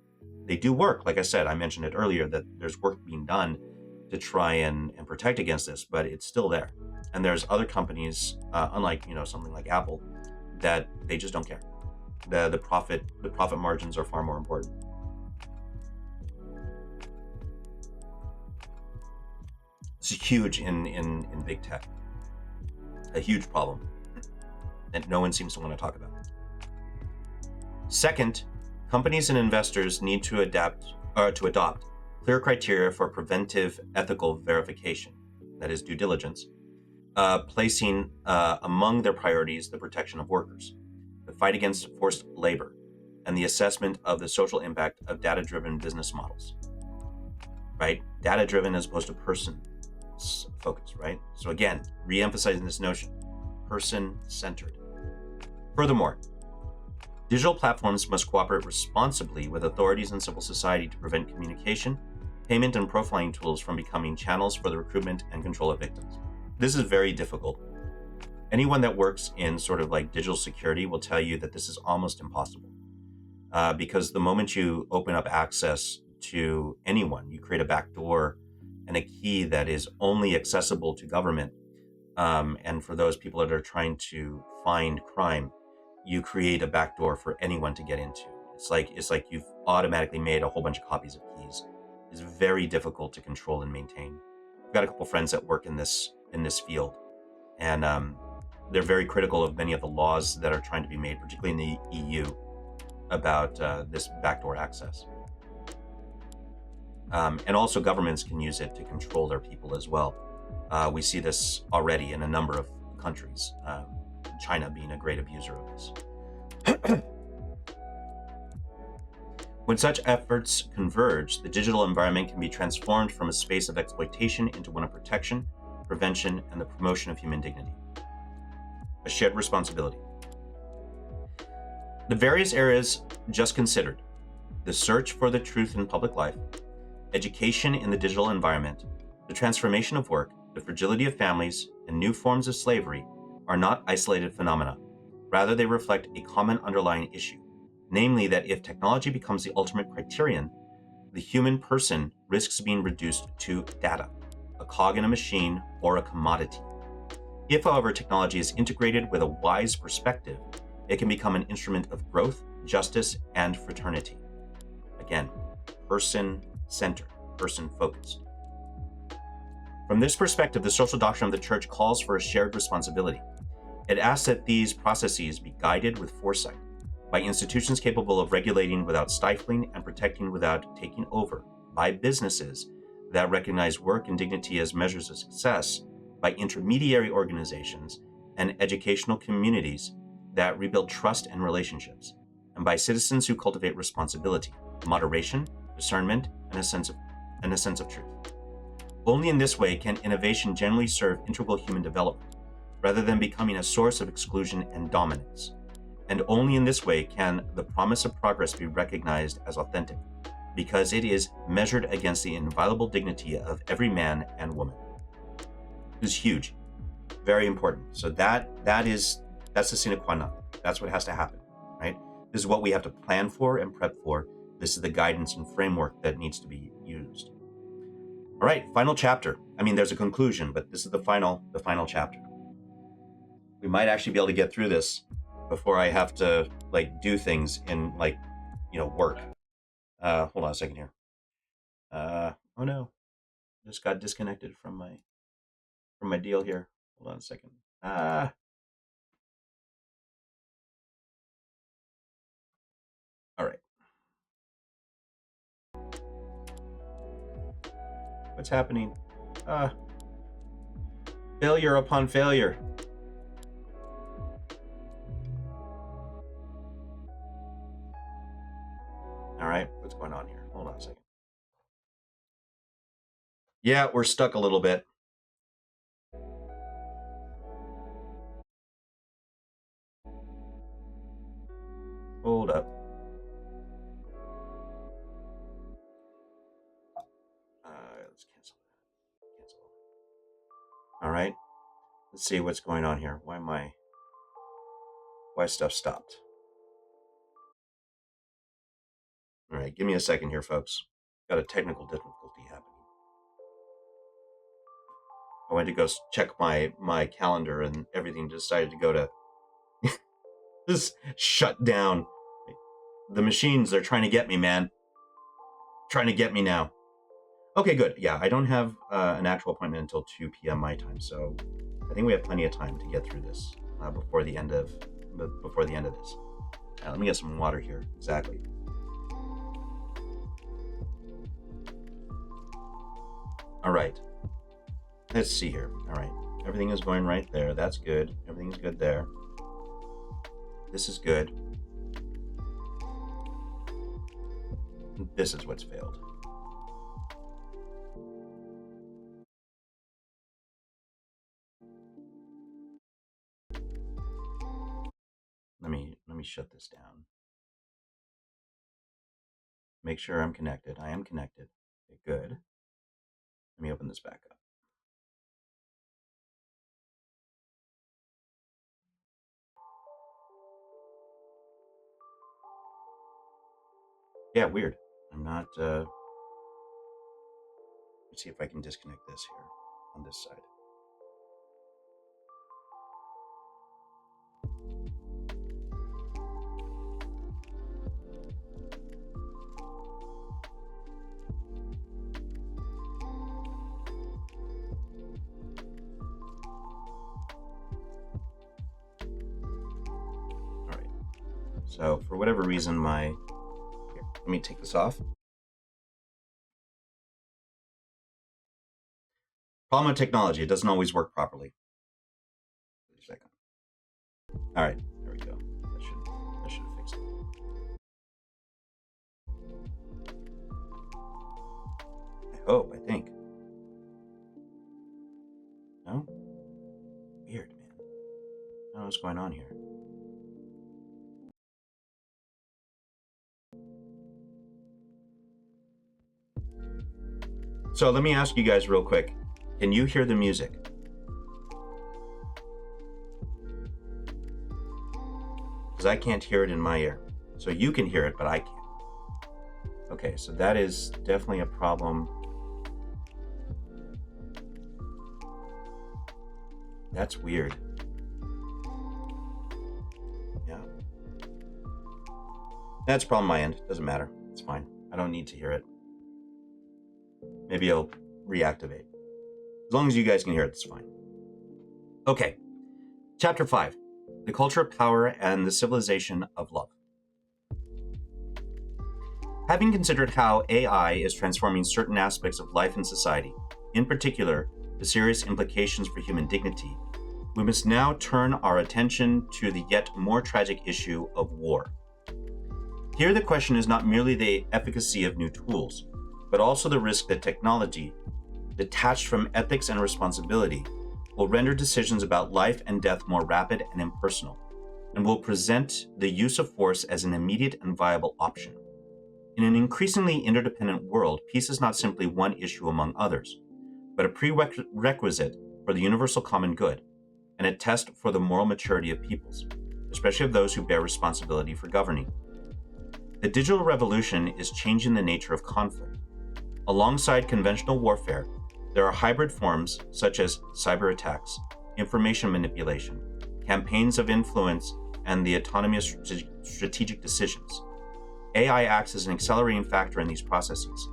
Speaker 1: They do work. Like I said, I mentioned it earlier that there's work being done to try and protect against this, but it's still there. And there's other companies, unlike something like Apple, that they just don't care. The profit margins are far more important. It's huge in big tech. A huge problem that no one seems to want to talk about. Second, companies and investors need to adopt clear criteria for preventive ethical verification, that is due diligence, placing among their priorities the protection of workers, the fight against forced labor, and the assessment of the social impact of data-driven business models. Right? Data-driven as opposed to person-focused, right? So again, re-emphasizing this notion, person-centered. Furthermore, digital platforms must cooperate responsibly with authorities and civil society to prevent communication, payment, and profiling tools from becoming channels for the recruitment and control of victims. This is very difficult. Anyone that works in sort of like digital security will tell you that this is almost impossible. Because the moment you open up access to anyone, you create a backdoor and a key that is only accessible to government. And for those people that are trying to find crime, you create a backdoor for anyone to get into. It's like you've automatically made a whole bunch of copies of keys. It's very difficult to control and maintain. I've got a couple friends that work in this field, and they're very critical of many of the laws that are trying to be made, particularly in the EU, about this backdoor access. And also governments can use it to control their people as well. We see this already in a number of countries, China being a great abuser of this. When such efforts converge, the digital environment can be transformed from a space of exploitation into one of protection, prevention, and the promotion of human dignity. A shared responsibility. The various areas just considered, the search for the truth in public life, education in the digital environment, the transformation of work, the fragility of families, and new forms of slavery are not isolated phenomena. Rather, they reflect a common underlying issue, namely that if technology becomes the ultimate criterion, the human person risks being reduced to data, a cog in a machine, or a commodity. If, however, technology is integrated with a wise perspective, it can become an instrument of growth, justice, and fraternity. Again, person-centered, person-focused. From this perspective, the social doctrine of the Church calls for a shared responsibility. It asks that these processes be guided with foresight by institutions capable of regulating without stifling and protecting without taking over, by businesses that recognize work and dignity as measures of success, by intermediary organizations and educational communities that rebuild trust and relationships, and by citizens who cultivate responsibility, moderation, discernment, and a sense of truth. Only in this way can innovation generally serve integral human development, rather than becoming a source of exclusion and dominance. And only in this way can the promise of progress be recognized as authentic, because it is measured against the inviolable dignity of every man and woman. This is huge, very important. So that's the sine qua non. That's what has to happen, right? This is what we have to plan for and prep for. This is the guidance and framework that needs to be used. All right, final chapter. I mean, there's a conclusion, but this is the final chapter. We might actually be able to get through this before I have to do things in work. Hold on a second here. Oh no, just got disconnected from my deal here. Hold on a second. All right. What's happening? Failure upon failure. All right, what's going on here? Hold on a second. Yeah, we're stuck a little bit. Hold up. Let's cancel that. Cancel. All right. Let's see what's going on here. Why stuff stopped? All right, give me a second here, folks. Got a technical difficulty happening. I went to go check my calendar and everything decided to go to just shut down. The machines, they're trying to get me, man. Trying to get me now. Okay, good. Yeah, I don't have an actual appointment until 2 p.m. my time, so I think we have plenty of time to get through this before the end of this. Let me get some water here. Exactly. All right. Let's see here. All right. Everything is going right there. That's good. Everything's good there. This is good. This is what's failed. Let me shut this down. Make sure I'm connected. I am connected. Okay, good. Let me open this back up. Yeah, weird. I'm not, let's see if I can disconnect this here on this side. All right. So for whatever reason, here, let me take this off. Problem with technology, it doesn't always work properly. Wait a second. All right, there we go. That should have fixed it. I hope, I think. No? Weird, man. I don't know what's going on here. So let me ask you guys real quick. Can you hear the music? Because I can't hear it in my ear. So you can hear it, but I can't. Okay, so that is definitely a problem. That's weird. Yeah. That's a problem on my end. Doesn't matter. It's fine. I don't need to hear it. Maybe I'll reactivate. As long as you guys can hear it, it's fine. Okay. Chapter 5. The Culture of Power and the Civilization of Love. Having considered how AI is transforming certain aspects of life and society, in particular, the serious implications for human dignity, we must now turn our attention to the yet more tragic issue of war. Here, the question is not merely the efficacy of new tools, but also the risk that technology, detached from ethics and responsibility, will render decisions about life and death more rapid and impersonal, and will present the use of force as an immediate and viable option. In an increasingly interdependent world, peace is not simply one issue among others, but a prerequisite for the universal common good, and a test for the moral maturity of peoples, especially of those who bear responsibility for governing. The digital revolution is changing the nature of conflict. Alongside conventional warfare, there are hybrid forms such as cyber attacks, information manipulation, campaigns of influence, and the autonomy of strategic decisions. AI acts as an accelerating factor in these processes,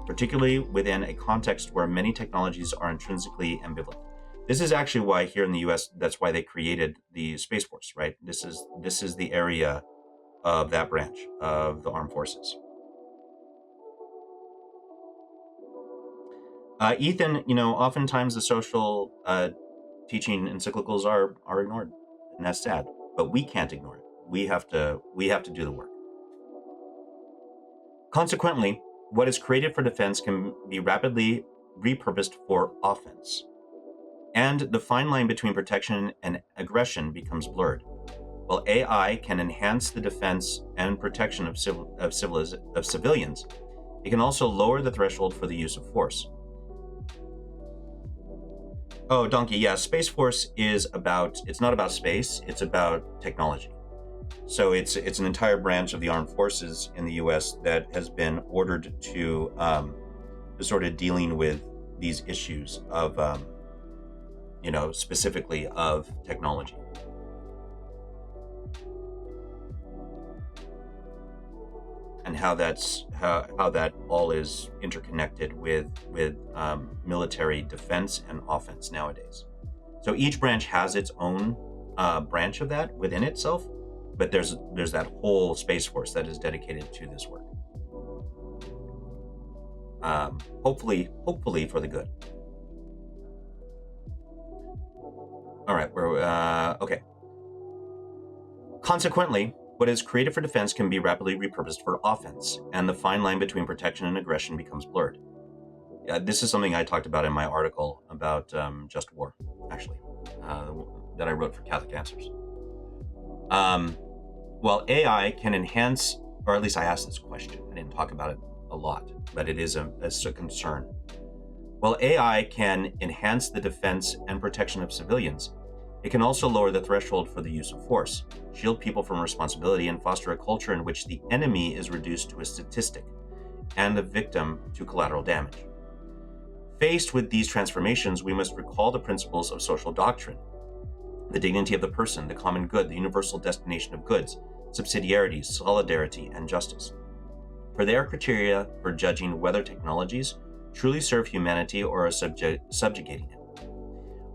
Speaker 1: particularly within a context where many technologies are intrinsically ambivalent. This is actually why here in the US, that's why they created the Space Force, right? This is the area of that branch of the armed forces. Ethan, oftentimes the social teaching encyclicals are ignored, and that's sad. But we can't ignore it. We have to do the work. Consequently, what is created for defense can be rapidly repurposed for offense, and the fine line between protection and aggression becomes blurred. While AI can enhance the defense and protection of civilians, it can also lower the threshold for the use of force. Oh, Donkey, yeah, Space Force it's not about space, it's about technology. So it's an entire branch of the armed forces in the US that has been ordered to sort of dealing with these issues of, specifically of technology. And how that all is interconnected with military defense and offense nowadays. So each branch has its own branch of that within itself, but there's that whole Space Force that is dedicated to this work. Hopefully for the good. All right, we're okay. Consequently, what is created for defense can be rapidly repurposed for offense, and the fine line between protection and aggression becomes blurred. This is something I talked about in my article about Just War, actually, that I wrote for Catholic Answers. While AI can enhance, or at least I asked this question, I didn't talk about it a lot, but it is a concern. While AI can enhance the defense and protection of civilians, it can also lower the threshold for the use of force, shield people from responsibility, and foster a culture in which the enemy is reduced to a statistic and the victim to collateral damage. Faced with these transformations, we must recall the principles of social doctrine: the dignity of the person, the common good, the universal destination of goods, subsidiarity, solidarity, and justice. For they are criteria for judging whether technologies truly serve humanity or are subjugating it.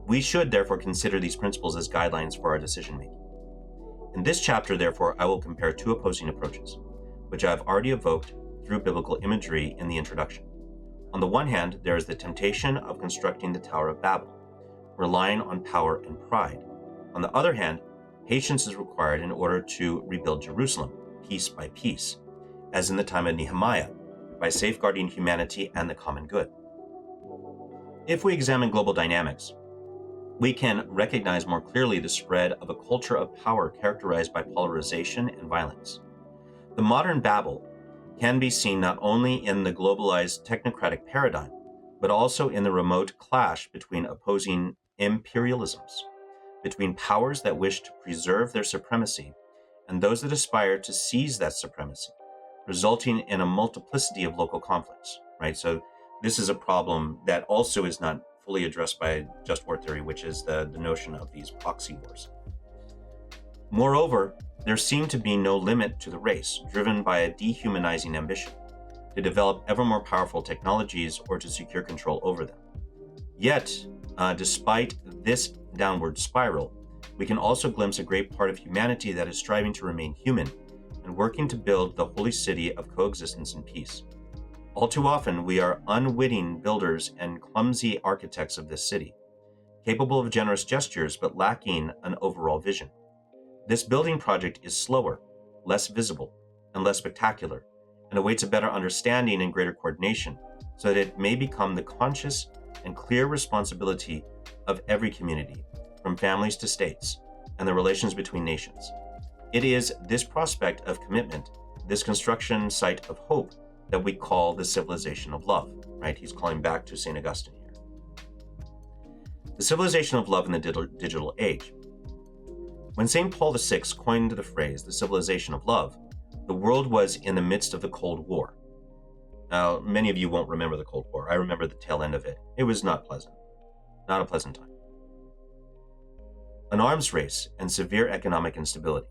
Speaker 1: We should therefore consider these principles as guidelines for our decision-making. In this chapter, therefore, I will compare two opposing approaches, which I have already evoked through biblical imagery in the introduction. On the one hand, there is the temptation of constructing the Tower of Babel, relying on power and pride. On the other hand, patience is required in order to rebuild Jerusalem, piece by piece, as in the time of Nehemiah, by safeguarding humanity and the common good. If we examine global dynamics, we can recognize more clearly the spread of a culture of power characterized by polarization and violence. The modern Babel can be seen not only in the globalized technocratic paradigm, but also in the remote clash between opposing imperialisms, between powers that wish to preserve their supremacy and those that aspire to seize that supremacy, resulting in a multiplicity of local conflicts, right? So this is a problem that also is not fully addressed by just war theory, which is the notion of these proxy wars. Moreover, there seemed to be no limit to the race, driven by a dehumanizing ambition to develop ever more powerful technologies or to secure control over them. Yet, despite this downward spiral, we can also glimpse a great part of humanity that is striving to remain human and working to build the holy city of coexistence and peace. All too often, we are unwitting builders and clumsy architects of this city, capable of generous gestures but lacking an overall vision. This building project is slower, less visible, and less spectacular, and awaits a better understanding and greater coordination so that it may become the conscious and clear responsibility of every community, from families to states, and the relations between nations. It is this prospect of commitment, this construction site of hope, that we call the civilization of love, right? He's calling back to St. Augustine here. The civilization of love in the digital age. When St. Paul VI coined the phrase, the civilization of love, the world was in the midst of the Cold War. Now, many of you won't remember the Cold War. I remember the tail end of it. It was not pleasant. Not a pleasant time. An arms race and severe economic instability.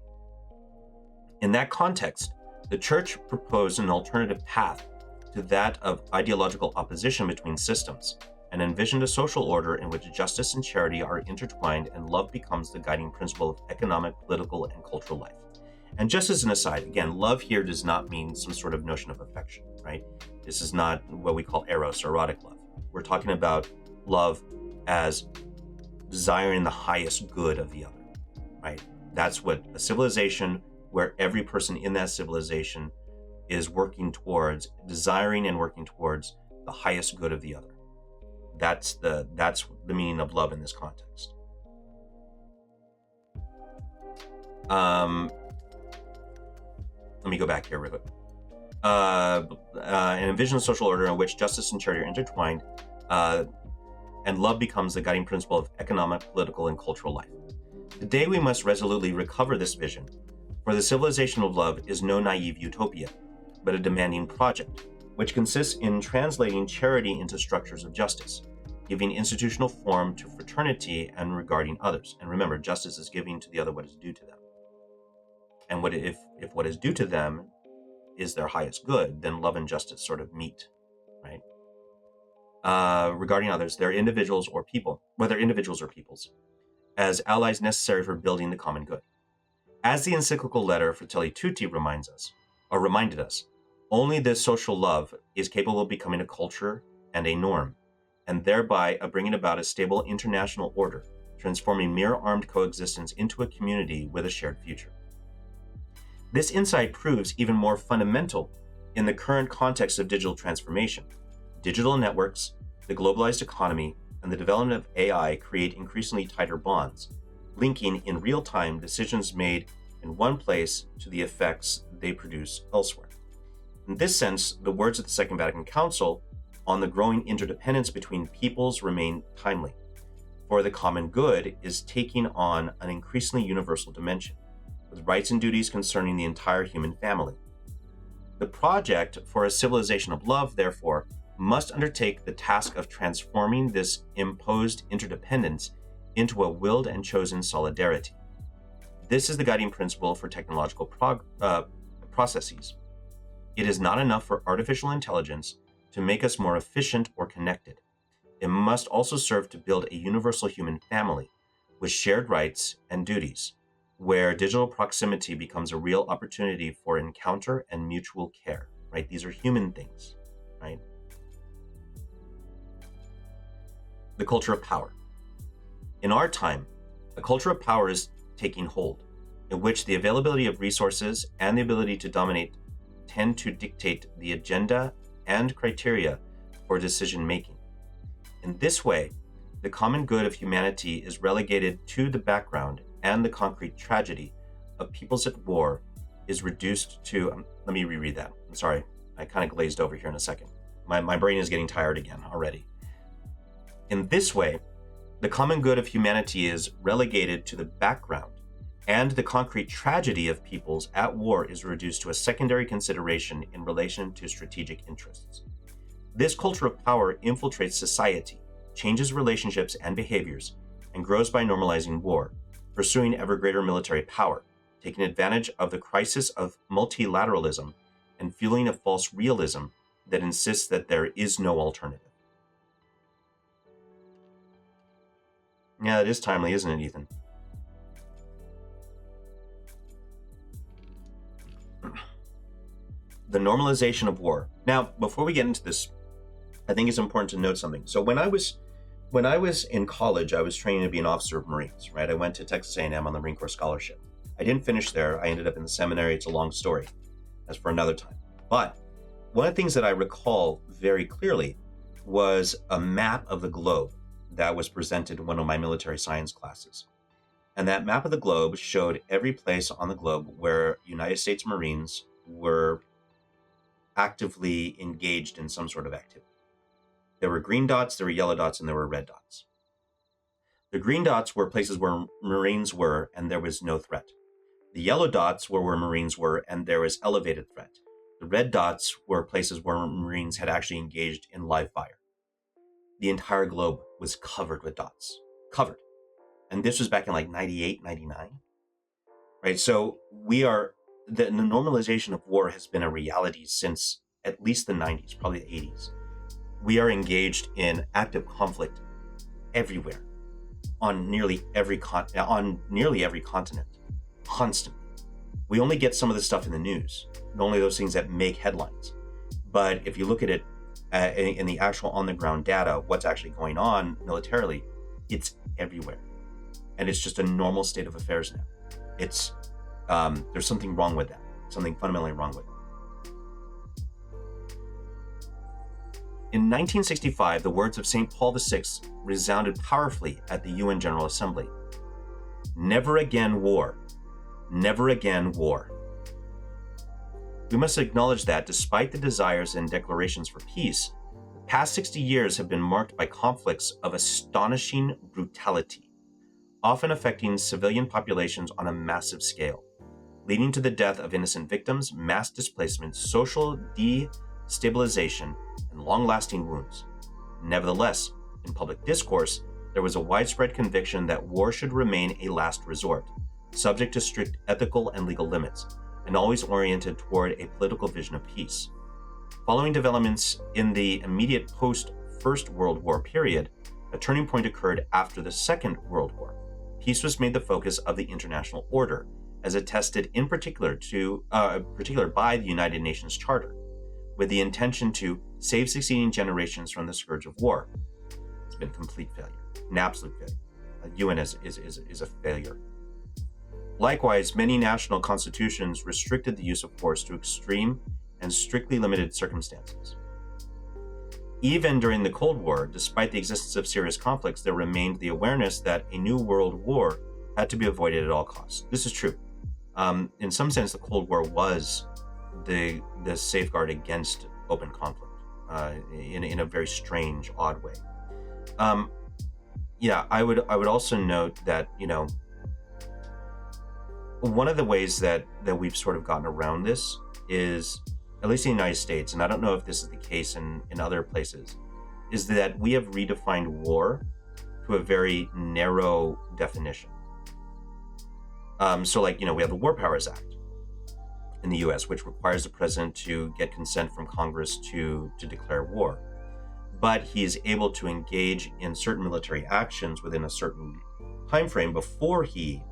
Speaker 1: In that context, the Church proposed an alternative path to that of ideological opposition between systems, and envisioned a social order in which justice and charity are intertwined and love becomes the guiding principle of economic, political, and cultural life. And just as an aside, again, love here does not mean some sort of notion of affection, right? This is not what we call eros or erotic love. We're talking about love as desiring the highest good of the other, right? That's what a civilization where every person in that civilization is working towards, desiring and working towards the highest good of the other. That's the meaning of love in this context. Let me go back here real quick. An envisioned social order in which justice and charity are intertwined, and love becomes the guiding principle of economic, political, and cultural life. Today we must resolutely recover this vision, for the civilization of love is no naive utopia, but a demanding project, which consists in translating charity into structures of justice, giving institutional form to fraternity and regarding others. And remember, justice is giving to the other what is due to them. And if what is due to them is their highest good, then love and justice sort of meet, right? Regarding others, they're individuals or people, whether individuals or peoples, as allies necessary for building the common good. As the encyclical letter Fratelli Tutti reminded us, only this social love is capable of becoming a culture and a norm, and thereby of bringing about a stable international order, transforming mere armed coexistence into a community with a shared future. This insight proves even more fundamental in the current context of digital transformation. Digital networks, the globalized economy, and the development of AI create increasingly tighter bonds, linking in real time decisions made in one place to the effects they produce elsewhere. In this sense, the words of the Second Vatican Council on the growing interdependence between peoples remain timely, for the common good is taking on an increasingly universal dimension, with rights and duties concerning the entire human family. The project for a civilization of love, therefore, must undertake the task of transforming this imposed interdependence into a willed and chosen solidarity. This is the guiding principle for technological processes. It is not enough for artificial intelligence to make us more efficient or connected. It must also serve to build a universal human family with shared rights and duties, where digital proximity becomes a real opportunity for encounter and mutual care, right? These are human things, right? The culture of power. In our time, a culture of power is taking hold, in which the availability of resources and the ability to dominate tend to dictate the agenda and criteria for decision making. In this way, the common good of humanity is relegated to the background, and the concrete tragedy of peoples at war is reduced to, let me reread that. I'm sorry, I kind of glazed over here in a second. My brain is getting tired again already. In this way, the common good of humanity is relegated to the background, and the concrete tragedy of peoples at war is reduced to a secondary consideration in relation to strategic interests. This culture of power infiltrates society, changes relationships and behaviors, and grows by normalizing war, pursuing ever greater military power, taking advantage of the crisis of multilateralism, and fueling a false realism that insists that there is no alternative. Yeah, it is timely, isn't it, Ethan? The normalization of war. Now, before we get into this, I think it's important to note something. So when I was in college, I was training to be an officer of Marines, right? I went to Texas A&M on the Marine Corps scholarship. I didn't finish there. I ended up in the seminary. It's a long story. That's for another time. But one of the things that I recall very clearly was a map of the globe that was presented in one of my military science classes. And that map of the globe showed every place on the globe where United States Marines were actively engaged in some sort of activity. There were green dots, there were yellow dots, and there were red dots. The green dots were places where Marines were and there was no threat. The yellow dots were where Marines were and there was elevated threat. The red dots were places where Marines had actually engaged in live fire. The entire globe was covered with dots. Covered. And this was back in like 98, 99. Right? So the normalization of war has been a reality since at least the 90s, probably the 80s, we are engaged in active conflict everywhere, on nearly every continent, constantly. We only get some of the stuff in the news, only those things that make headlines. But if you look at it in the actual on-the-ground data, what's actually going on militarily, it's everywhere. And it's just a normal state of affairs now. It's there's something wrong with that, something fundamentally wrong with it. In 1965, the words of St. Paul VI resounded powerfully at the UN General Assembly. Never again war. Never again war. We must acknowledge that despite the desires and declarations for peace, the past 60 years have been marked by conflicts of astonishing brutality, often affecting civilian populations on a massive scale, leading to the death of innocent victims, mass displacement, social destabilization, and long-lasting wounds. Nevertheless, in public discourse, there was a widespread conviction that war should remain a last resort, subject to strict ethical and legal limits, and always oriented toward a political vision of peace. Following developments in the immediate post-First World War period, a turning point occurred after the Second World War. Peace was made the focus of the international order, as attested in particular by the United Nations Charter, with the intention to save succeeding generations from the scourge of war. It's been a complete failure, an absolute failure. The UN is a failure. Likewise, many national constitutions restricted the use of force to extreme and strictly limited circumstances. Even during the Cold War, despite the existence of serious conflicts, there remained the awareness that a new world war had to be avoided at all costs. This is true. In some sense, the Cold War was the safeguard against open conflict in a very strange, odd way. I would also note that, one of the ways that we've sort of gotten around this is, at least in the United States, and I don't know if this is the case in other places, is that we have redefined war to a very narrow definition. We have the War Powers Act in the US, which requires the president to get consent from Congress to declare war. But he is able to engage in certain military actions within a certain time frame before he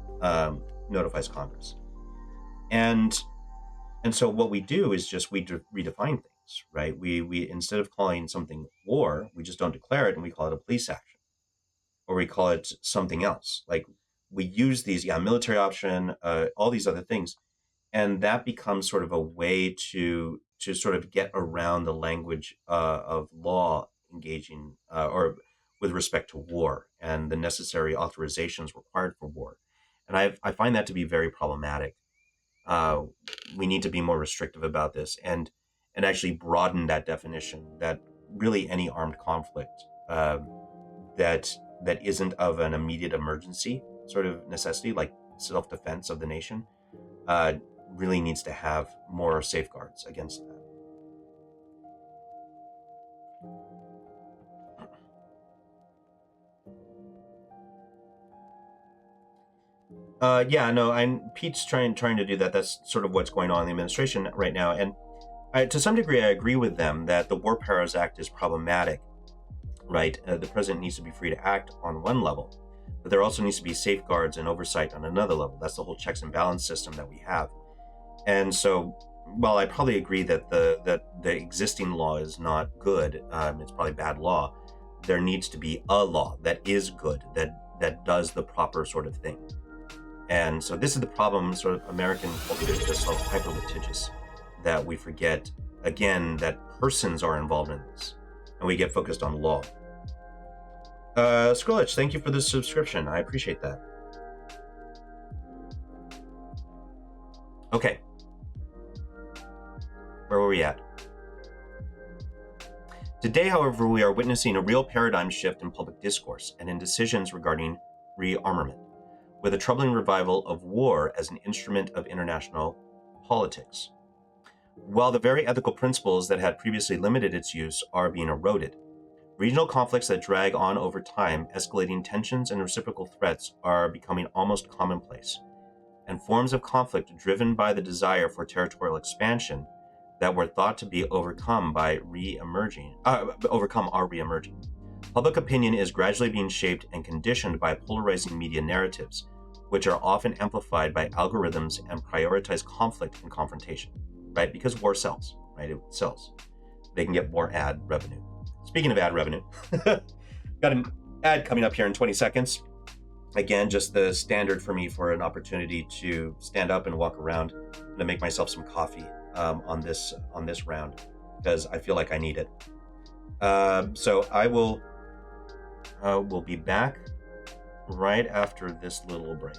Speaker 1: notifies Congress. And so what we do is just we redefine things, right? We instead of calling something war, we just don't declare it and we call it a police action, or we call it something else. Like we use these military option, all these other things, and that becomes sort of a way to sort of get around the language of law engaging or with respect to war and the necessary authorizations required for war. And I find that to be very problematic. We need to be more restrictive about this and actually broaden that definition, that really any armed conflict that isn't of an immediate emergency sort of necessity, like self-defense of the nation, really needs to have more safeguards against that. Pete's trying to do that. That's sort of what's going on in the administration right now. And to some degree, I agree with them that the War Powers Act is problematic, right? The president needs to be free to act on one level, but there also needs to be safeguards and oversight on another level. That's the whole checks and balance system that we have. And so, while I probably agree that the existing law is not good, it's probably bad law, there needs to be a law that is good, that does the proper sort of thing. And so this is the problem, sort of American culture is just so hyper-litigious that we forget, again, that persons are involved in this, and we get focused on law. Skrillex, thank you for the subscription. I appreciate that. Okay. Where were we at? Today, however, we are witnessing a real paradigm shift in public discourse and in decisions regarding rearmament, with a troubling revival of war as an instrument of international politics. While the very ethical principles that had previously limited its use are being eroded, regional conflicts that drag on over time, escalating tensions and reciprocal threats are becoming almost commonplace, and forms of conflict driven by the desire for territorial expansion that were thought to be overcome by re-emerging, overcome are re-emerging. Public opinion is gradually being shaped and conditioned by polarizing media narratives, which are often amplified by algorithms and prioritize conflict and confrontation, right? Because war sells, right? It sells. They can get more ad revenue. Speaking of ad revenue, got an ad coming up here in 20 seconds. Again, just the standard for me for an opportunity to stand up and walk around. I'm gonna make myself some coffee on this round because I feel like I need it. So I will be back right after this little break.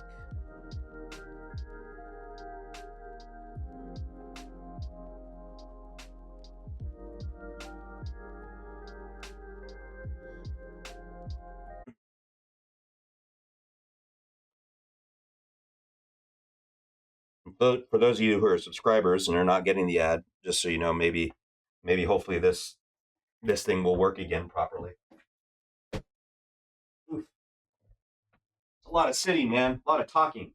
Speaker 1: For those of you who are subscribers and are not getting the ad, just so you know, maybe hopefully this thing will work again properly. Oof. It's a lot of sitting, man. A lot of talking.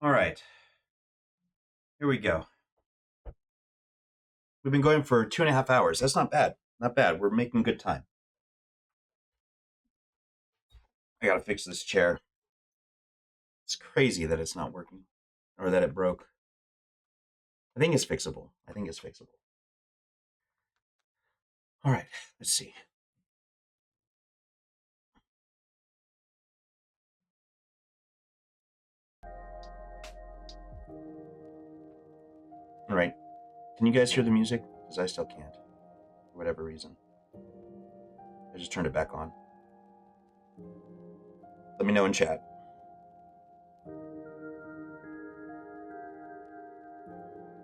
Speaker 1: All right. Here we go. We've been going for 2.5 hours. That's not bad. Not bad. We're making good time. I gotta fix this chair. It's crazy that it's not working or that it broke. I think it's fixable. I think it's fixable. All right, let's see. All right. Can you guys hear the music? Because I still can't, for whatever reason. I just turned it back on. Let me know in chat.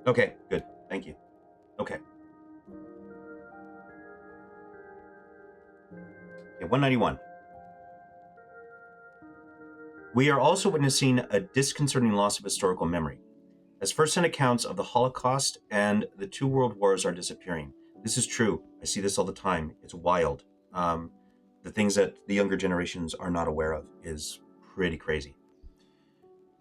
Speaker 1: Okay, good. Thank you. Okay. Okay, 191. We are also witnessing a disconcerting loss of historical memory, as first-hand accounts of the Holocaust and the two world wars are disappearing. This is true. I see this all the time. It's wild. The things that the younger generations are not aware of is pretty crazy.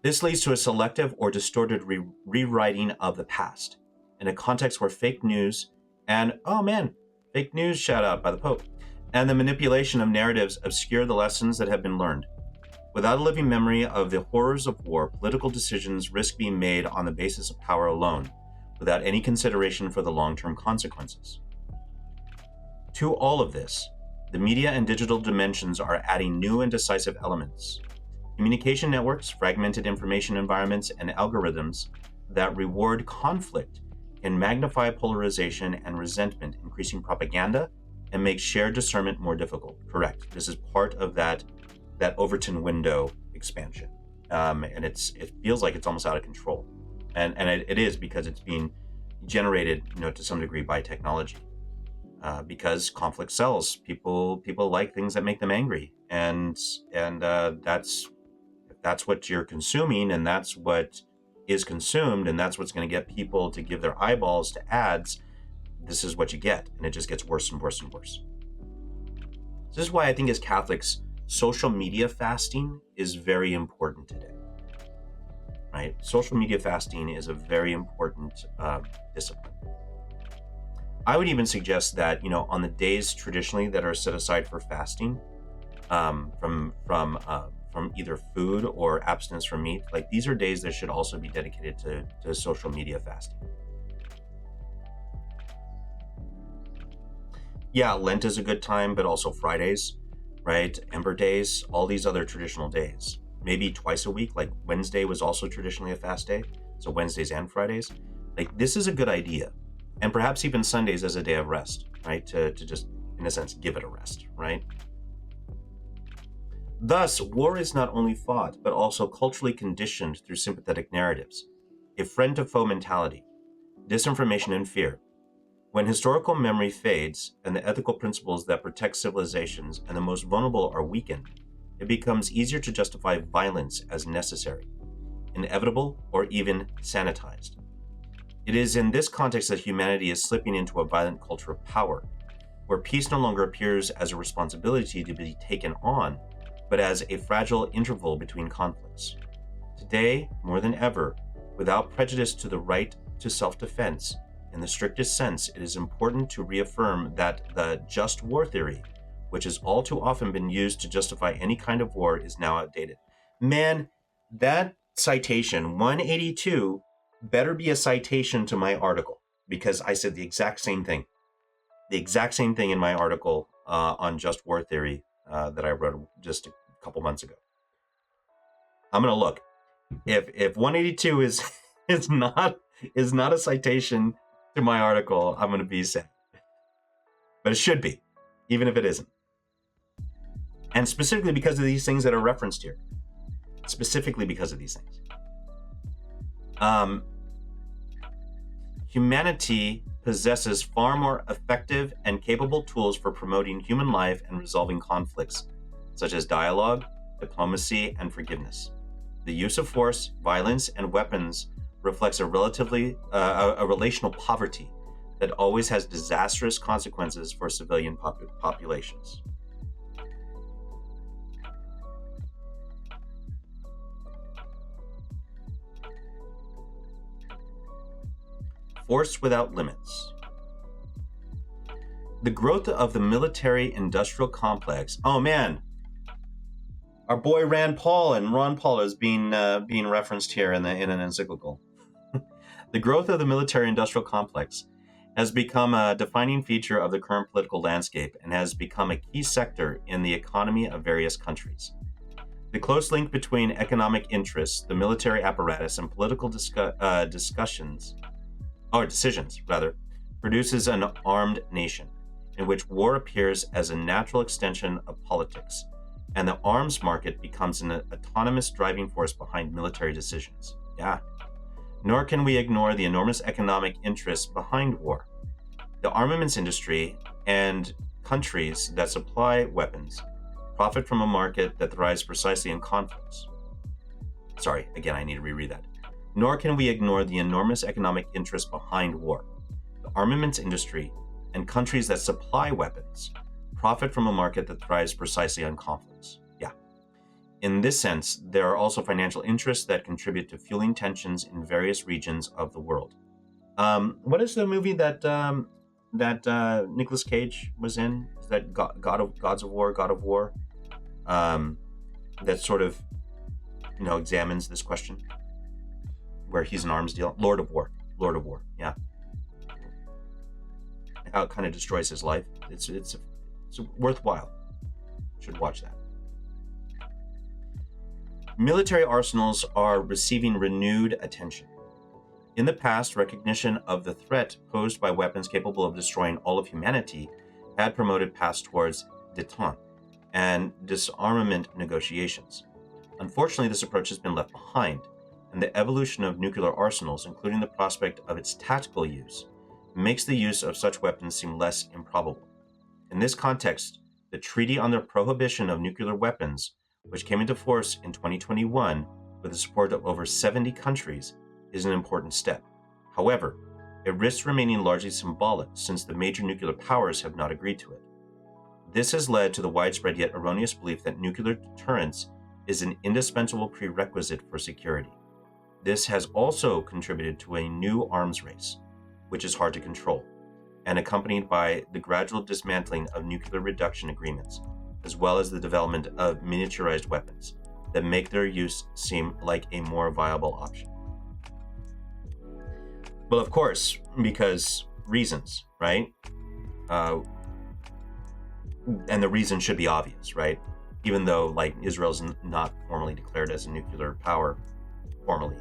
Speaker 1: This leads to a selective or distorted rewriting of the past in a context where fake news and, oh man, fake news shout out by the Pope, and the manipulation of narratives obscure the lessons that have been learned. Without a living memory of the horrors of war, political decisions risk being made on the basis of power alone, without any consideration for the long-term consequences. To all of this, the media and digital dimensions are adding new and decisive elements. Communication networks, fragmented information environments, and algorithms that reward conflict can magnify polarization and resentment, increasing propaganda and make shared discernment more difficult. Correct. This is part of that Overton window expansion. And it feels like it's almost out of control. And it is, because it's being generated, to some degree by technology. Because conflict sells. People like things that make them angry. And that's what you're consuming, and that's what is consumed, and that's what's going to get people to give their eyeballs to ads. This is what you get, and it just gets worse and worse and worse. This is why I think as Catholics, social media fasting is very important today, right? Social media fasting is a very important discipline. I would even suggest that, on the days traditionally that are set aside for fasting, from either food or abstinence from meat, like these are days that should also be dedicated to social media fasting. Yeah, Lent is a good time, but also Fridays, right? Ember days, all these other traditional days. Maybe twice a week, like Wednesday was also traditionally a fast day, so Wednesdays and Fridays. Like, this is a good idea. And perhaps even Sundays as a day of rest, right? To just, in a sense, give it a rest, right? Thus, war is not only fought, but also culturally conditioned through sympathetic narratives, a friend-to-foe mentality, disinformation and fear. When historical memory fades and the ethical principles that protect civilizations and the most vulnerable are weakened, it becomes easier to justify violence as necessary, inevitable, or even sanitized. It is in this context that humanity is slipping into a violent culture of power, where peace no longer appears as a responsibility to be taken on, but as a fragile interval between conflicts. Today, more than ever, without prejudice to the right to self-defense, in the strictest sense, it is important to reaffirm that the just war theory, which has all too often been used to justify any kind of war, is now outdated. Man, that citation, 182, better be a citation to my article, because I said the exact same thing. The exact same thing in my article on just war theory that I wrote just a couple months ago. I'm gonna look. If 182 is not a citation to my article, I'm gonna be sad. But it should be, even if it isn't. And specifically because of these things that are referenced here. Specifically because of these things. Humanity possesses far more effective and capable tools for promoting human life and resolving conflicts, such as dialogue, diplomacy, and forgiveness. The use of force, violence, and weapons reflects a relational poverty that always has disastrous consequences for civilian populations. Force without limits. The growth of the military-industrial complex. Oh man, our boy Rand Paul and Ron Paul is being referenced here in an encyclical. The growth of the military-industrial complex has become a defining feature of the current political landscape and has become a key sector in the economy of various countries. The close link between economic interests, the military apparatus, and political decisions, produces an armed nation, in which war appears as a natural extension of politics, and the arms market becomes an autonomous driving force behind military decisions. Yeah. Nor can we ignore the enormous economic interests behind war. The armaments industry and countries that supply weapons profit from a market that thrives precisely in conflicts. Sorry, again, I need to reread that. Nor can we ignore the enormous economic interests behind war. The armaments industry and countries that supply weapons profit from a market that thrives precisely on conflicts. Yeah. In this sense, there are also financial interests that contribute to fueling tensions in various regions of the world. What is the movie that Nicolas Cage was in? Is that Gods of War? That sort of, examines this question, where he's an arms dealer. Lord of War. Yeah. How it kind of destroys his life. It's worthwhile. Should watch that. Military arsenals are receiving renewed attention. In the past, recognition of the threat posed by weapons capable of destroying all of humanity had promoted paths towards détente and disarmament negotiations. Unfortunately, this approach has been left behind, and the evolution of nuclear arsenals, including the prospect of its tactical use, makes the use of such weapons seem less improbable. In this context, the Treaty on the Prohibition of Nuclear Weapons, which came into force in 2021 with the support of over 70 countries, is an important step. However, it risks remaining largely symbolic since the major nuclear powers have not agreed to it. This has led to the widespread yet erroneous belief that nuclear deterrence is an indispensable prerequisite for security. This has also contributed to a new arms race, which is hard to control, and accompanied by the gradual dismantling of nuclear reduction agreements, as well as the development of miniaturized weapons that make their use seem like a more viable option. Well, of course, because reasons, right? And the reason should be obvious, right? Even though, Israel's not formally declared as a nuclear power, formally.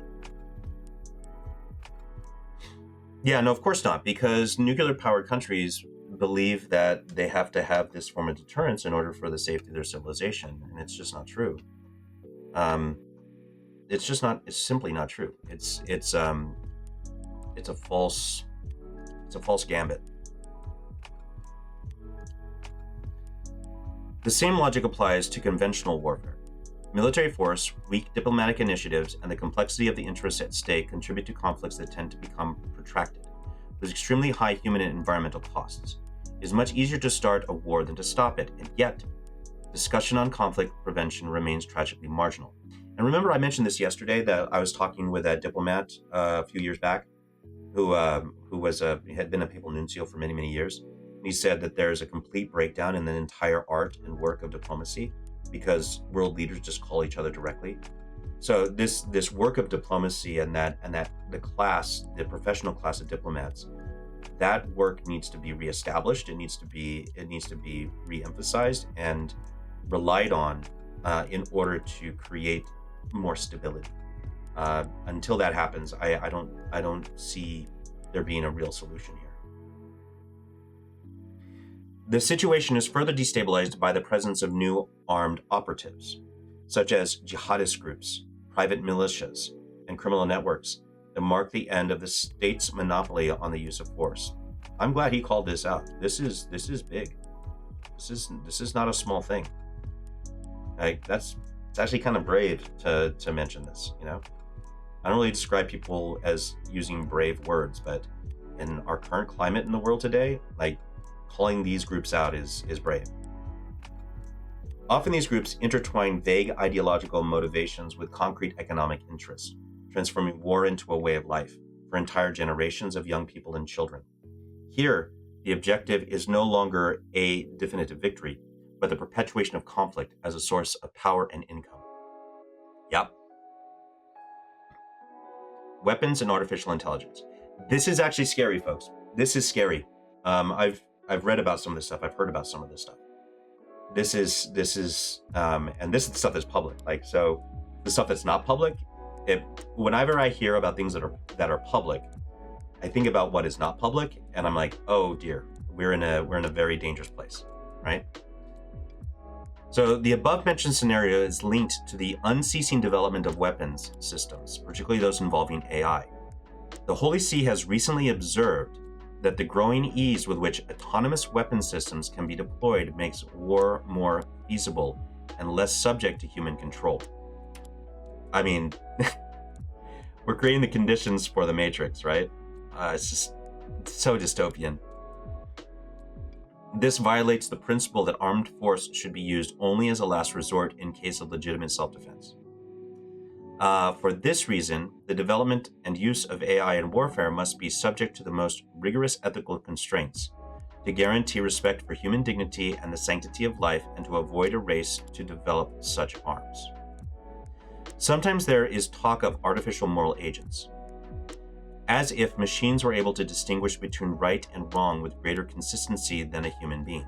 Speaker 1: Yeah, no, of course not, because nuclear-powered countries believe that they have to have this form of deterrence in order for the safety of their civilization, and it's just not true. It's simply not true. It's a false gambit. The same logic applies to conventional warfare. Military force, weak diplomatic initiatives, and the complexity of the interests at stake contribute to conflicts that tend to become protracted, with extremely high human and environmental costs. It is much easier to start a war than to stop it, and yet, discussion on conflict prevention remains tragically marginal. And remember, I mentioned this yesterday, that I was talking with a diplomat a few years back, who had been a papal nuncio for many, many years. And he said that there's a complete breakdown in the entire art and work of diplomacy because world leaders just call each other directly. So this work of diplomacy and the professional class of diplomats, that work needs to be reestablished. It needs to be reemphasized and relied on in order to create more stability. Until that happens, I don't see there being a real solution here. The situation is further destabilized by the presence of new armed operatives, such as jihadist groups, private militias, and criminal networks that mark the end of the state's monopoly on the use of force. I'm glad he called this out. This is big. This is not a small thing. It's actually kind of brave to mention this, I don't really describe people as using brave words, but in our current climate in the world today, calling these groups out is brave. Often these groups intertwine vague ideological motivations with concrete economic interests, transforming war into a way of life. for entire generations of young people and children. Here, the objective is no longer a definitive victory, but the perpetuation of conflict as a source of power and income. Yep. Weapons and artificial intelligence. This is actually scary, folks. This is scary. I've read about some of this stuff. I've heard about some of this stuff. This is and this is the stuff that's public. Like, so the stuff that's not public, whenever I hear about things that are public, I think about what is not public, and I'm like, oh dear, we're in a very dangerous place, right? So the above mentioned scenario is linked to the unceasing development of weapons systems, particularly those involving AI. The Holy See has recently observed that the growing ease with which autonomous weapon systems can be deployed makes war more feasible and less subject to human control. I mean, we're creating the conditions for the Matrix, right? It's just so dystopian. This violates the principle that armed force should be used only as a last resort in case of legitimate self-defense. For this reason, the development and use of AI in warfare must be subject to the most rigorous ethical constraints to guarantee respect for human dignity and the sanctity of life, and to avoid a race to develop such arms. Sometimes there is talk of artificial moral agents, as if machines were able to distinguish between right and wrong with greater consistency than a human being.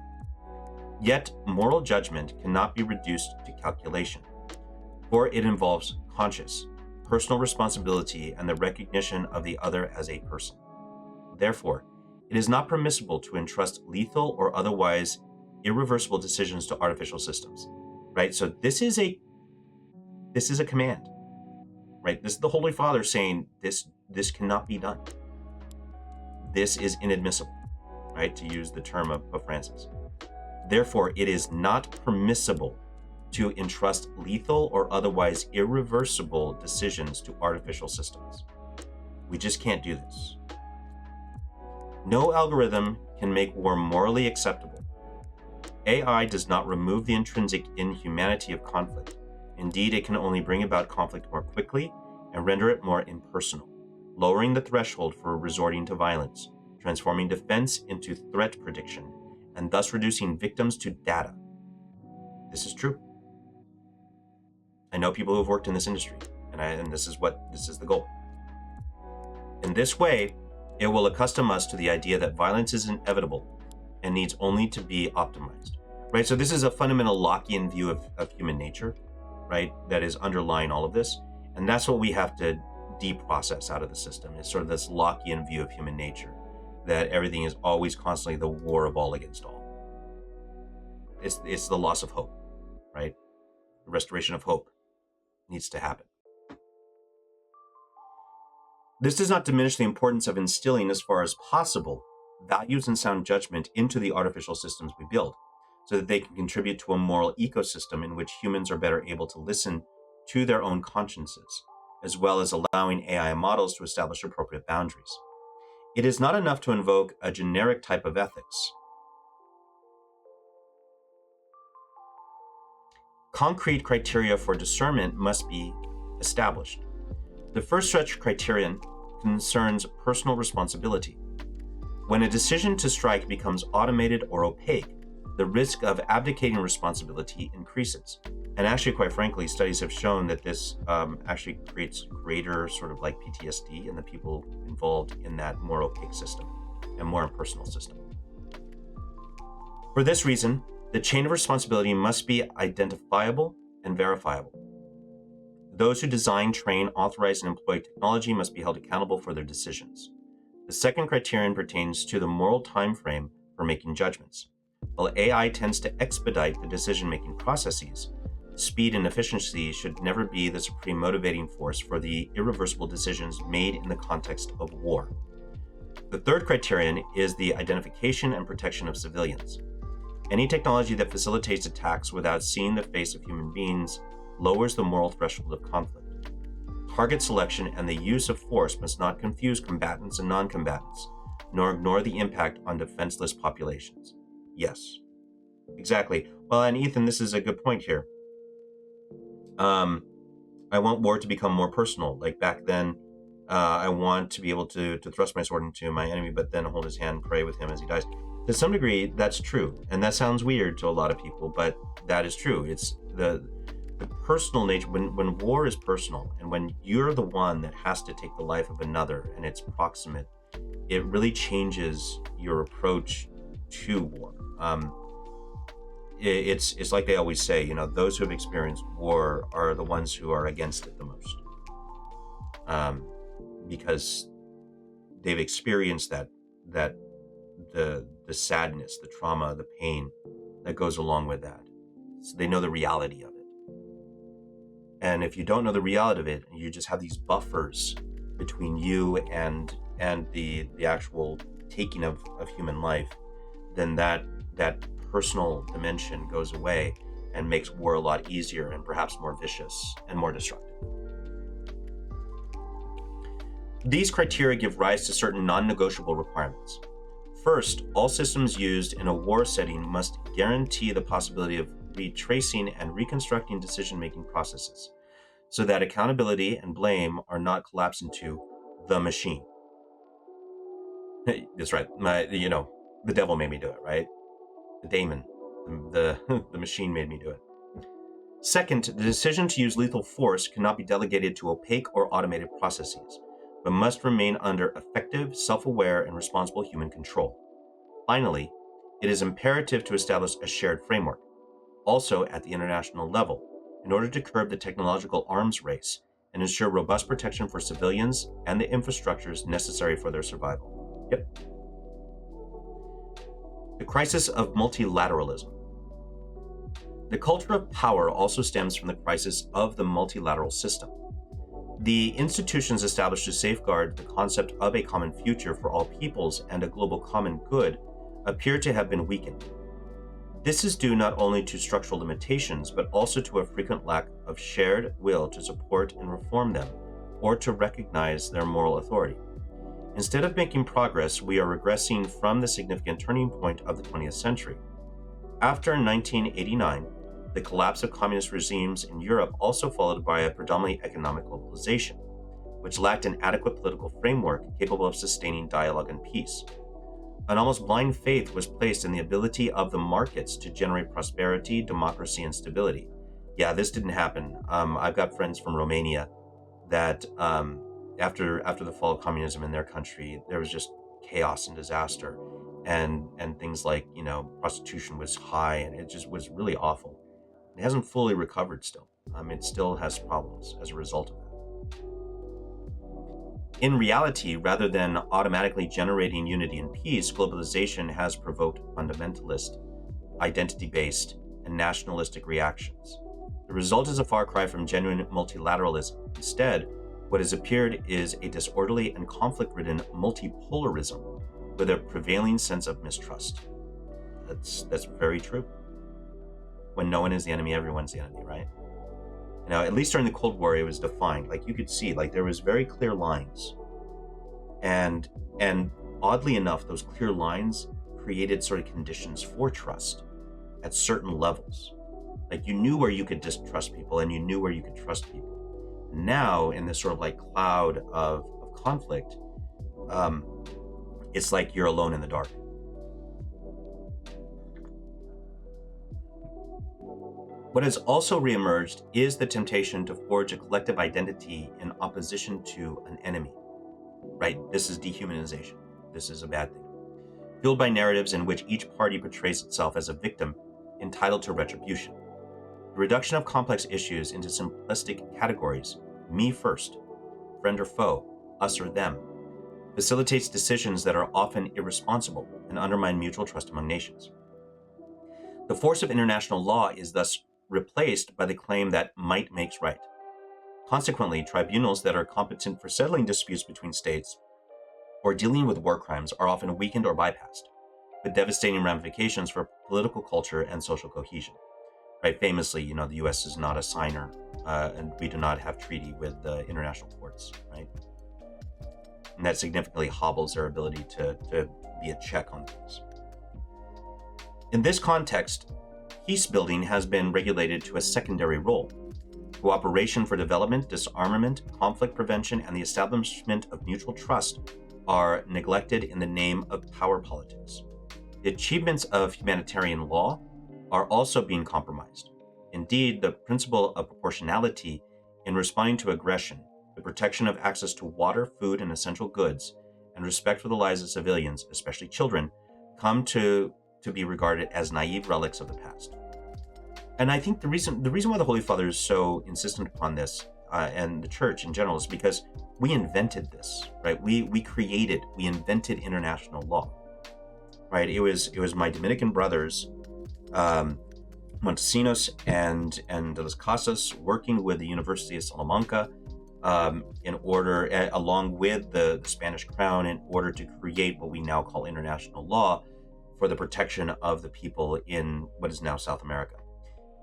Speaker 1: Yet, moral judgment cannot be reduced to calculation, for it involves conscious, personal responsibility and the recognition of the other as a person. Therefore, it is not permissible to entrust lethal or otherwise irreversible decisions to artificial systems, right? So this is a command, right? This is the Holy Father saying this cannot be done. This is inadmissible, right? To use the term of Pope Francis. Therefore, it is not permissible to entrust lethal or otherwise irreversible decisions to artificial systems. We just can't do this. No algorithm can make war morally acceptable. AI does not remove the intrinsic inhumanity of conflict. Indeed, it can only bring about conflict more quickly and render it more impersonal, lowering the threshold for resorting to violence, transforming defense into threat prediction, and thus reducing victims to data. This is true. I know people who have worked in this industry, and this is the goal. In this way, it will accustom us to the idea that violence is inevitable and needs only to be optimized, right? So this is a fundamental Lockean view of human nature, right? That is underlying all of this. And that's what we have to deprocess out of the system, is sort of this Lockean view of human nature, that everything is always constantly the war of all against all. It's the loss of hope, right? The restoration of hope needs to happen. This does not diminish the importance of instilling, as far as possible, values and sound judgment into the artificial systems we build, so that they can contribute to a moral ecosystem in which humans are better able to listen to their own consciences, as well as allowing AI models to establish appropriate boundaries. It is not enough to invoke a generic type of ethics. Concrete criteria for discernment must be established. The first such criterion concerns personal responsibility. When a decision to strike becomes automated or opaque, the risk of abdicating responsibility increases. And actually, quite frankly, studies have shown that this actually creates greater sort of like PTSD in the people involved in that more opaque system and more impersonal system. For this reason, the chain of responsibility must be identifiable and verifiable. Those who design, train, authorize, and employ technology must be held accountable for their decisions. The second criterion pertains to the moral time frame for making judgments. While AI tends to expedite the decision-making processes, speed and efficiency should never be the supreme motivating force for the irreversible decisions made in the context of war. The third criterion is the identification and protection of civilians. Any technology that facilitates attacks without seeing the face of human beings lowers the moral threshold of conflict. Target selection and the use of force must not confuse combatants and non-combatants, nor ignore the impact on defenseless populations. Yes, exactly. Well, and Ethan, this is a good point here. I want war to become more personal. Like back then, I want to be able to thrust my sword into my enemy, but then hold his hand, pray with him as he dies. To some degree, that's true. And that sounds weird to a lot of people, but that is true. It's the personal nature. When war is personal, and when you're the one that has to take the life of another and it's proximate, it really changes your approach to war. It's like they always say, those who have experienced war are the ones who are against it the most, because they've experienced that the sadness, the trauma, the pain that goes along with that. So they know the reality of it. And if you don't know the reality of it, you just have these buffers between you and the actual taking of human life, then that personal dimension goes away and makes war a lot easier and perhaps more vicious and more destructive. These criteria give rise to certain non-negotiable requirements. First, all systems used in a war setting must guarantee the possibility of retracing and reconstructing decision-making processes, so that accountability and blame are not collapsed into the machine. That's right. The devil made me do it, right? The daemon, the machine made me do it. Second, the decision to use lethal force cannot be delegated to opaque or automated processes, but must remain under effective, self-aware, and responsible human control. Finally, it is imperative to establish a shared framework, also at the international level, in order to curb the technological arms race and ensure robust protection for civilians and the infrastructures necessary for their survival. Yep. The crisis of multilateralism. The culture of power also stems from the crisis of the multilateral system. The institutions established to safeguard the concept of a common future for all peoples and a global common good appear to have been weakened. This is due not only to structural limitations, but also to a frequent lack of shared will to support and reform them, or to recognize their moral authority. Instead of making progress, we are regressing from the significant turning point of the 20th century. After 1989, the collapse of communist regimes in Europe also followed by a predominantly economic globalization, which lacked an adequate political framework capable of sustaining dialogue and peace. An almost blind faith was placed in the ability of the markets to generate prosperity, democracy, and stability. Yeah, this didn't happen. I've got friends from Romania that after the fall of communism in their country, there was just chaos and disaster, and things like prostitution was high, and it just was really awful. It hasn't fully recovered still. It still has problems as a result of that. In reality, rather than automatically generating unity and peace, globalization has provoked fundamentalist, identity-based, and nationalistic reactions. The result is a far cry from genuine multilateralism. Instead, what has appeared is a disorderly and conflict-ridden multipolarism with a prevailing sense of mistrust. That's very true. When no one is the enemy, everyone's the enemy, right? Now, at least during the Cold War, it was defined. Like, you could see, like, there was very clear lines. And oddly enough, those clear lines created sort of conditions for trust at certain levels. Like, you knew where you could distrust people, and you knew where you could trust people. Now, in this sort of like cloud of conflict, it's like you're alone in the dark. What has also reemerged is the temptation to forge a collective identity in opposition to an enemy. Right? This is dehumanization. This is a bad thing. Fueled by narratives in which each party portrays itself as a victim entitled to retribution. The reduction of complex issues into simplistic categories, me first, friend or foe, us or them, facilitates decisions that are often irresponsible and undermine mutual trust among nations. The force of international law is thus replaced by the claim that might makes right. Consequently, tribunals that are competent for settling disputes between states or dealing with war crimes are often weakened or bypassed, with devastating ramifications for political culture and social cohesion. Right? Famously, the U.S. is not a signer, and we do not have treaty with international courts, right? And that significantly hobbles their ability to be a check on things. In this context, peace building has been regulated to a secondary role. Cooperation for development, disarmament, conflict prevention, and the establishment of mutual trust are neglected in the name of power politics. The achievements of humanitarian law are also being compromised. Indeed, the principle of proportionality in responding to aggression, the protection of access to water, food, and essential goods, and respect for the lives of civilians, especially children, come to be regarded as naive relics of the past. And I think the reason why the Holy Father is so insistent upon this, and the Church in general, is because we invented this, right? We invented international law, right? It was my Dominican brothers, Montesinos and de las Casas, working with the University of Salamanca, in order, along with the Spanish crown, in order to create what we now call international law for the protection of the people in what is now South America.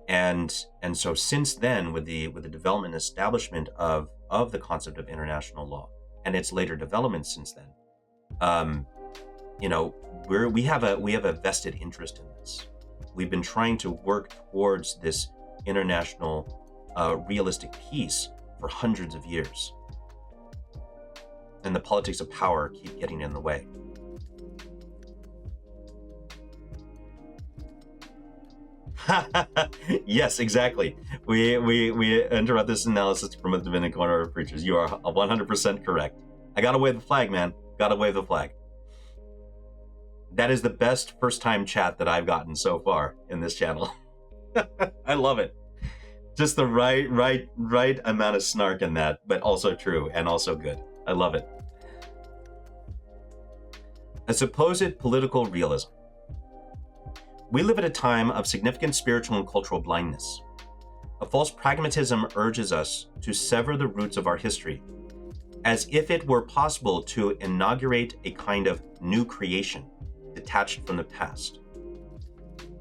Speaker 1: And so since then, with the development and establishment of the concept of international law and its later development since then, we have a vested interest in this. We've been trying to work towards this international realistic peace for hundreds of years, and the politics of power keep getting in the way. Yes, exactly. We interrupt this analysis from the Dominican Order of Preachers. You are 100% correct. I gotta wave the flag, man. Gotta wave the flag. That is the best first-time chat that I've gotten so far in this channel. I love it. Just the right amount of snark in that, but also true and also good. I love it. A supposed political realism. We live at a time of significant spiritual and cultural blindness. A false pragmatism urges us to sever the roots of our history, as if it were possible to inaugurate a kind of new creation detached from the past.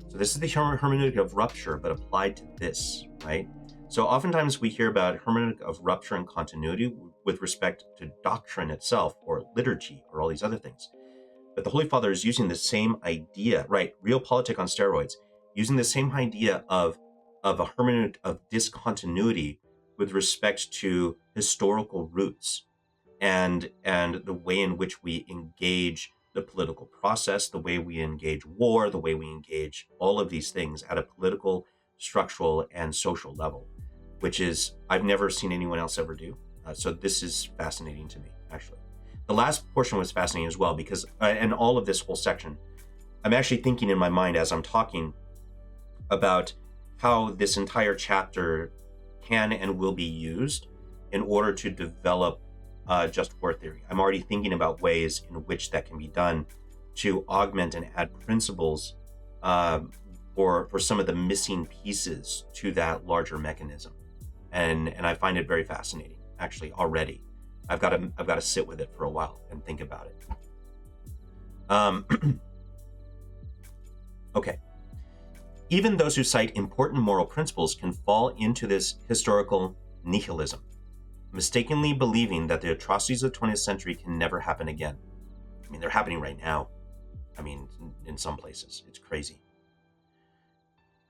Speaker 1: So this is the hermeneutic of rupture, but applied to this, right? So oftentimes we hear about hermeneutic of rupture and continuity with respect to doctrine itself, or liturgy, or all these other things. But the Holy Father is using the same idea, right? Realpolitik on steroids, using the same idea of a hermeneutic of discontinuity with respect to historical roots and the way in which we engage the political process, the way we engage war, the way we engage all of these things at a political, structural, and social level, which is, I've never seen anyone else ever do. So this is fascinating to me, actually. The last portion was fascinating as well, because in all of this whole section, I'm actually thinking in my mind as I'm talking about how this entire chapter can and will be used in order to develop just war theory. I'm already thinking about ways in which that can be done to augment and add principles for some of the missing pieces to that larger mechanism. And I find it very fascinating, actually, already. I've got to sit with it for a while and think about it. Okay. Even those who cite important moral principles can fall into this historical nihilism, mistakenly believing that the atrocities of the 20th century can never happen again. I mean, they're happening right now. I mean, in some places, it's crazy.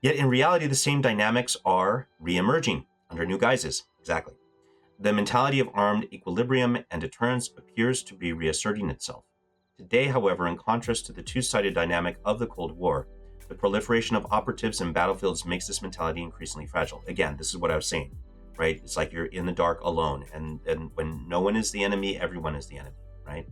Speaker 1: Yet in reality, the same dynamics are re-emerging under new guises. Exactly. The mentality of armed equilibrium and deterrence appears to be reasserting itself. Today, however, in contrast to the two-sided dynamic of the Cold War, the proliferation of operatives and battlefields makes this mentality increasingly fragile. Again, this is what I was saying, right? It's like you're in the dark alone, and when no one is the enemy, everyone is the enemy, right?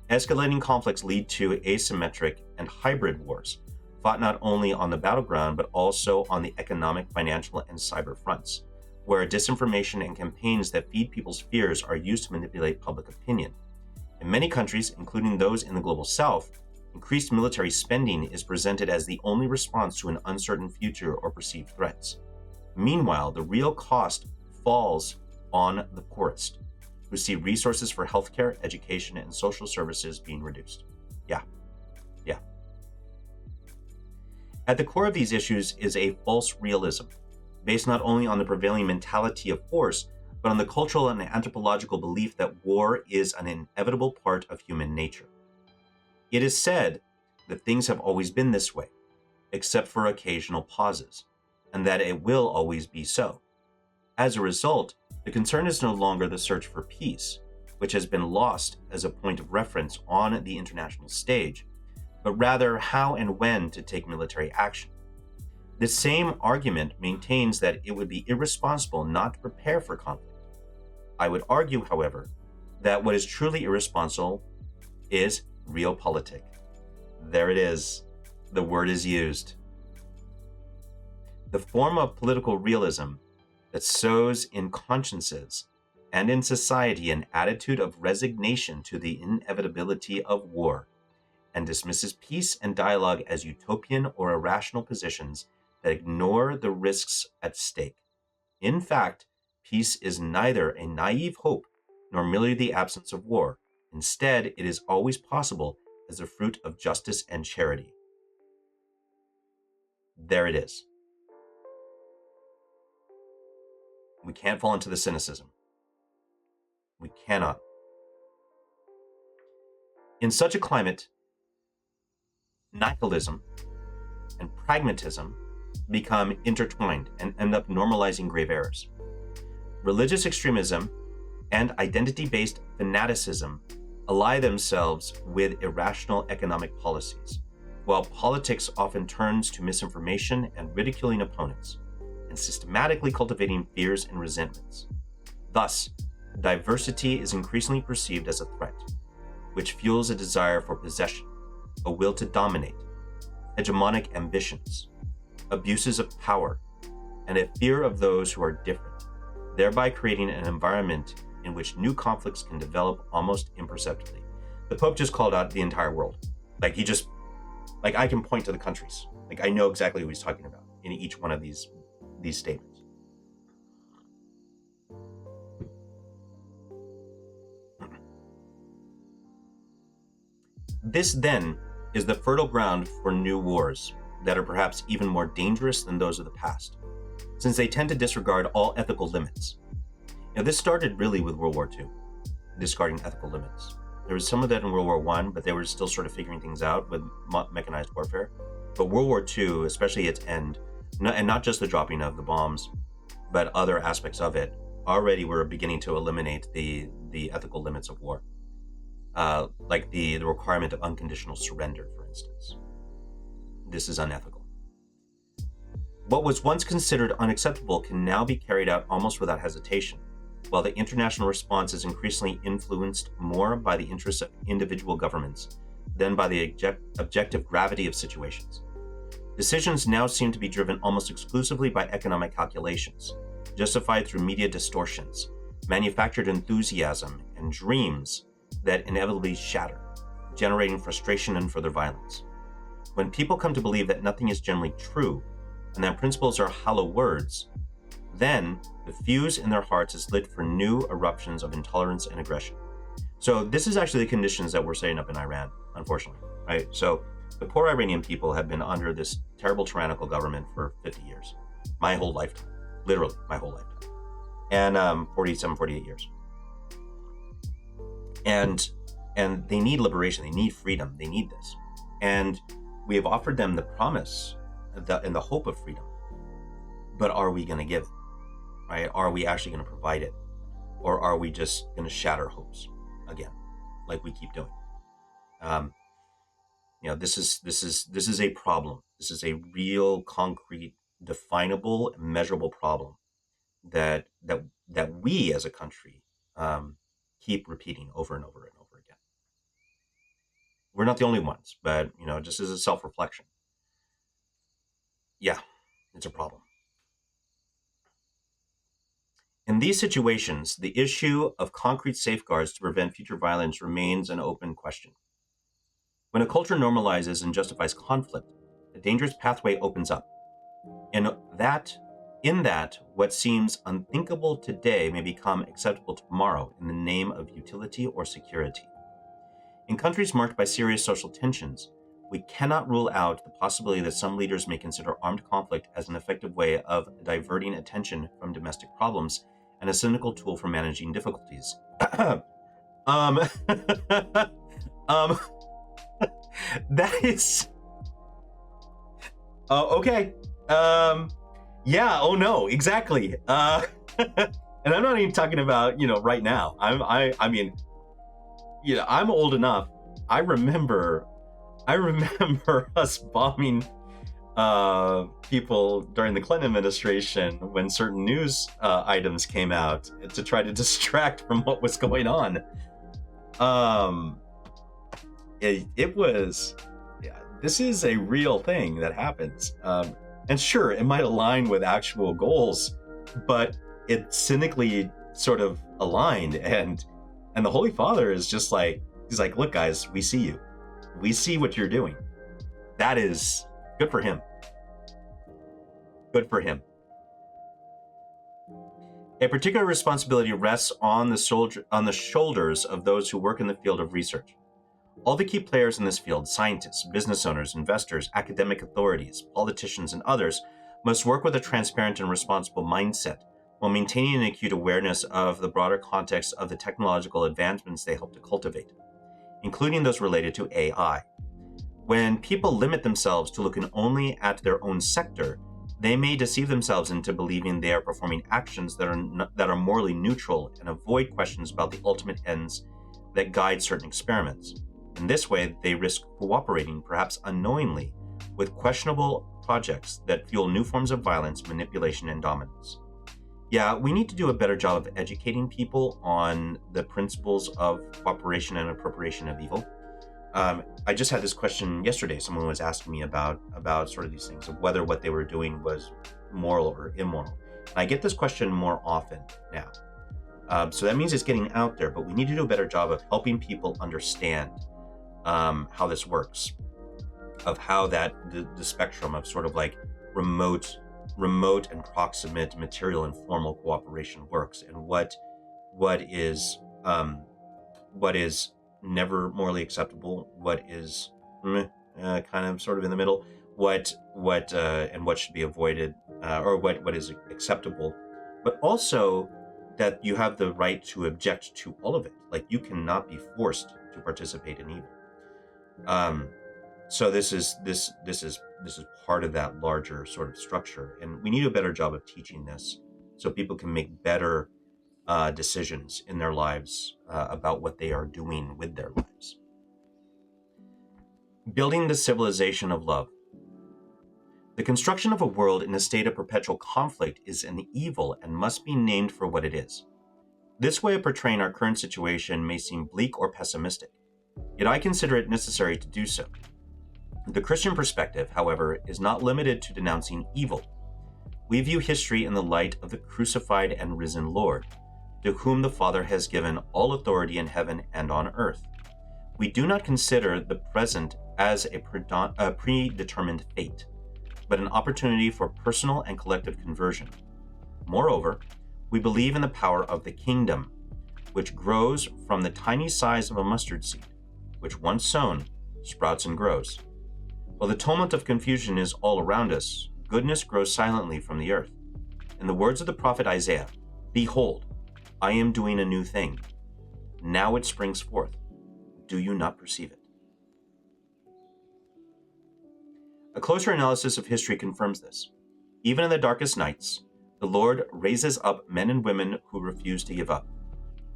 Speaker 1: Escalating conflicts lead to asymmetric and hybrid wars, fought not only on the battleground, but also on the economic, financial, and cyber fronts, where disinformation and campaigns that feed people's fears are used to manipulate public opinion. In many countries, including those in the global south, increased military spending is presented as the only response to an uncertain future or perceived threats. Meanwhile, the real cost falls on the poorest, who see resources for healthcare, education, and social services being reduced. Yeah. At the core of these issues is a false realism, based not only on the prevailing mentality of force, but on the cultural and anthropological belief that war is an inevitable part of human nature. It is said that things have always been this way, except for occasional pauses, and that it will always be so. As a result, the concern is no longer the search for peace, which has been lost as a point of reference on the international stage, but rather how and when to take military action. This same argument maintains that it would be irresponsible not to prepare for conflict. I would argue, however, that what is truly irresponsible is realpolitik. There it is. The word is used. The form of political realism that sows in consciences and in society an attitude of resignation to the inevitability of war, and dismisses peace and dialogue as utopian or irrational positions that ignore the risks at stake. In fact, peace is neither a naive hope nor merely the absence of war. Instead, it is always possible as the fruit of justice and charity. There it is. We can't fall into the cynicism. We cannot. In such a climate, nihilism and pragmatism become intertwined and end up normalizing grave errors. Religious extremism and identity-based fanaticism ally themselves with irrational economic policies, while politics often turns to misinformation and ridiculing opponents, and systematically cultivating fears and resentments. Thus, diversity is increasingly perceived as a threat, which fuels a desire for possession, a will to dominate, hegemonic ambitions, abuses of power, and a fear of those who are different, thereby creating an environment in which new conflicts can develop almost imperceptibly. The Pope just called out the entire world. I can point to the countries. I know exactly what he's talking about in each one of these statements. This then is the fertile ground for new wars that are perhaps even more dangerous than those of the past, since they tend to disregard all ethical limits. This started really with World War II, discarding ethical limits. There was some of that in World War I, but they were still sort of figuring things out with mechanized warfare. But World War II, especially its end, and not just the dropping of the bombs, but other aspects of it, already were beginning to eliminate the ethical limits of war. Like the requirement of unconditional surrender, for instance. This is unethical. What was once considered unacceptable can now be carried out almost without hesitation, while the international response is increasingly influenced more by the interests of individual governments than by the objective gravity of situations. Decisions now seem to be driven almost exclusively by economic calculations, justified through media distortions, manufactured enthusiasm, and dreams that inevitably shatter, generating frustration and further violence. When people come to believe that nothing is generally true and that principles are hollow words, then the fuse in their hearts is lit for new eruptions of intolerance and aggression. So this is actually the conditions that we're setting up in Iran, unfortunately, right? So the poor Iranian people have been under this terrible tyrannical government for 50 years, my whole lifetime, literally my whole lifetime, and 48 years. And they need liberation, they need freedom, they need this. And we have offered them the promise and the hope of freedom. But are we going to give it? Right? Are we actually going to provide it? Or are we just going to shatter hopes again, like we keep doing? This is a problem. This is a real, concrete, definable, measurable problem that we as a country keep repeating over and over and over again. We're not the only ones, but just as a self-reflection, yeah, it's a problem. In these situations, the issue of concrete safeguards to prevent future violence remains an open question. When a culture normalizes and justifies conflict, a dangerous pathway opens up. In that, what seems unthinkable today may become acceptable tomorrow in the name of utility or security. In countries marked by serious social tensions, we cannot rule out the possibility that some leaders may consider armed conflict as an effective way of diverting attention from domestic problems and a cynical tool for managing difficulties. That is... okay. Yeah, oh no, exactly. And I'm not even talking about, right now. I mean, I'm old enough. I remember us bombing people during the Clinton administration when certain news items came out to try to distract from what was going on. It was, yeah, this is a real thing that happens. And sure, it might align with actual goals, but it cynically sort of aligned. And the Holy Father is just like, he's like, look, guys, we see you. We see what you're doing. That is good for him. Good for him. A particular responsibility rests on the shoulders of those who work in the field of research. All the key players in this field, scientists, business owners, investors, academic authorities, politicians, and others, must work with a transparent and responsible mindset while maintaining an acute awareness of the broader context of the technological advancements they help to cultivate, including those related to AI. When people limit themselves to looking only at their own sector, they may deceive themselves into believing they are performing actions that are morally neutral and avoid questions about the ultimate ends that guide certain experiments. In this way, they risk cooperating, perhaps unknowingly, with questionable projects that fuel new forms of violence, manipulation, and dominance. Yeah, we need to do a better job of educating people on the principles of cooperation and appropriation of evil. I just had this question yesterday. Someone was asking me about sort of these things, of whether what they were doing was moral or immoral. And I get this question more often now. So that means it's getting out there, but we need to do a better job of helping people understand how this works, of how that the spectrum of sort of like remote and proximate material and formal cooperation works, and what is never morally acceptable, what is kind of sort of in the middle, what should be avoided, or what is acceptable, but also that you have the right to object to all of it. Like, you cannot be forced to participate in evil. So this is part of that larger sort of structure, and we need a better job of teaching this so people can make better decisions in their lives about what they are doing with their lives. Building the civilization of love. The construction of a world in a state of perpetual conflict is an evil and must be named for what it is. This way of portraying our current situation may seem bleak or pessimistic, yet I consider it necessary to do so. The Christian perspective, however, is not limited to denouncing evil. We view history in the light of the crucified and risen Lord, to whom the Father has given all authority in heaven and on earth. We do not consider the present as a predetermined fate, but an opportunity for personal and collective conversion. Moreover, we believe in the power of the kingdom, which grows from the tiny size of a mustard seed, which once sown, sprouts and grows. While the tumult of confusion is all around us, goodness grows silently from the earth. In the words of the prophet Isaiah, "Behold, I am doing a new thing. Now it springs forth. Do you not perceive it?" A closer analysis of history confirms this. Even in the darkest nights, the Lord raises up men and women who refuse to give up,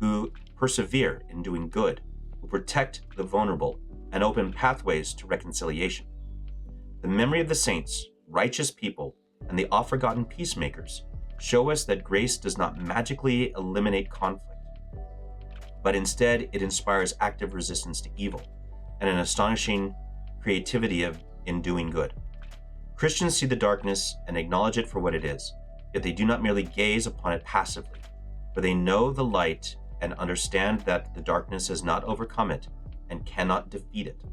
Speaker 1: who persevere in doing good, who protect the vulnerable, and open pathways to reconciliation. The memory of the saints, righteous people, and the oft-forgotten peacemakers show us that grace does not magically eliminate conflict, but instead it inspires active resistance to evil and an astonishing creativity in doing good. Christians see the darkness and acknowledge it for what it is, yet they do not merely gaze upon it passively, for they know the light and understand that the darkness has not overcome it and cannot defeat it.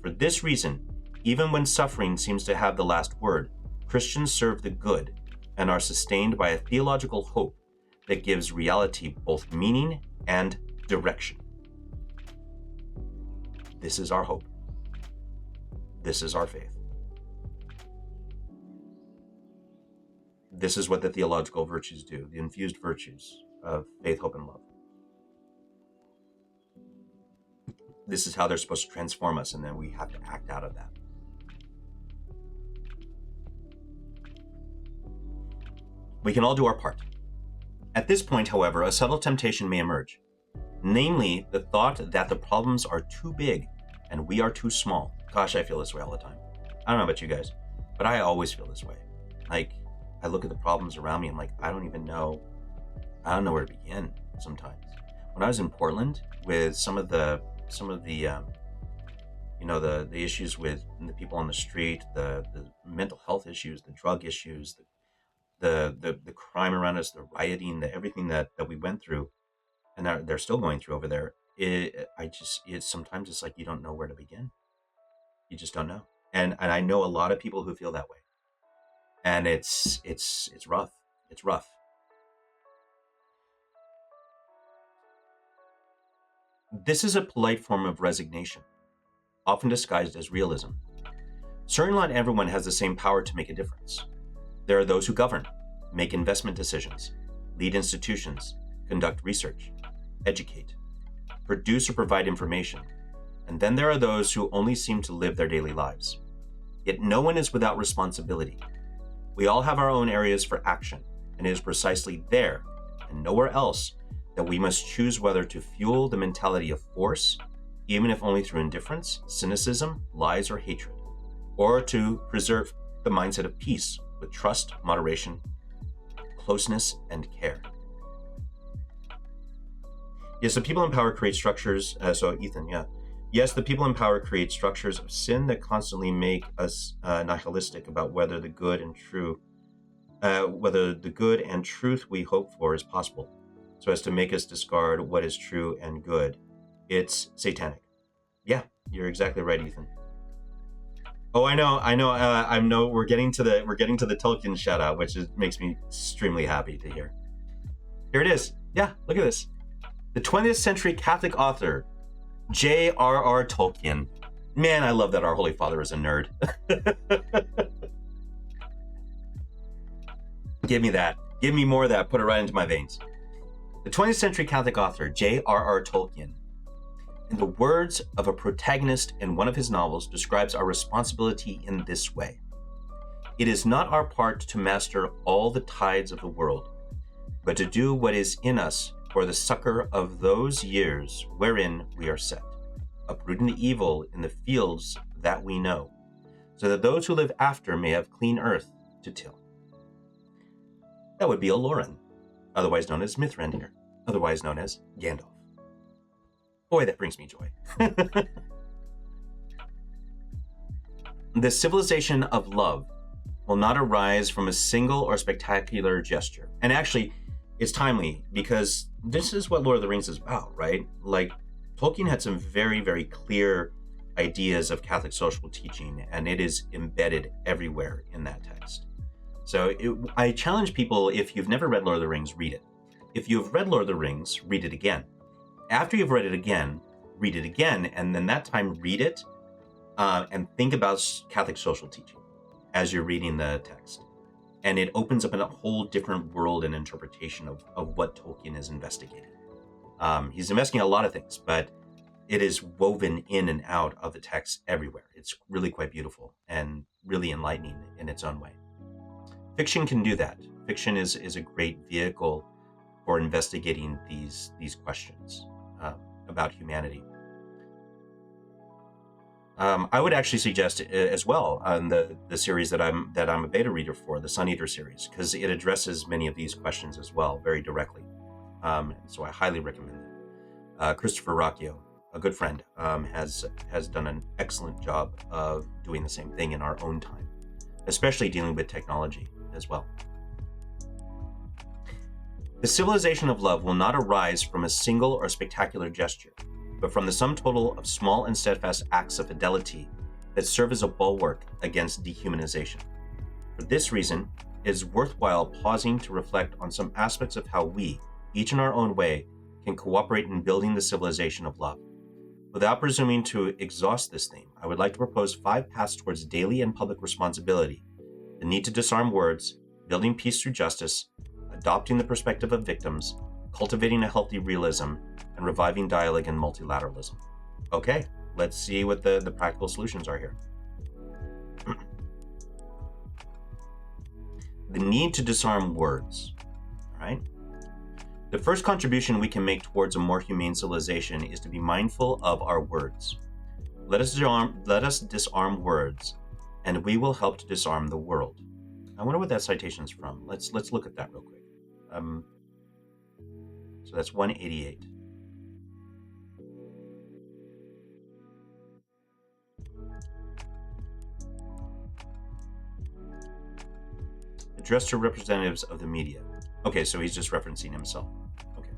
Speaker 1: For this reason, even when suffering seems to have the last word, Christians serve the good and are sustained by a theological hope that gives reality both meaning and direction. This is our hope. This is our faith. This is what the theological virtues do, the infused virtues of faith, hope, and love. This is how they're supposed to transform us, and then we have to act out of that. We can all do our part. At this point, however, a subtle temptation may emerge, namely the thought that the problems are too big and we are too small. Gosh, I feel this way all the time. I don't know about you guys, but I always feel this way. Like, I look at the problems around me, I'm like, I don't know where to begin sometimes. When I was in Portland with some of the issues with the people on the street, the mental health issues, the drug issues, the crime around us, the rioting, everything that we went through, and they're still going through over there. Sometimes it's like you don't know where to begin. You just don't know. And I know a lot of people who feel that way. And it's rough. It's rough. This is a polite form of resignation, often disguised as realism. Certainly not everyone has the same power to make a difference. There are those who govern, make investment decisions, lead institutions, conduct research, educate, produce or provide information, and then there are those who only seem to live their daily lives. Yet no one is without responsibility. We all have our own areas for action, and it is precisely there, and nowhere else, that we must choose whether to fuel the mentality of force, even if only through indifference, cynicism, lies, or hatred, or to preserve the mindset of peace with trust, moderation, closeness, and care. Yes, the people in power create structures. Yes, the people in power create structures of sin that constantly make us nihilistic about whether the good and truth we hope for is possible, so as to make us discard what is true and good. It's satanic. Yeah, you're exactly right, Ethan. Oh, I know. We're getting to the Tolkien shout out, which makes me extremely happy to hear. Here it is. Yeah, look at this. The 20th century Catholic author, J.R.R. Tolkien. Man, I love that our Holy Father is a nerd. Give me that. Give me more of that. Put it right into my veins. The 20th century Catholic author, J.R.R. Tolkien, in the words of a protagonist in one of his novels, describes our responsibility in this way. It is not our part to master all the tides of the world, but to do what is in us for the succor of those years wherein we are set, uprooting the evil in the fields that we know, so that those who live after may have clean earth to till. That would be Aloran, otherwise known as Mithrandir, otherwise known as Gandalf. Boy, that brings me joy. The civilization of love will not arise from a single or spectacular gesture. And actually, it's timely because this is what Lord of the Rings is about, right? Like, Tolkien had some very, very clear ideas of Catholic social teaching, and it is embedded everywhere in that text. So I challenge people, if you've never read Lord of the Rings, read it. If you've read Lord of the Rings, read it again. After you've read it again, read it again, and then that time read it and think about Catholic social teaching as you're reading the text. And it opens up a whole different world and interpretation of what Tolkien is investigating. He's investigating a lot of things, but it is woven in and out of the text everywhere. It's really quite beautiful and really enlightening in its own way. Fiction can do that. Fiction is a great vehicle for investigating these questions about humanity. I would actually suggest as well on the series that I'm a beta reader for, the Sun Eater series, because it addresses many of these questions as well very directly. So I highly recommend it. Christopher Rocchio, a good friend, has done an excellent job of doing the same thing in our own time, especially dealing with technology as well. The civilization of love will not arise from a single or spectacular gesture, but from the sum total of small and steadfast acts of fidelity that serve as a bulwark against dehumanization. For this reason, it is worthwhile pausing to reflect on some aspects of how we, each in our own way, can cooperate in building the civilization of love. Without presuming to exhaust this theme, I would like to propose 5 paths towards daily and public responsibility: the need to disarm words, building peace through justice, adopting the perspective of victims, cultivating a healthy realism, and reviving dialogue and multilateralism. Okay, let's see what the practical solutions are here. The need to disarm words, all right? The first contribution we can make towards a more humane civilization is to be mindful of our words. Let us disarm words, and we will help to disarm the world. I wonder what that citation is from. Let's look at that real quick. So that's 188. Addressed to representatives of the media. Okay, so he's just referencing himself. Okay.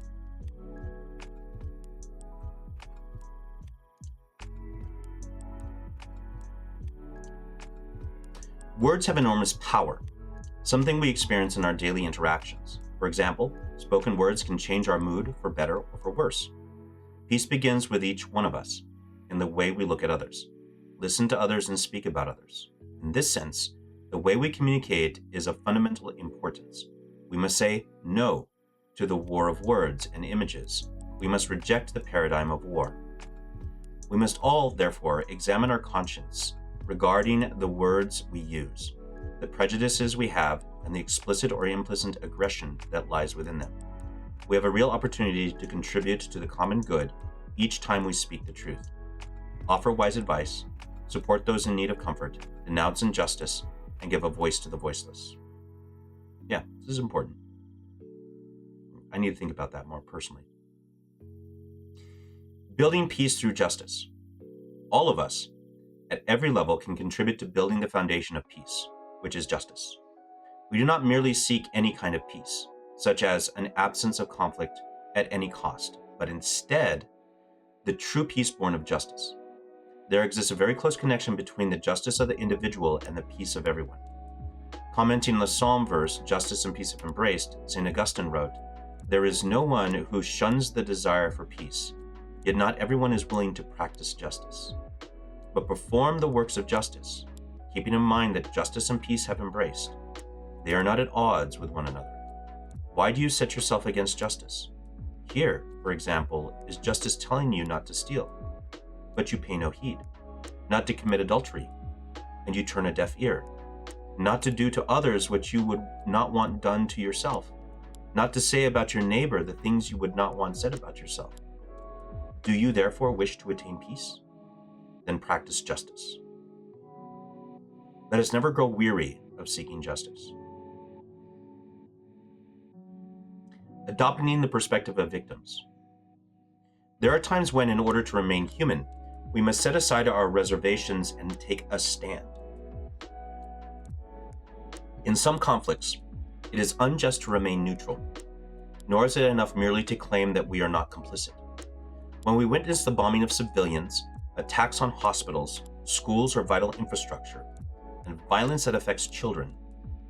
Speaker 1: Words have enormous power, something we experience in our daily interactions. For example, spoken words can change our mood for better or for worse. Peace begins with each one of us, in the way we look at others, listen to others, and speak about others. In this sense, the way we communicate is of fundamental importance. We must say no to the war of words and images. We must reject the paradigm of war. We must all, therefore, examine our conscience regarding the words we use, the prejudices we have, and the explicit or implicit aggression that lies within them. We have a real opportunity to contribute to the common good each time we speak the truth. Offer wise advice, support those in need of comfort, denounce injustice, and give a voice to the voiceless. Yeah, this is important. I need to think about that more personally. Building peace through justice. All of us, at every level, can contribute to building the foundation of peace, which is justice. We do not merely seek any kind of peace, such as an absence of conflict at any cost, but instead, the true peace born of justice. There exists a very close connection between the justice of the individual and the peace of everyone. Commenting on the Psalm verse, justice and peace have embraced, St. Augustine wrote, "There is no one who shuns the desire for peace, yet not everyone is willing to practice justice. But perform the works of justice, keeping in mind that justice and peace have embraced. They are not at odds with one another. Why do you set yourself against justice? Here, for example, is justice telling you not to steal, but you pay no heed, not to commit adultery, and you turn a deaf ear, not to do to others what you would not want done to yourself, not to say about your neighbor the things you would not want said about yourself. Do you therefore wish to attain peace? Then practice justice. Let us never grow weary of seeking justice." Adopting the perspective of victims. There are times when, in order to remain human, we must set aside our reservations and take a stand. In some conflicts, it is unjust to remain neutral, nor is it enough merely to claim that we are not complicit. When we witness the bombing of civilians, attacks on hospitals, schools, or vital infrastructure, and violence that affects children,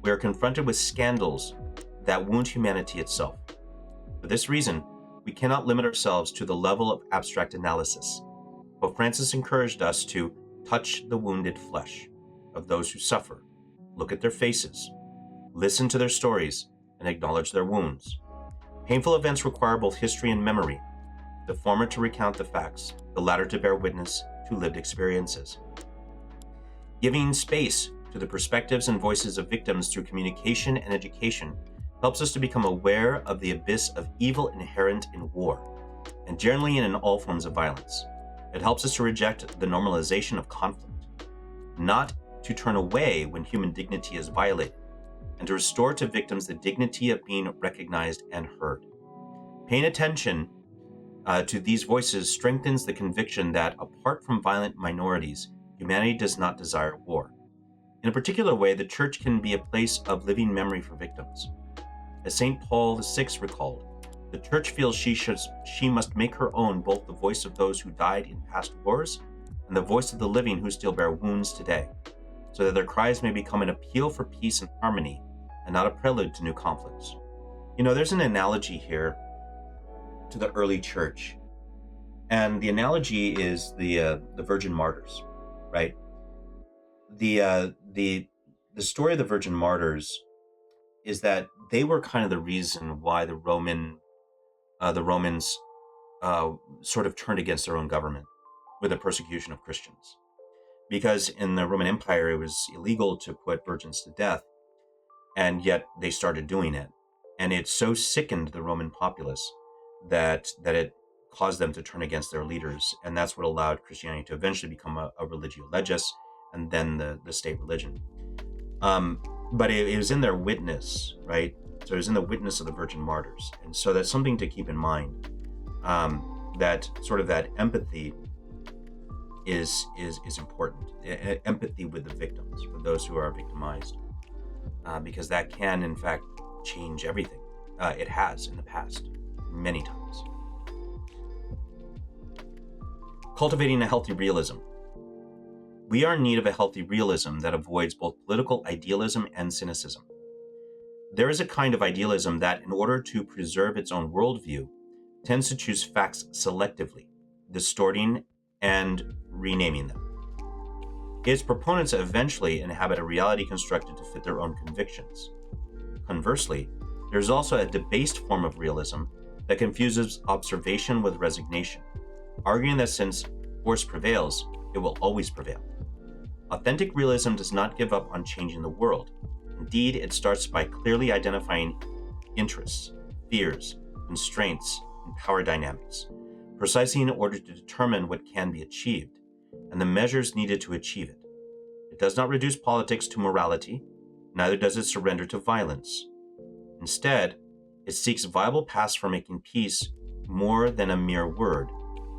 Speaker 1: we are confronted with scandals that wound humanity itself. For this reason, we cannot limit ourselves to the level of abstract analysis. Pope Francis encouraged us to touch the wounded flesh of those who suffer, look at their faces, listen to their stories, and acknowledge their wounds. Painful events require both history and memory, the former to recount the facts, the latter to bear witness to lived experiences. Giving space to the perspectives and voices of victims through communication and education helps us to become aware of the abyss of evil inherent in war, and generally in all forms of violence. It helps us to reject the normalization of conflict, not to turn away when human dignity is violated, and to restore to victims the dignity of being recognized and heard. Paying attention to these voices strengthens the conviction that, apart from violent minorities, humanity does not desire war. In a particular way, the Church can be a place of living memory for victims. As St. Paul VI recalled, the Church feels she must make her own both the voice of those who died in past wars and the voice of the living who still bear wounds today, so that their cries may become an appeal for peace and harmony and not a prelude to new conflicts. You know, there's an analogy here to the early Church, and the analogy is the Virgin Martyrs, right? The story of the Virgin Martyrs is that they were kind of the reason why the Romans sort of turned against their own government with the persecution of Christians. Because in the Roman Empire, it was illegal to put virgins to death, and yet they started doing it. And it so sickened the Roman populace that it caused them to turn against their leaders. And that's what allowed Christianity to eventually become a religio legis, and then the state religion. But it was in their witness, right? So it was in the witness of the virgin martyrs. And so that's something to keep in mind, that sort of that empathy is important. Empathy with the victims, with those who are victimized, because that can, in fact, change everything. It has in the past, many times. Cultivating a healthy realism. We are in need of a healthy realism that avoids both political idealism and cynicism. There is a kind of idealism that, in order to preserve its own worldview, tends to choose facts selectively, distorting and renaming them. Its proponents eventually inhabit a reality constructed to fit their own convictions. Conversely, there is also a debased form of realism that confuses observation with resignation, arguing that since force prevails, it will always prevail. Authentic realism does not give up on changing the world. Indeed, it starts by clearly identifying interests, fears, constraints, and power dynamics, precisely in order to determine what can be achieved, and the measures needed to achieve it. It does not reduce politics to morality, neither does it surrender to violence. Instead, it seeks viable paths for making peace more than a mere word,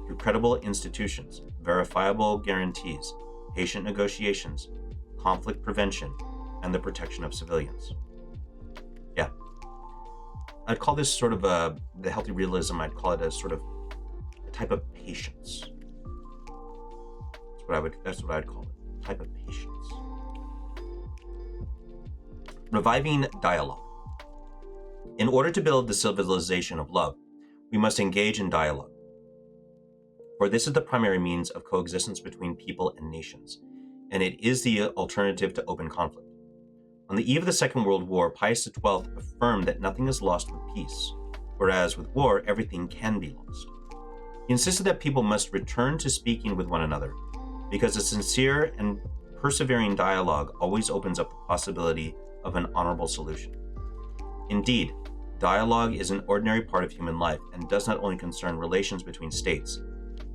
Speaker 1: through credible institutions, verifiable guarantees, patient negotiations, conflict prevention, and the protection of civilians. Yeah. I'd call this sort of the healthy realism, I'd call it a sort of a type of patience. That's what I'd call it, type of patience. Reviving dialogue. In order to build the civilization of love, we must engage in dialogue. For this is the primary means of coexistence between people and nations, and it is the alternative to open conflict. On the eve of the Second World War, Pius XII affirmed that nothing is lost with peace, whereas with war, everything can be lost. He insisted that people must return to speaking with one another, because a sincere and persevering dialogue always opens up the possibility of an honorable solution. Indeed, dialogue is an ordinary part of human life and does not only concern relations between states.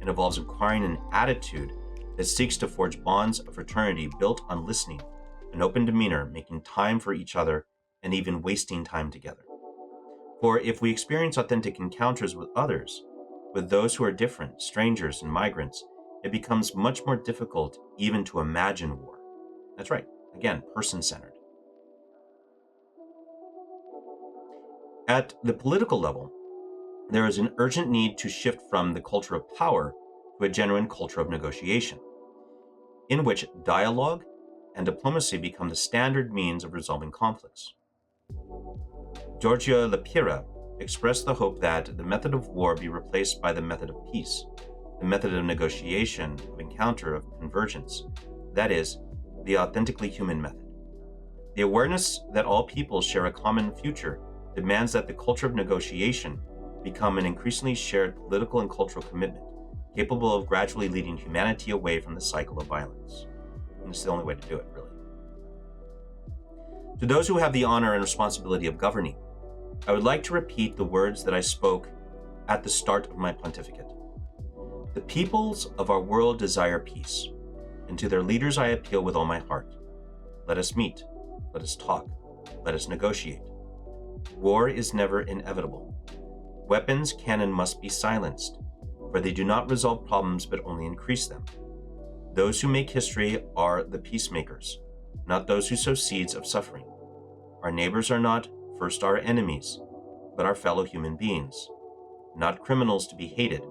Speaker 1: It involves acquiring an attitude that seeks to forge bonds of fraternity built on listening, an open demeanor, making time for each other, and even wasting time together. For if we experience authentic encounters with others, with those who are different, strangers and migrants, it becomes much more difficult even to imagine war. That's right, again, person-centered. At the political level, there is an urgent need to shift from the culture of power to a genuine culture of negotiation, in which dialogue and diplomacy become the standard means of resolving conflicts. Giorgio Lapira expressed the hope that the method of war be replaced by the method of peace, the method of negotiation, of encounter, of convergence, that is, the authentically human method. The awareness that all peoples share a common future demands that the culture of negotiation become an increasingly shared political and cultural commitment, capable of gradually leading humanity away from the cycle of violence. And it's the only way to do it, really. To those who have the honor and responsibility of governing, I would like to repeat the words that I spoke at the start of my pontificate. The peoples of our world desire peace, and to their leaders I appeal with all my heart. Let us meet, let us talk, let us negotiate. War is never inevitable. Weapons can and must be silenced, for they do not resolve problems but only increase them. Those who make history are the peacemakers, not those who sow seeds of suffering. Our neighbors are not first our enemies, but our fellow human beings, not criminals to be hated,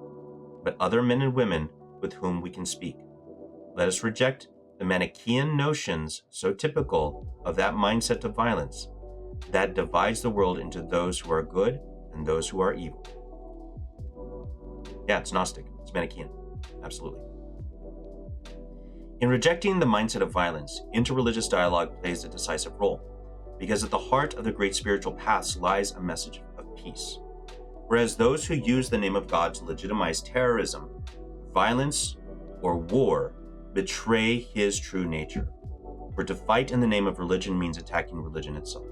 Speaker 1: but other men and women with whom we can speak. Let us reject the Manichaean notions so typical of that mindset of violence that divides the world into those who are good and those who are evil. Yeah, it's Gnostic. It's Manichaean. Absolutely. In rejecting the mindset of violence, interreligious dialogue plays a decisive role, because at the heart of the great spiritual paths lies a message of peace. Whereas those who use the name of God to legitimize terrorism, violence, or war betray his true nature. For to fight in the name of religion means attacking religion itself.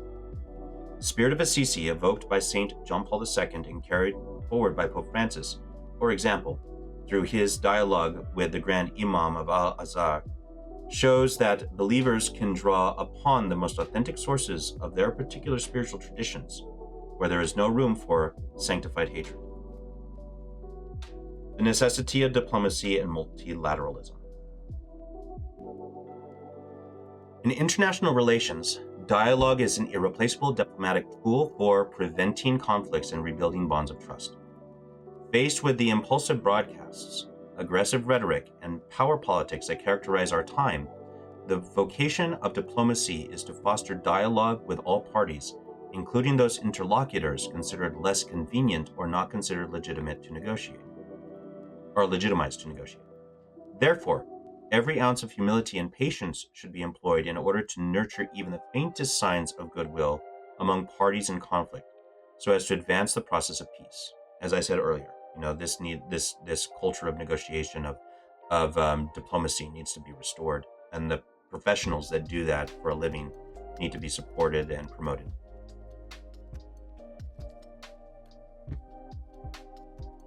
Speaker 1: Spirit of Assisi, evoked by St. John Paul II and carried forward by Pope Francis, for example, through his dialogue with the Grand Imam of Al-Azhar, shows that believers can draw upon the most authentic sources of their particular spiritual traditions, where there is no room for sanctified hatred. The necessity of diplomacy and multilateralism. In international relations, dialogue is an irreplaceable diplomatic tool for preventing conflicts and rebuilding bonds of trust. Faced with the impulsive broadcasts, aggressive rhetoric, and power politics that characterize our time, the vocation of diplomacy is to foster dialogue with all parties, including those interlocutors considered less convenient or not considered legitimized to negotiate. Therefore, every ounce of humility and patience should be employed in order to nurture even the faintest signs of goodwill among parties in conflict, so as to advance the process of peace. As I said earlier, this culture of negotiation of diplomacy needs to be restored, and the professionals that do that for a living need to be supported and promoted.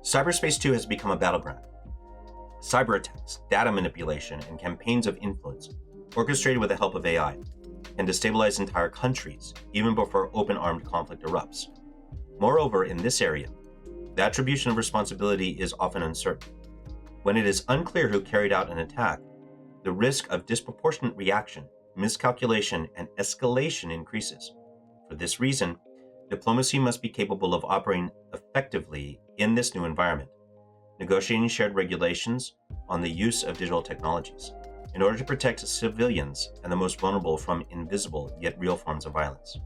Speaker 1: Cyberspace too has become a battleground. Cyber attacks, data manipulation, and campaigns of influence, orchestrated with the help of AI, can destabilize entire countries, even before open armed conflict erupts. Moreover, in this area, the attribution of responsibility is often uncertain. When it is unclear who carried out an attack, the risk of disproportionate reaction, miscalculation, and escalation increases. For this reason, diplomacy must be capable of operating effectively in this new environment, negotiating shared regulations on the use of digital technologies in order to protect civilians and the most vulnerable from invisible yet real forms of violence.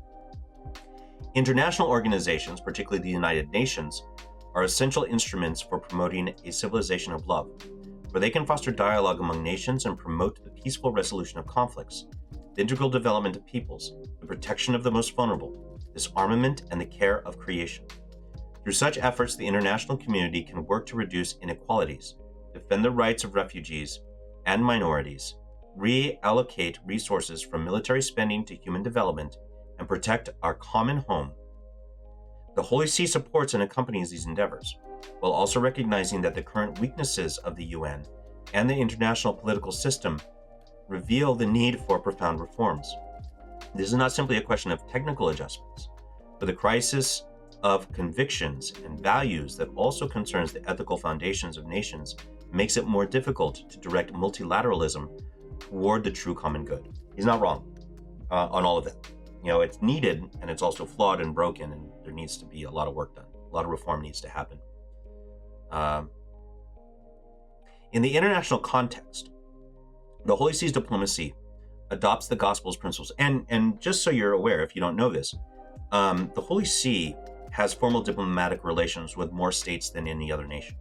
Speaker 1: International organizations, particularly the United Nations, are essential instruments for promoting a civilization of love, where they can foster dialogue among nations and promote the peaceful resolution of conflicts, the integral development of peoples, the protection of the most vulnerable, disarmament, and the care of creation. Through such efforts, the international community can work to reduce inequalities, defend the rights of refugees and minorities, reallocate resources from military spending to human development, and protect our common home. The Holy See supports and accompanies these endeavors, while also recognizing that the current weaknesses of the UN and the international political system reveal the need for profound reforms. This is not simply a question of technical adjustments, but the crisis of convictions and values that also concerns the ethical foundations of nations makes it more difficult to direct multilateralism toward the true common good. He's not wrong on all of that. It's needed, and it's also flawed and broken, and there needs to be a lot of work done. A lot of reform needs to happen. In the international context, the Holy See's diplomacy adopts the Gospel's principles. And just so you're aware, if you don't know this, the Holy See has formal diplomatic relations with more states than any other nation.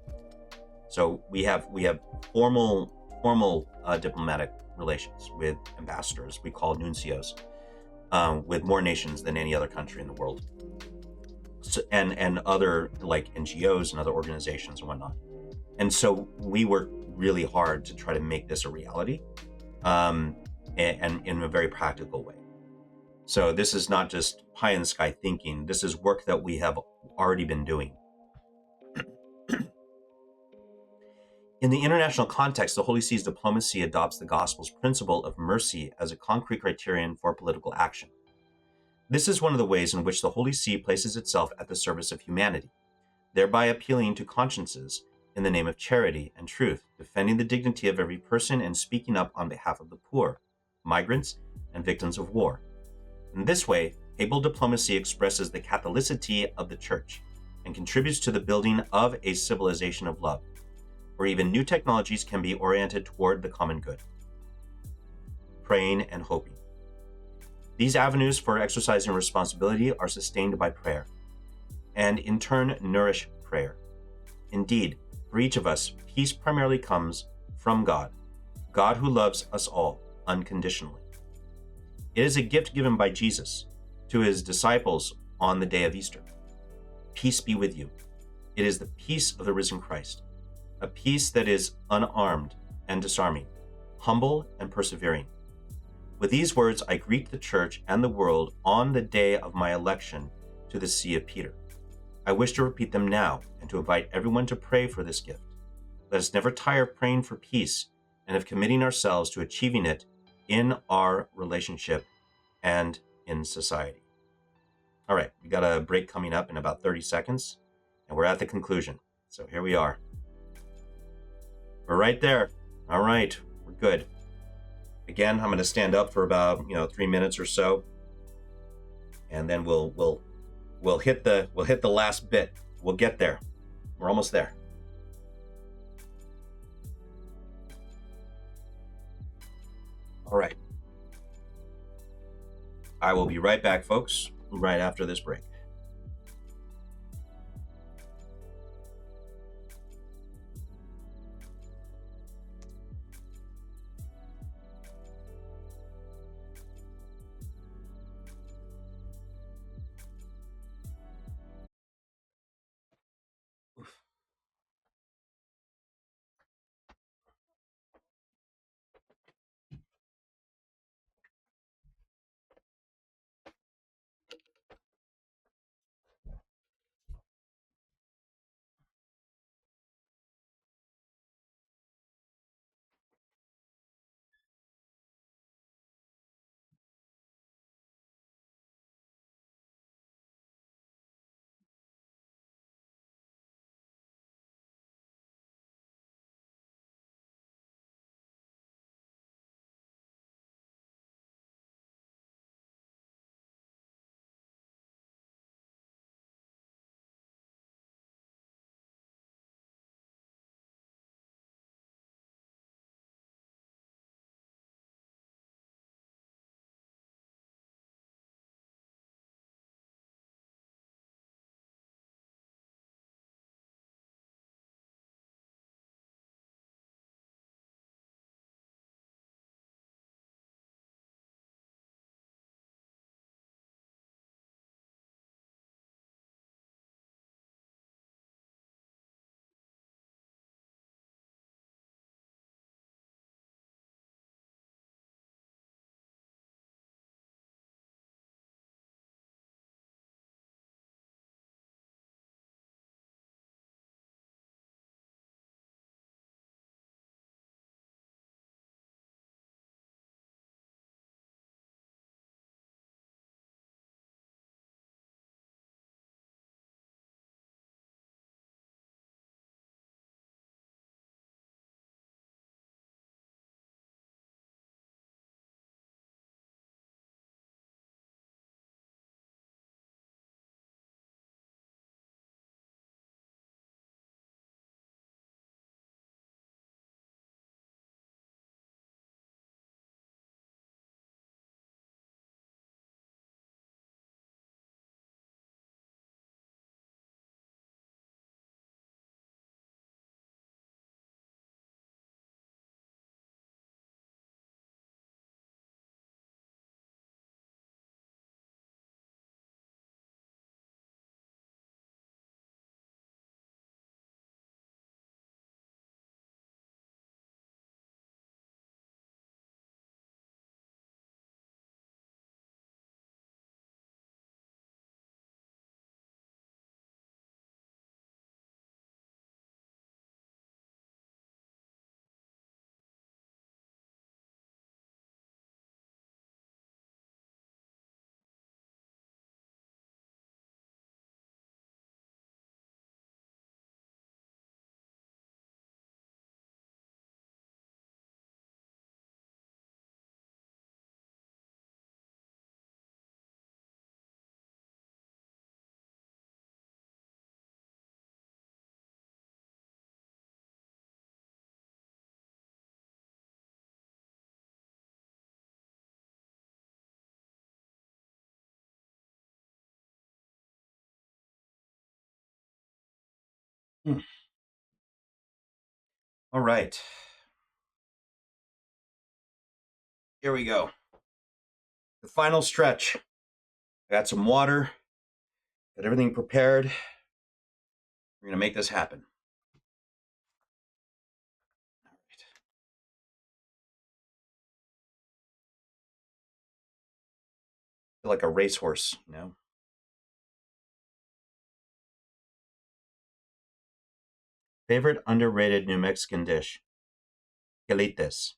Speaker 1: So we have formal diplomatic relations with ambassadors, we call nuncios, with more nations than any other country in the world. So, and other like NGOs and other organizations and whatnot. And so we work really hard to try to make this a reality, and in a very practical way. So this is not just pie in the sky thinking. This is work that we have already been doing. In the international context, the Holy See's diplomacy adopts the Gospel's principle of mercy as a concrete criterion for political action. This is one of the ways in which the Holy See places itself at the service of humanity, thereby appealing to consciences in the name of charity and truth, defending the dignity of every person and speaking up on behalf of the poor, migrants, and victims of war. In this way, papal diplomacy expresses the Catholicity of the Church and contributes to the building of a civilization of love, where even new technologies can be oriented toward the common good. Praying and hoping. These avenues for exercising responsibility are sustained by prayer, and in turn nourish prayer. Indeed, for each of us, peace primarily comes from God, God who loves us all unconditionally. It is a gift given by Jesus to his disciples on the day of Easter. Peace be with you. It is the peace of the risen Christ, a peace that is unarmed and disarming, humble and persevering. With these words, I greet the Church and the world on the day of my election to the See of Peter. I wish to repeat them now and to invite everyone to pray for this gift. Let us never tire of praying for peace and of committing ourselves to achieving it in our relationship and in society. All right, we got a break coming up in about 30 seconds, and we're at the conclusion. So here we are. We're right there. All right, we're good. Again, I'm going to stand up for about 3 minutes or so, and then we'll hit the last bit. We'll get there. We're almost there. All right. I will be right back, folks, right after this break. All right. Here we go. The final stretch. I got some water. Got everything prepared. We're going to make this happen. feel like a racehorse, you know? Favorite underrated New Mexican dish? Quelites.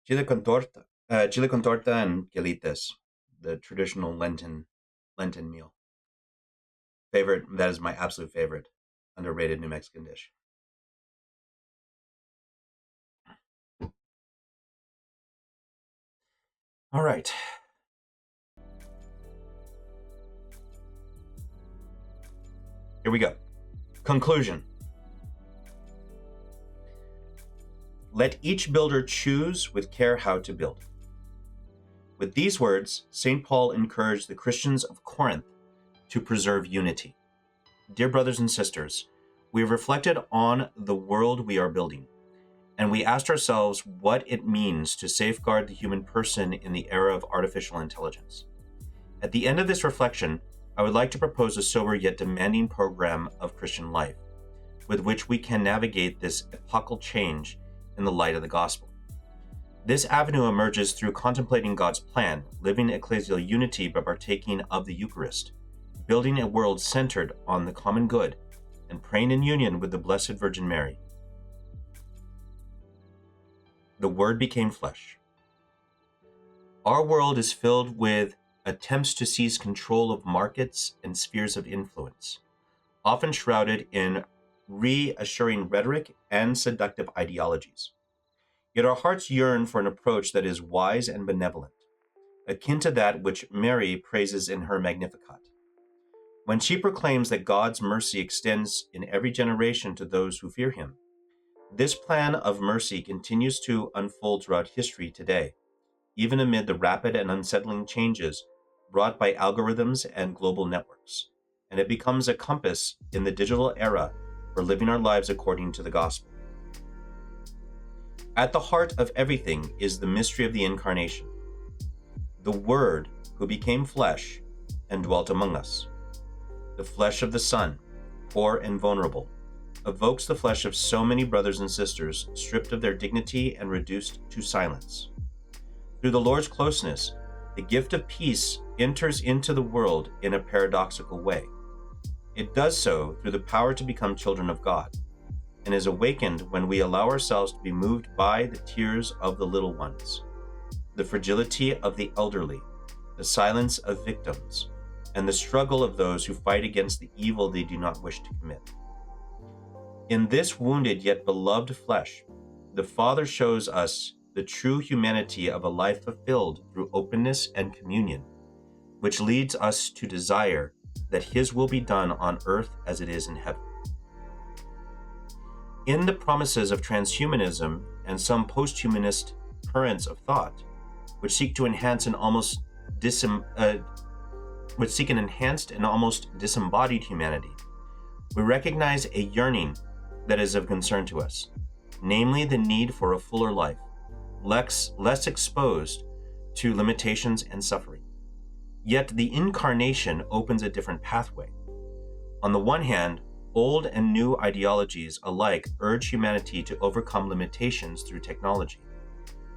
Speaker 1: Chile con torta and quelites, the traditional Lenten meal. Favorite, that is my absolute favorite underrated New Mexican dish. All right. Here we go. Conclusion. Let each builder choose with care how to build. With these words, St. Paul encouraged the Christians of Corinth to preserve unity. Dear brothers and sisters, we have reflected on the world we are building, and we asked ourselves what it means to safeguard the human person in the era of artificial intelligence. At the end of this reflection, I would like to propose a sober yet demanding program of Christian life, with which we can navigate this epochal change in the light of the gospel. This avenue emerges through contemplating God's plan, living ecclesial unity by partaking of the Eucharist, building a world centered on the common good, and praying in union with the Blessed Virgin Mary. The Word became flesh. Our world is filled with attempts to seize control of markets and spheres of influence, often shrouded in reassuring rhetoric and seductive ideologies. Yet our hearts yearn for an approach that is wise and benevolent, akin to that which Mary praises in her Magnificat. When she proclaims that God's mercy extends in every generation to those who fear him, this plan of mercy continues to unfold throughout history today, even amid the rapid and unsettling changes brought by algorithms and global networks, and it becomes a compass in the digital era for living our lives according to the gospel. At the heart of everything is the mystery of the Incarnation, the Word who became flesh and dwelt among us. The flesh of the Son, poor and vulnerable, evokes the flesh of so many brothers and sisters stripped of their dignity and reduced to silence. Through the Lord's closeness, the gift of peace enters into the world in a paradoxical way. It does so through the power to become children of God, and is awakened when we allow ourselves to be moved by the tears of the little ones, the fragility of the elderly, the silence of victims, and the struggle of those who fight against the evil they do not wish to commit. In this wounded yet beloved flesh, the Father shows us the true humanity of a life fulfilled through openness and communion, which leads us to desire that His will be done on earth as it is in heaven. In the promises of transhumanism and some post-humanist currents of thought, which seek an enhanced and almost disembodied humanity, we recognize a yearning that is of concern to us, namely the need for a fuller life, less exposed to limitations and suffering. Yet the Incarnation opens a different pathway. On the one hand, old and new ideologies alike urge humanity to overcome limitations through technology,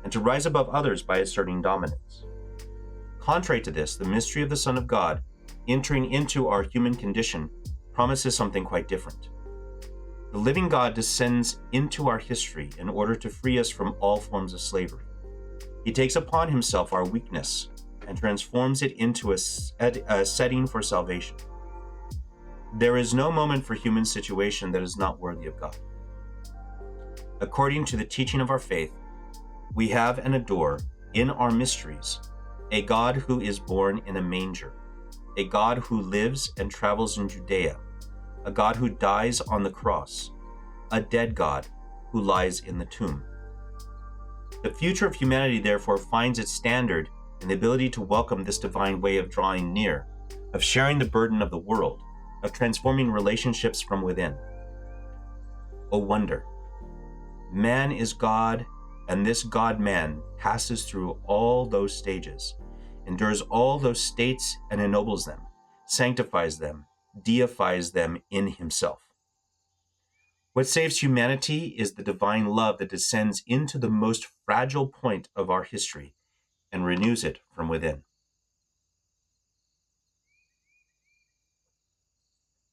Speaker 1: and to rise above others by asserting dominance. Contrary to this, the mystery of the Son of God entering into our human condition promises something quite different. The living God descends into our history in order to free us from all forms of slavery. He takes upon himself our weakness and transforms it into a setting for salvation. There is no moment for human situation that is not worthy of God. According to the teaching of our faith, we have and adore in our mysteries a God who is born in a manger, a God who lives and travels in Judea, a God who dies on the cross, a dead God who lies in the tomb. The future of humanity therefore finds its standard in the ability to welcome this divine way of drawing near, of sharing the burden of the world, of transforming relationships from within. Oh wonder! Man is God, and this God-man passes through all those stages, endures all those states and ennobles them, sanctifies them, deifies them in himself. What saves humanity is the divine love that descends into the most fragile point of our history and renews it from within.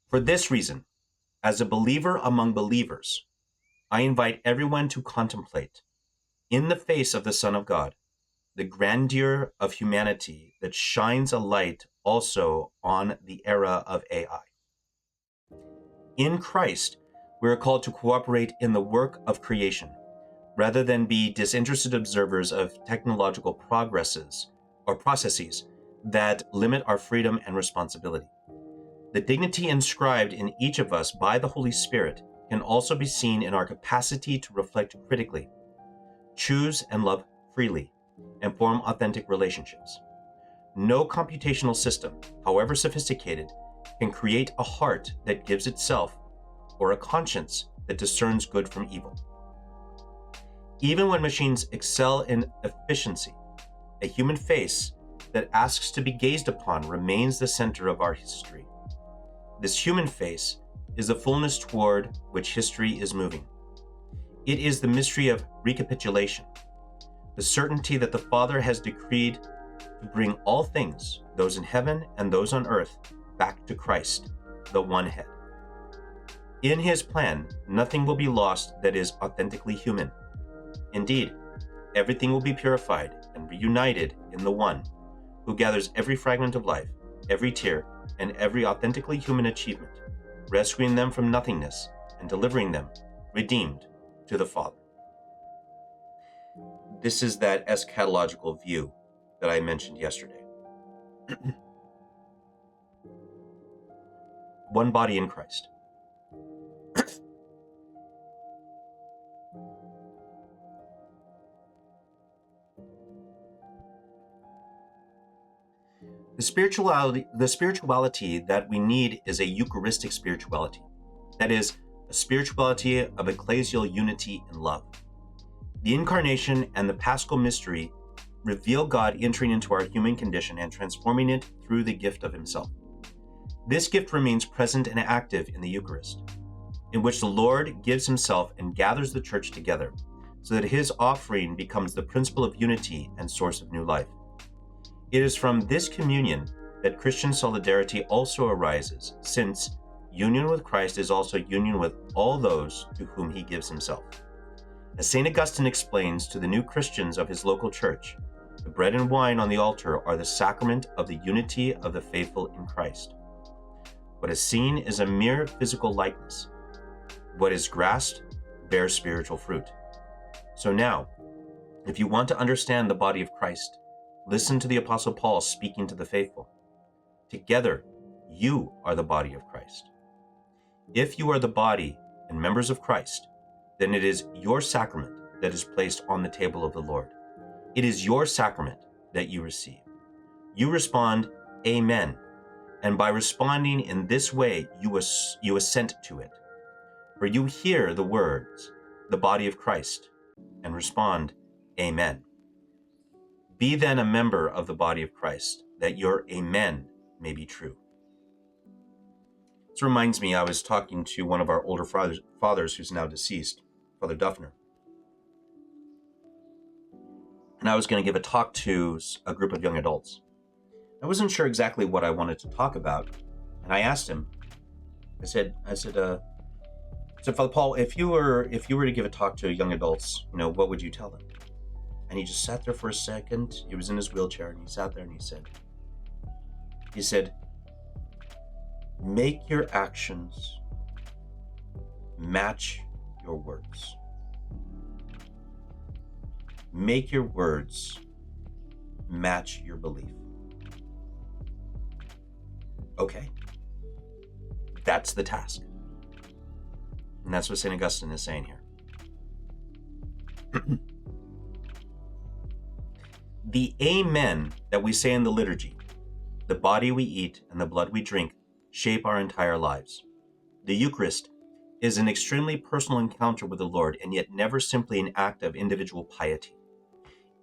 Speaker 1: For this reason, as a believer among believers, I invite everyone to contemplate, in the face of the Son of God, the grandeur of humanity that shines a light also on the era of AI. In Christ, we are called to cooperate in the work of creation, rather than be disinterested observers of technological progresses or processes that limit our freedom and responsibility. The dignity inscribed in each of us by the Holy Spirit can also be seen in our capacity to reflect critically, choose and love freely, and form authentic relationships. No computational system, however sophisticated, can create a heart that gives itself or a conscience that discerns good from evil. Even when machines excel in efficiency, a human face that asks to be gazed upon remains the center of our history. This human face is the fullness toward which history is moving. It is the mystery of recapitulation, the certainty that the Father has decreed to bring all things, those in heaven and those on earth, back to Christ, the one head. In his plan, nothing will be lost that is authentically human. Indeed, everything will be purified and reunited in the one who gathers every fragment of life, every tear, and every authentically human achievement, rescuing them from nothingness and delivering them, redeemed, to the Father. This is that eschatological view that I mentioned yesterday. One body in Christ. The spirituality that we need is a Eucharistic spirituality. That is, a spirituality of ecclesial unity and love. The Incarnation and the Paschal Mystery reveal God entering into our human condition and transforming it through the gift of himself. This gift remains present and active in the Eucharist, in which the Lord gives himself and gathers the church together, so that his offering becomes the principle of unity and source of new life. It is from this communion that Christian solidarity also arises, since union with Christ is also union with all those to whom he gives himself. As St. Augustine explains to the new Christians of his local church, the bread and wine on the altar are the sacrament of the unity of the faithful in Christ. What is seen is a mere physical likeness. What is grasped bears spiritual fruit. So now, if you want to understand the body of Christ, listen to the Apostle Paul speaking to the faithful. Together, you are the body of Christ. If you are the body and members of Christ, then it is your sacrament that is placed on the table of the Lord. It is your sacrament that you receive. You respond, Amen, and by responding in this way, you assent to it. For you hear the words, the body of Christ, and respond, Amen. Be then a member of the body of Christ, that your Amen may be true. This reminds me, I was talking to one of our older fathers who's now deceased, Father Duffner. And I was going to give a talk to a group of young adults. I wasn't sure exactly what I wanted to talk about. And I asked him, I said, Father Paul, if you were to give a talk to young adults, what would you tell them? And he just sat there for a second. He was in his wheelchair and he sat there and he said, make your actions match your words. Make your words match your belief. Okay. That's the task. And that's what St. Augustine is saying here. The Amen that we say in the liturgy, the body we eat and the blood we drink, shape our entire lives. The Eucharist is an extremely personal encounter with the Lord, and yet never simply an act of individual piety.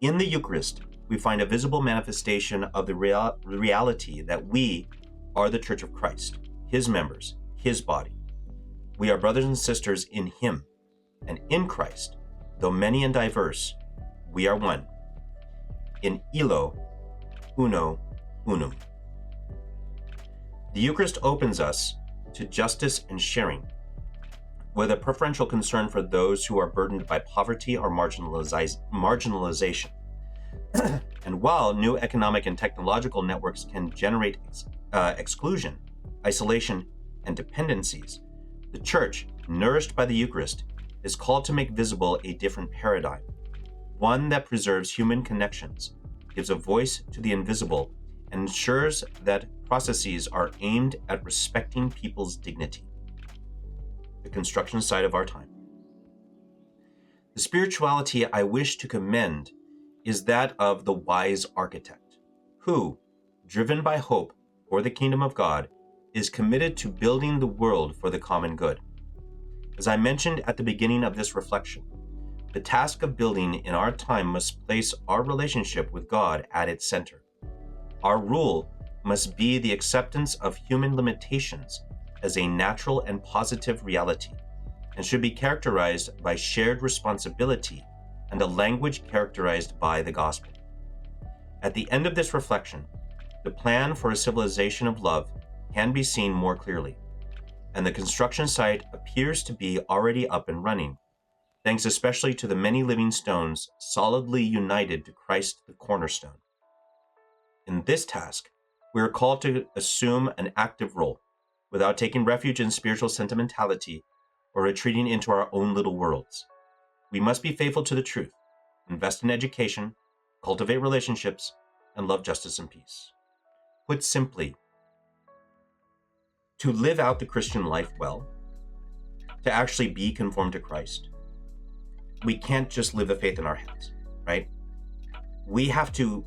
Speaker 1: In the Eucharist, we find a visible manifestation of the reality that we are the Church of Christ, his members, his body. We are brothers and sisters in him, and in Christ, though many and diverse, we are one. In illo uno unum. The Eucharist opens us to justice and sharing, with a preferential concern for those who are burdened by poverty or marginalization. And while new economic and technological networks can generate exclusion, isolation, and dependencies, the Church, nourished by the Eucharist, is called to make visible a different paradigm, one that preserves human connections, gives a voice to the invisible, and ensures that processes are aimed at respecting people's dignity. The construction site of our time. The spirituality I wish to commend is that of the wise architect, who, driven by hope for the kingdom of God, is committed to building the world for the common good. As I mentioned at the beginning of this reflection, the task of building in our time must place our relationship with God at its center. Our rule must be the acceptance of human limitations as a natural and positive reality, and should be characterized by shared responsibility and a language characterized by the gospel. At the end of this reflection, the plan for a civilization of love can be seen more clearly, and the construction site appears to be already up and running, thanks especially to the many living stones solidly united to Christ the cornerstone. In this task, we are called to assume an active role, without taking refuge in spiritual sentimentality or retreating into our own little worlds. We must be faithful to the truth, invest in education, cultivate relationships, and love justice and peace. Put simply, to live out the Christian life well, to actually be conformed to Christ, we can't just live the faith in our heads, right? We have to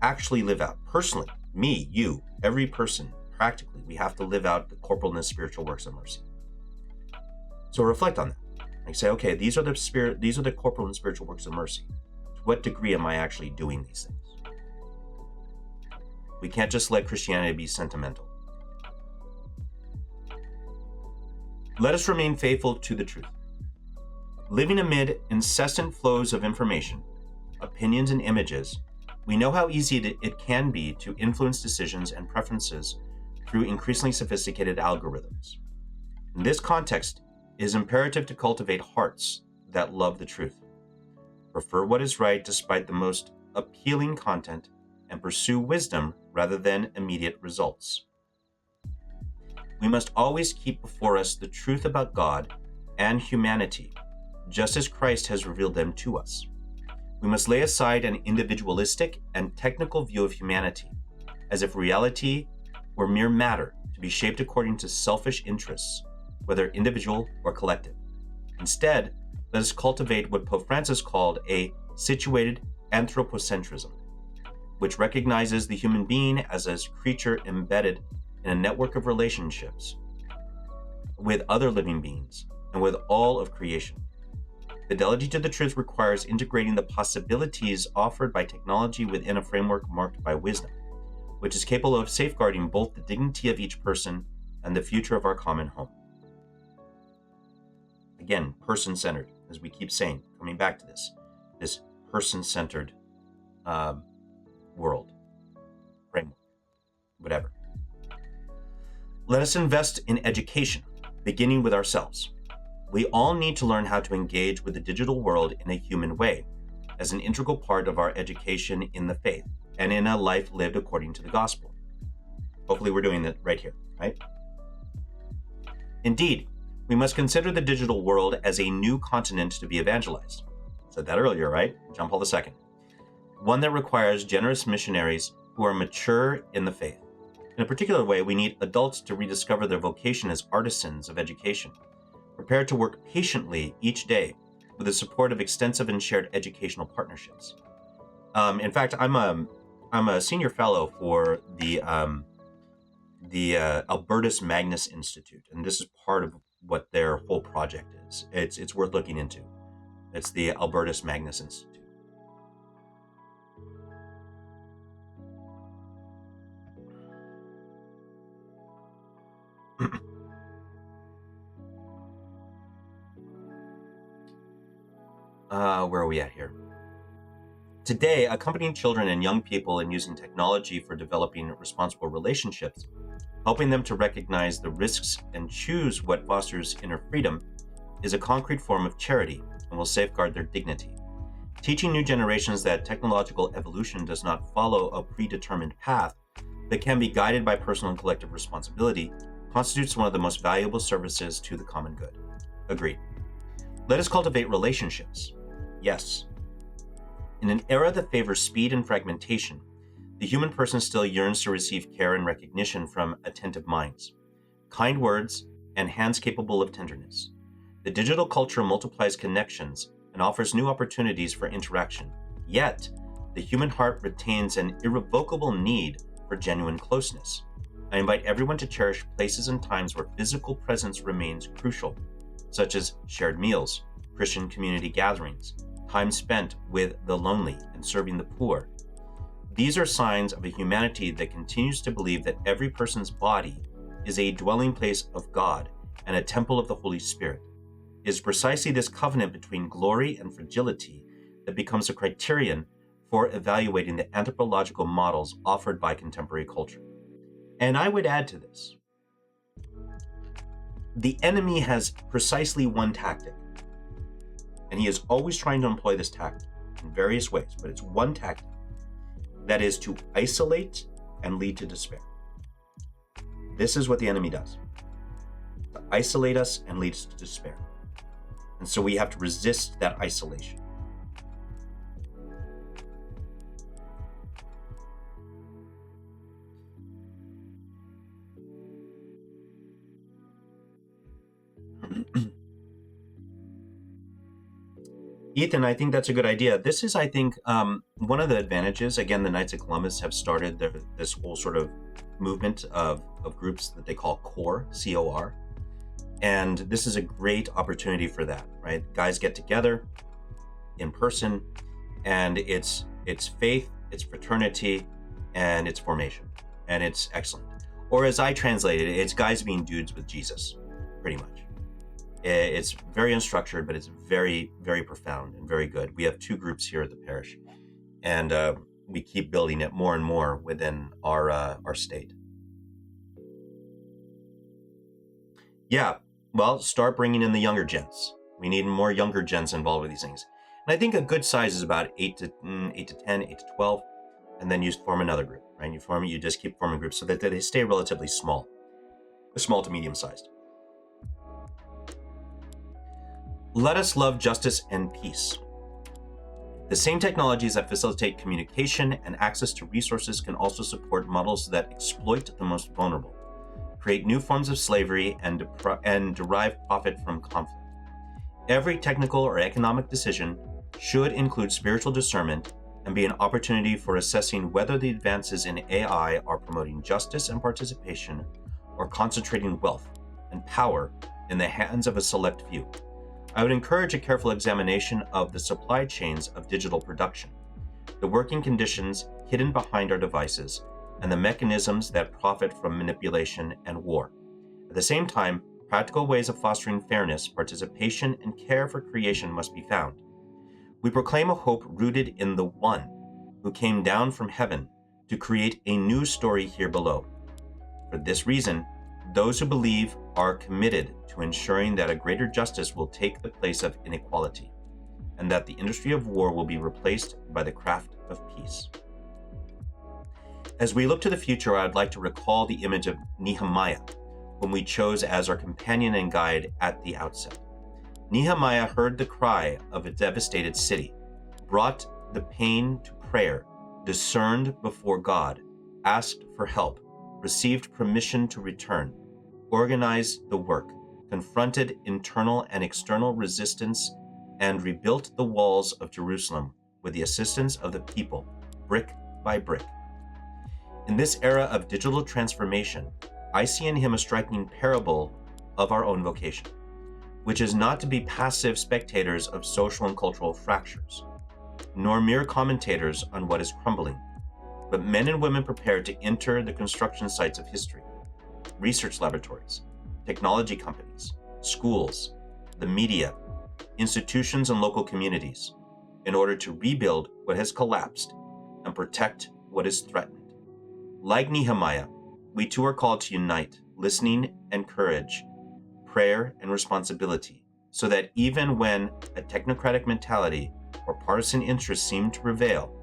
Speaker 1: actually live out, personally, me, you, every person, practically, we have to live out the corporal and spiritual works of mercy. So reflect on that. Like say, okay, these are the corporal and spiritual works of mercy. To what degree am I actually doing these things? We can't just let Christianity be sentimental. Let us remain faithful to the truth. Living amid incessant flows of information, opinions, and images, we know how easy it can be to influence decisions and preferences through increasingly sophisticated algorithms. In this context, it is imperative to cultivate hearts that love the truth, prefer what is right despite the most appealing content, and pursue wisdom rather than immediate results. We must always keep before us the truth about God and humanity, just as Christ has revealed them to us. We must lay aside an individualistic and technical view of humanity, as if reality were mere matter to be shaped according to selfish interests, whether individual or collective. Instead, let us cultivate what Pope Francis called a situated anthropocentrism, which recognizes the human being as a creature embedded in a network of relationships with other living beings and with all of creation. Fidelity to the truth requires integrating the possibilities offered by technology within a framework marked by wisdom, which is capable of safeguarding both the dignity of each person and the future of our common home. Again, person-centered, as we keep saying, coming back to this person-centered world, framework, whatever. Let us invest in education, beginning with ourselves. We all need to learn how to engage with the digital world in a human way, as an integral part of our education in the faith, and in a life lived according to the gospel. Hopefully we're doing that right here, right? Indeed, we must consider the digital world as a new continent to be evangelized. I said that earlier, right? John Paul II. One that requires generous missionaries who are mature in the faith. In a particular way, we need adults to rediscover their vocation as artisans of education, prepared to work patiently each day with the support of extensive and shared educational partnerships. In fact, I'm a senior fellow for the Albertus Magnus Institute, and this is part of what their whole project is. It's worth looking into. It's the Albertus Magnus Institute. Where are we at here? Today, accompanying children and young people in using technology for developing responsible relationships, helping them to recognize the risks and choose what fosters inner freedom, is a concrete form of charity and will safeguard their dignity. Teaching new generations that technological evolution does not follow a predetermined path, but can be guided by personal and collective responsibility, constitutes one of the most valuable services to the common good. Agreed. Let us cultivate relationships. Yes. In an era that favors speed and fragmentation, the human person still yearns to receive care and recognition from attentive minds, kind words, and hands capable of tenderness. The digital culture multiplies connections and offers new opportunities for interaction. Yet, the human heart retains an irrevocable need for genuine closeness. I invite everyone to cherish places and times where physical presence remains crucial, such as shared meals, Christian community gatherings, time spent with the lonely and serving the poor. These are signs of a humanity that continues to believe that every person's body is a dwelling place of God and a temple of the Holy Spirit. It is precisely this covenant between glory and fragility that becomes a criterion for evaluating the anthropological models offered by contemporary culture. And I would add to this, the enemy has precisely one tactic, and he is always trying to employ this tactic in various ways, but it's one tactic, that is to isolate and lead to despair. This is what the enemy does, to isolate us and lead us to despair. And so we have to resist that isolation. Ethan, I think that's a good idea. This is, I think, one of the advantages. Again, the Knights of Columbus have started this whole sort of movement of groups that they call CORE, C-O-R. And this is a great opportunity for that, right? Guys get together in person, and it's faith, it's fraternity, and it's formation. And it's excellent. Or as I translated it, it's guys being dudes with Jesus, pretty much. It's very unstructured, but it's very, very profound and very good. We have 2 groups here at the parish, and we keep building it more and more within our state. Yeah, well, start bringing in the younger gens. We need more younger gens involved with these things. And I think a good size is about 8 to 10, 8 to 12, and then you form another group, right? You just keep forming groups so that they stay relatively small to medium sized. Let us love justice and peace. The same technologies that facilitate communication and access to resources can also support models that exploit the most vulnerable, create new forms of slavery, and derive profit from conflict. Every technical or economic decision should include spiritual discernment and be an opportunity for assessing whether the advances in AI are promoting justice and participation or concentrating wealth and power in the hands of a select few. I would encourage a careful examination of the supply chains of digital production, the working conditions hidden behind our devices, and the mechanisms that profit from manipulation and war. At the same time, practical ways of fostering fairness, participation, and care for creation must be found. We proclaim a hope rooted in the One who came down from heaven to create a new story here below. For this reason, those who believe are committed to ensuring that a greater justice will take the place of inequality, and that the industry of war will be replaced by the craft of peace. As we look to the future, I'd like to recall the image of Nehemiah, whom we chose as our companion and guide at the outset. Nehemiah heard the cry of a devastated city, brought the pain to prayer, discerned before God, asked for help, received permission to return, organized the work, confronted internal and external resistance, and rebuilt the walls of Jerusalem with the assistance of the people, brick by brick. In this era of digital transformation, I see in him a striking parable of our own vocation, which is not to be passive spectators of social and cultural fractures, nor mere commentators on what is crumbling, but men and women prepared to enter the construction sites of history, research laboratories, technology companies, schools, the media, institutions, and local communities in order to rebuild what has collapsed and protect what is threatened. Like Nehemiah, we too are called to unite listening and courage, prayer and responsibility, so that even when a technocratic mentality or partisan interests seem to prevail,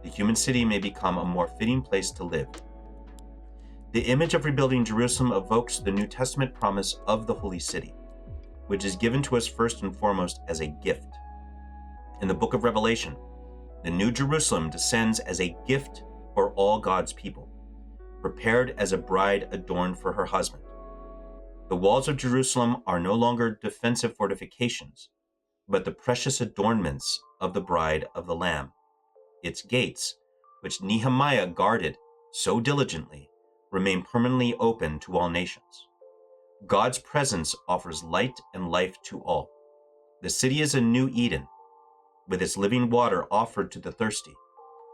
Speaker 1: the human city may become a more fitting place to live. The image of rebuilding Jerusalem evokes the New Testament promise of the Holy City, which is given to us first and foremost as a gift. In the book of Revelation, the New Jerusalem descends as a gift for all God's people, prepared as a bride adorned for her husband. The walls of Jerusalem are no longer defensive fortifications, but the precious adornments of the bride of the Lamb. Its gates, which Nehemiah guarded so diligently, remain permanently open to all nations. God's presence offers light and life to all. The city is a new Eden, with its living water offered to the thirsty,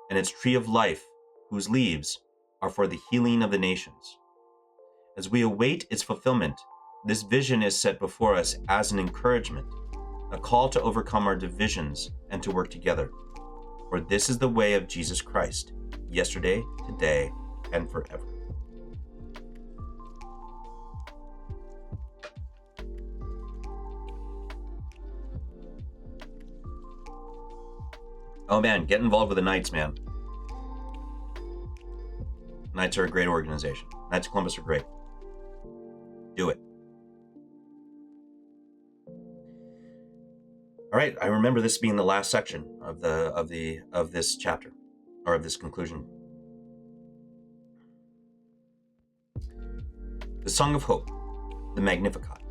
Speaker 1: and its tree of life, whose leaves are for the healing of the nations. As we await its fulfillment, this vision is set before us as an encouragement, a call to overcome our divisions and to work together. For this is the way of Jesus Christ, yesterday, today, and forever. Oh man, get involved with the Knights, man. Knights are a great organization. Knights of Columbus are great. Do it. All right, I remember this being the last section of this chapter, or of this conclusion. The Song of Hope, the Magnificat.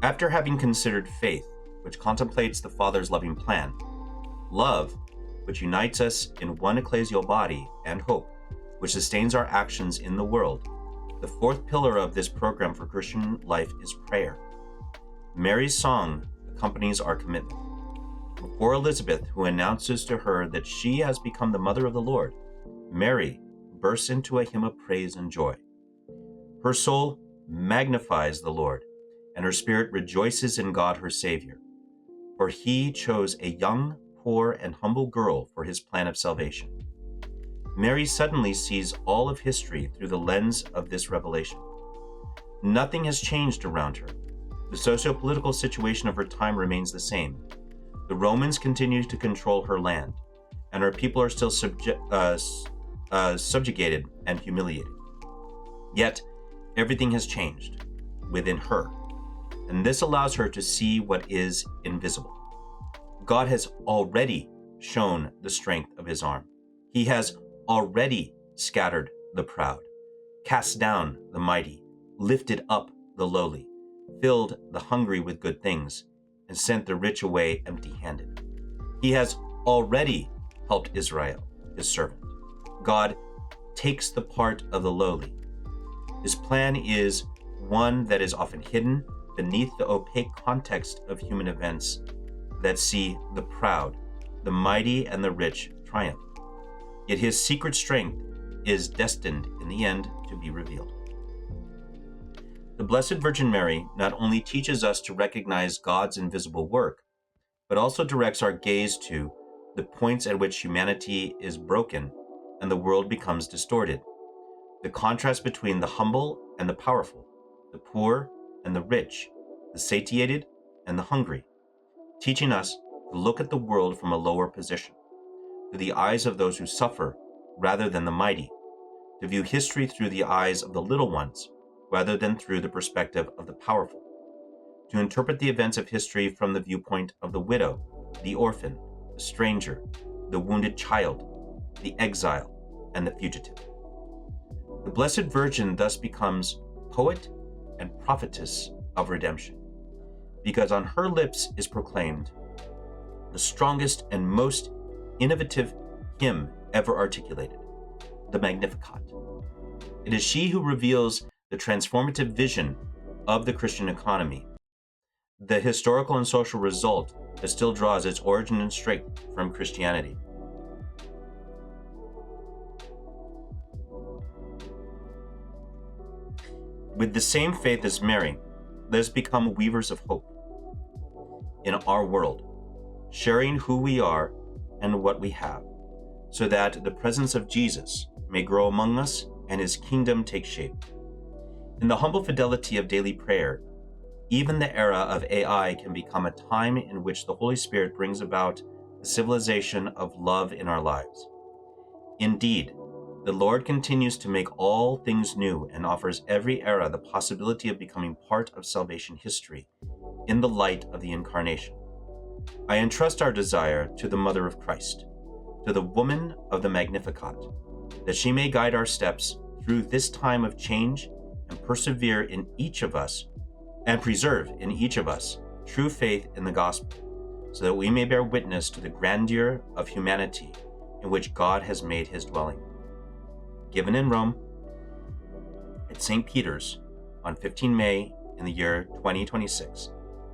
Speaker 1: After having considered faith, which contemplates the Father's loving plan, love, which unites us in one ecclesial body, and hope, which sustains our actions in the world, the fourth pillar of this program for Christian life is prayer. Mary's song accompanies our commitment. Before Elizabeth, who announces to her that she has become the mother of the Lord, Mary bursts into a hymn of praise and joy. Her soul magnifies the Lord, and her spirit rejoices in God her Savior, for he chose a young, poor, and humble girl for his plan of salvation. Mary suddenly sees all of history through the lens of this revelation. Nothing has changed around her. The socio-political situation of her time remains the same. The Romans continue to control her land, and her people are still subjugated and humiliated. Yet, everything has changed within her, and this allows her to see what is invisible. God has already shown the strength of his arm. He has already scattered the proud, cast down the mighty, lifted up the lowly, filled the hungry with good things, and sent the rich away empty-handed. He has already helped Israel, his servant. God takes the part of the lowly. His plan is one that is often hidden beneath the opaque context of human events that see the proud, the mighty, and the rich triumph. Yet his secret strength is destined in the end to be revealed. The Blessed Virgin Mary not only teaches us to recognize God's invisible work, but also directs our gaze to the points at which humanity is broken and the world becomes distorted. The contrast between the humble and the powerful, the poor and the rich, the satiated and the hungry, teaching us to look at the world from a lower position, through the eyes of those who suffer rather than the mighty, to view history through the eyes of the little ones rather than through the perspective of the powerful, to interpret the events of history from the viewpoint of the widow, the orphan, the stranger, the wounded child, the exile, and the fugitive. The Blessed Virgin thus becomes poet and prophetess of redemption, because on her lips is proclaimed the strongest and most innovative hymn ever articulated, the Magnificat. It is she who reveals the transformative vision of the Christian economy, the historical and social result that still draws its origin and strength from Christianity. With the same faith as Mary, let us become weavers of hope. in our world, sharing who we are and what we have, so that the presence of Jesus may grow among us and his kingdom take shape. In the humble fidelity of daily prayer, even the era of AI can become a time in which the Holy Spirit brings about the civilization of love in our lives. Indeed, the Lord continues to make all things new and offers every era the possibility of becoming part of salvation history in the light of the Incarnation. I entrust our desire to the Mother of Christ, to the woman of the Magnificat, that she may guide our steps through this time of change and persevere in each of us and preserve in each of us true faith in the gospel, so that we may bear witness to the grandeur of humanity in which God has made his dwelling. Given in Rome, at St. Peter's, on 15 May in the year 2026,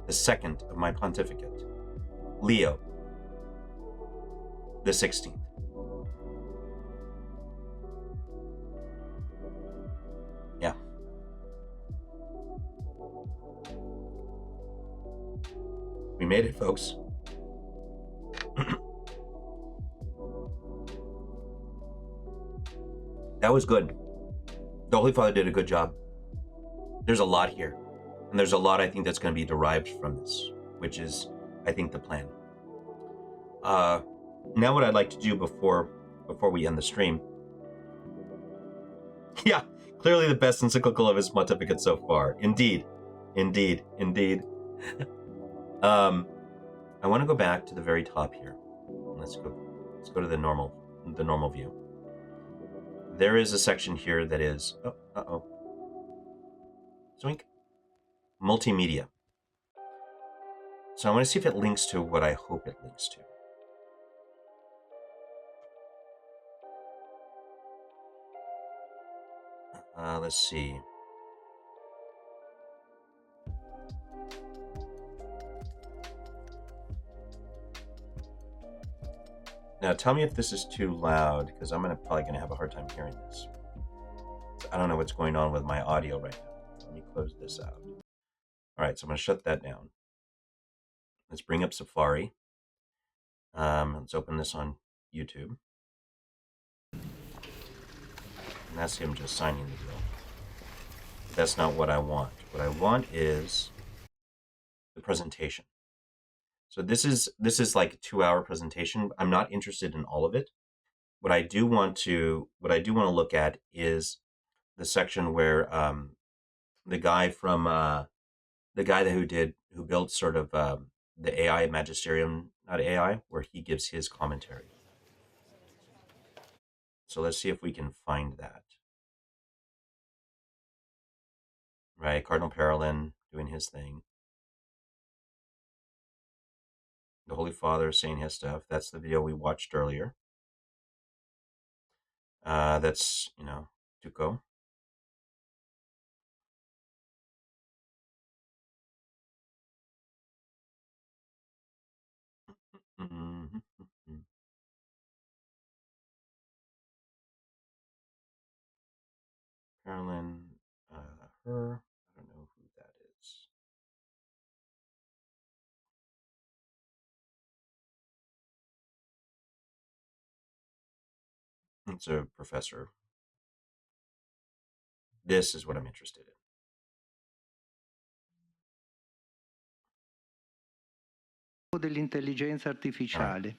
Speaker 1: the second of my pontificate, Leo the 16th. Yeah. We made it, folks. That was good. The Holy Father did a good job. There's a lot here. And there's a lot, I think, that's going to be derived from this, which is, I think, the plan. Now what I'd like to do before we end the stream. Yeah, clearly the best encyclical of his pontificate so far. Indeed. Indeed. Indeed. I want to go back to the very top here. Let's go to the normal view. There is a section here that is Zoink. Multimedia. So I want to see if it links to what I hope it links to. Let's see. Now tell me if this is too loud, because I'm probably going to have a hard time hearing this. I don't know what's going on with my audio right now. Let me close this out. All right, so I'm going to shut that down. Let's bring up Safari. Let's open this on YouTube. And that's him just signing the deal. But that's not what I want. What I want is the presentation. So this is like a 2-hour presentation. I'm not interested in all of it. What I do want to look at is the section where the guy who built sort of the AI magisterium, not AI, where he gives his commentary. So let's see if we can find that. Right, Cardinal Parolin doing his thing. The Holy Father saying his stuff. That's the video we watched earlier. That's, Tuco. Mm-hmm. Carolyn, her. I don't know who that is. It's a professor. This is what I'm interested in.
Speaker 3: Dell'intelligenza artificiale,
Speaker 1: I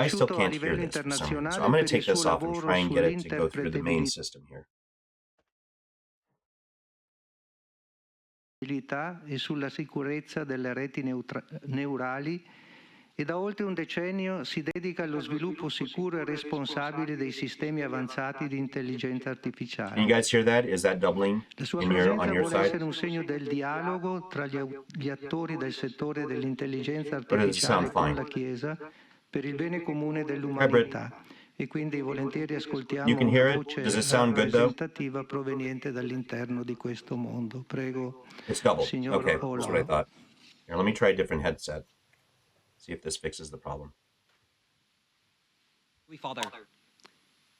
Speaker 1: still
Speaker 3: riconosciuto a
Speaker 1: can't hear
Speaker 3: livello
Speaker 1: this for some reason. So
Speaker 3: internazionale
Speaker 1: I'm going
Speaker 3: per
Speaker 1: to
Speaker 3: il
Speaker 1: take this
Speaker 3: suo
Speaker 1: off and
Speaker 3: lavoro
Speaker 1: try and get it to go through the main system here.
Speaker 3: E sulla sicurezza delle reti neurali e da oltre un decennio si dedica allo sviluppo sicuro e responsabile dei sistemi avanzati di intelligenza artificiale.
Speaker 1: Can you guys hear that? Is that doubling
Speaker 3: La sua
Speaker 1: on
Speaker 3: presenza
Speaker 1: your
Speaker 3: vuole
Speaker 1: side?
Speaker 3: essere un segno del dialogo tra gli attori del settore dell'intelligenza
Speaker 1: Or does it sound
Speaker 3: artificiale con
Speaker 1: fine?
Speaker 3: la Chiesa per il bene comune
Speaker 1: Hi, Britt.
Speaker 3: dell'umanità. E quindi volentieri
Speaker 1: You
Speaker 3: ascoltiamo
Speaker 1: can
Speaker 3: una
Speaker 1: hear it?
Speaker 3: voce
Speaker 1: Does it sound good though?
Speaker 3: rappresentativa proveniente dall'interno di questo mondo. Prego,
Speaker 1: It's doubled.
Speaker 3: signor
Speaker 1: Okay, that's what I
Speaker 3: Ola.
Speaker 1: thought. Here, let me try a different headset. See if this fixes the problem.
Speaker 4: Holy Father,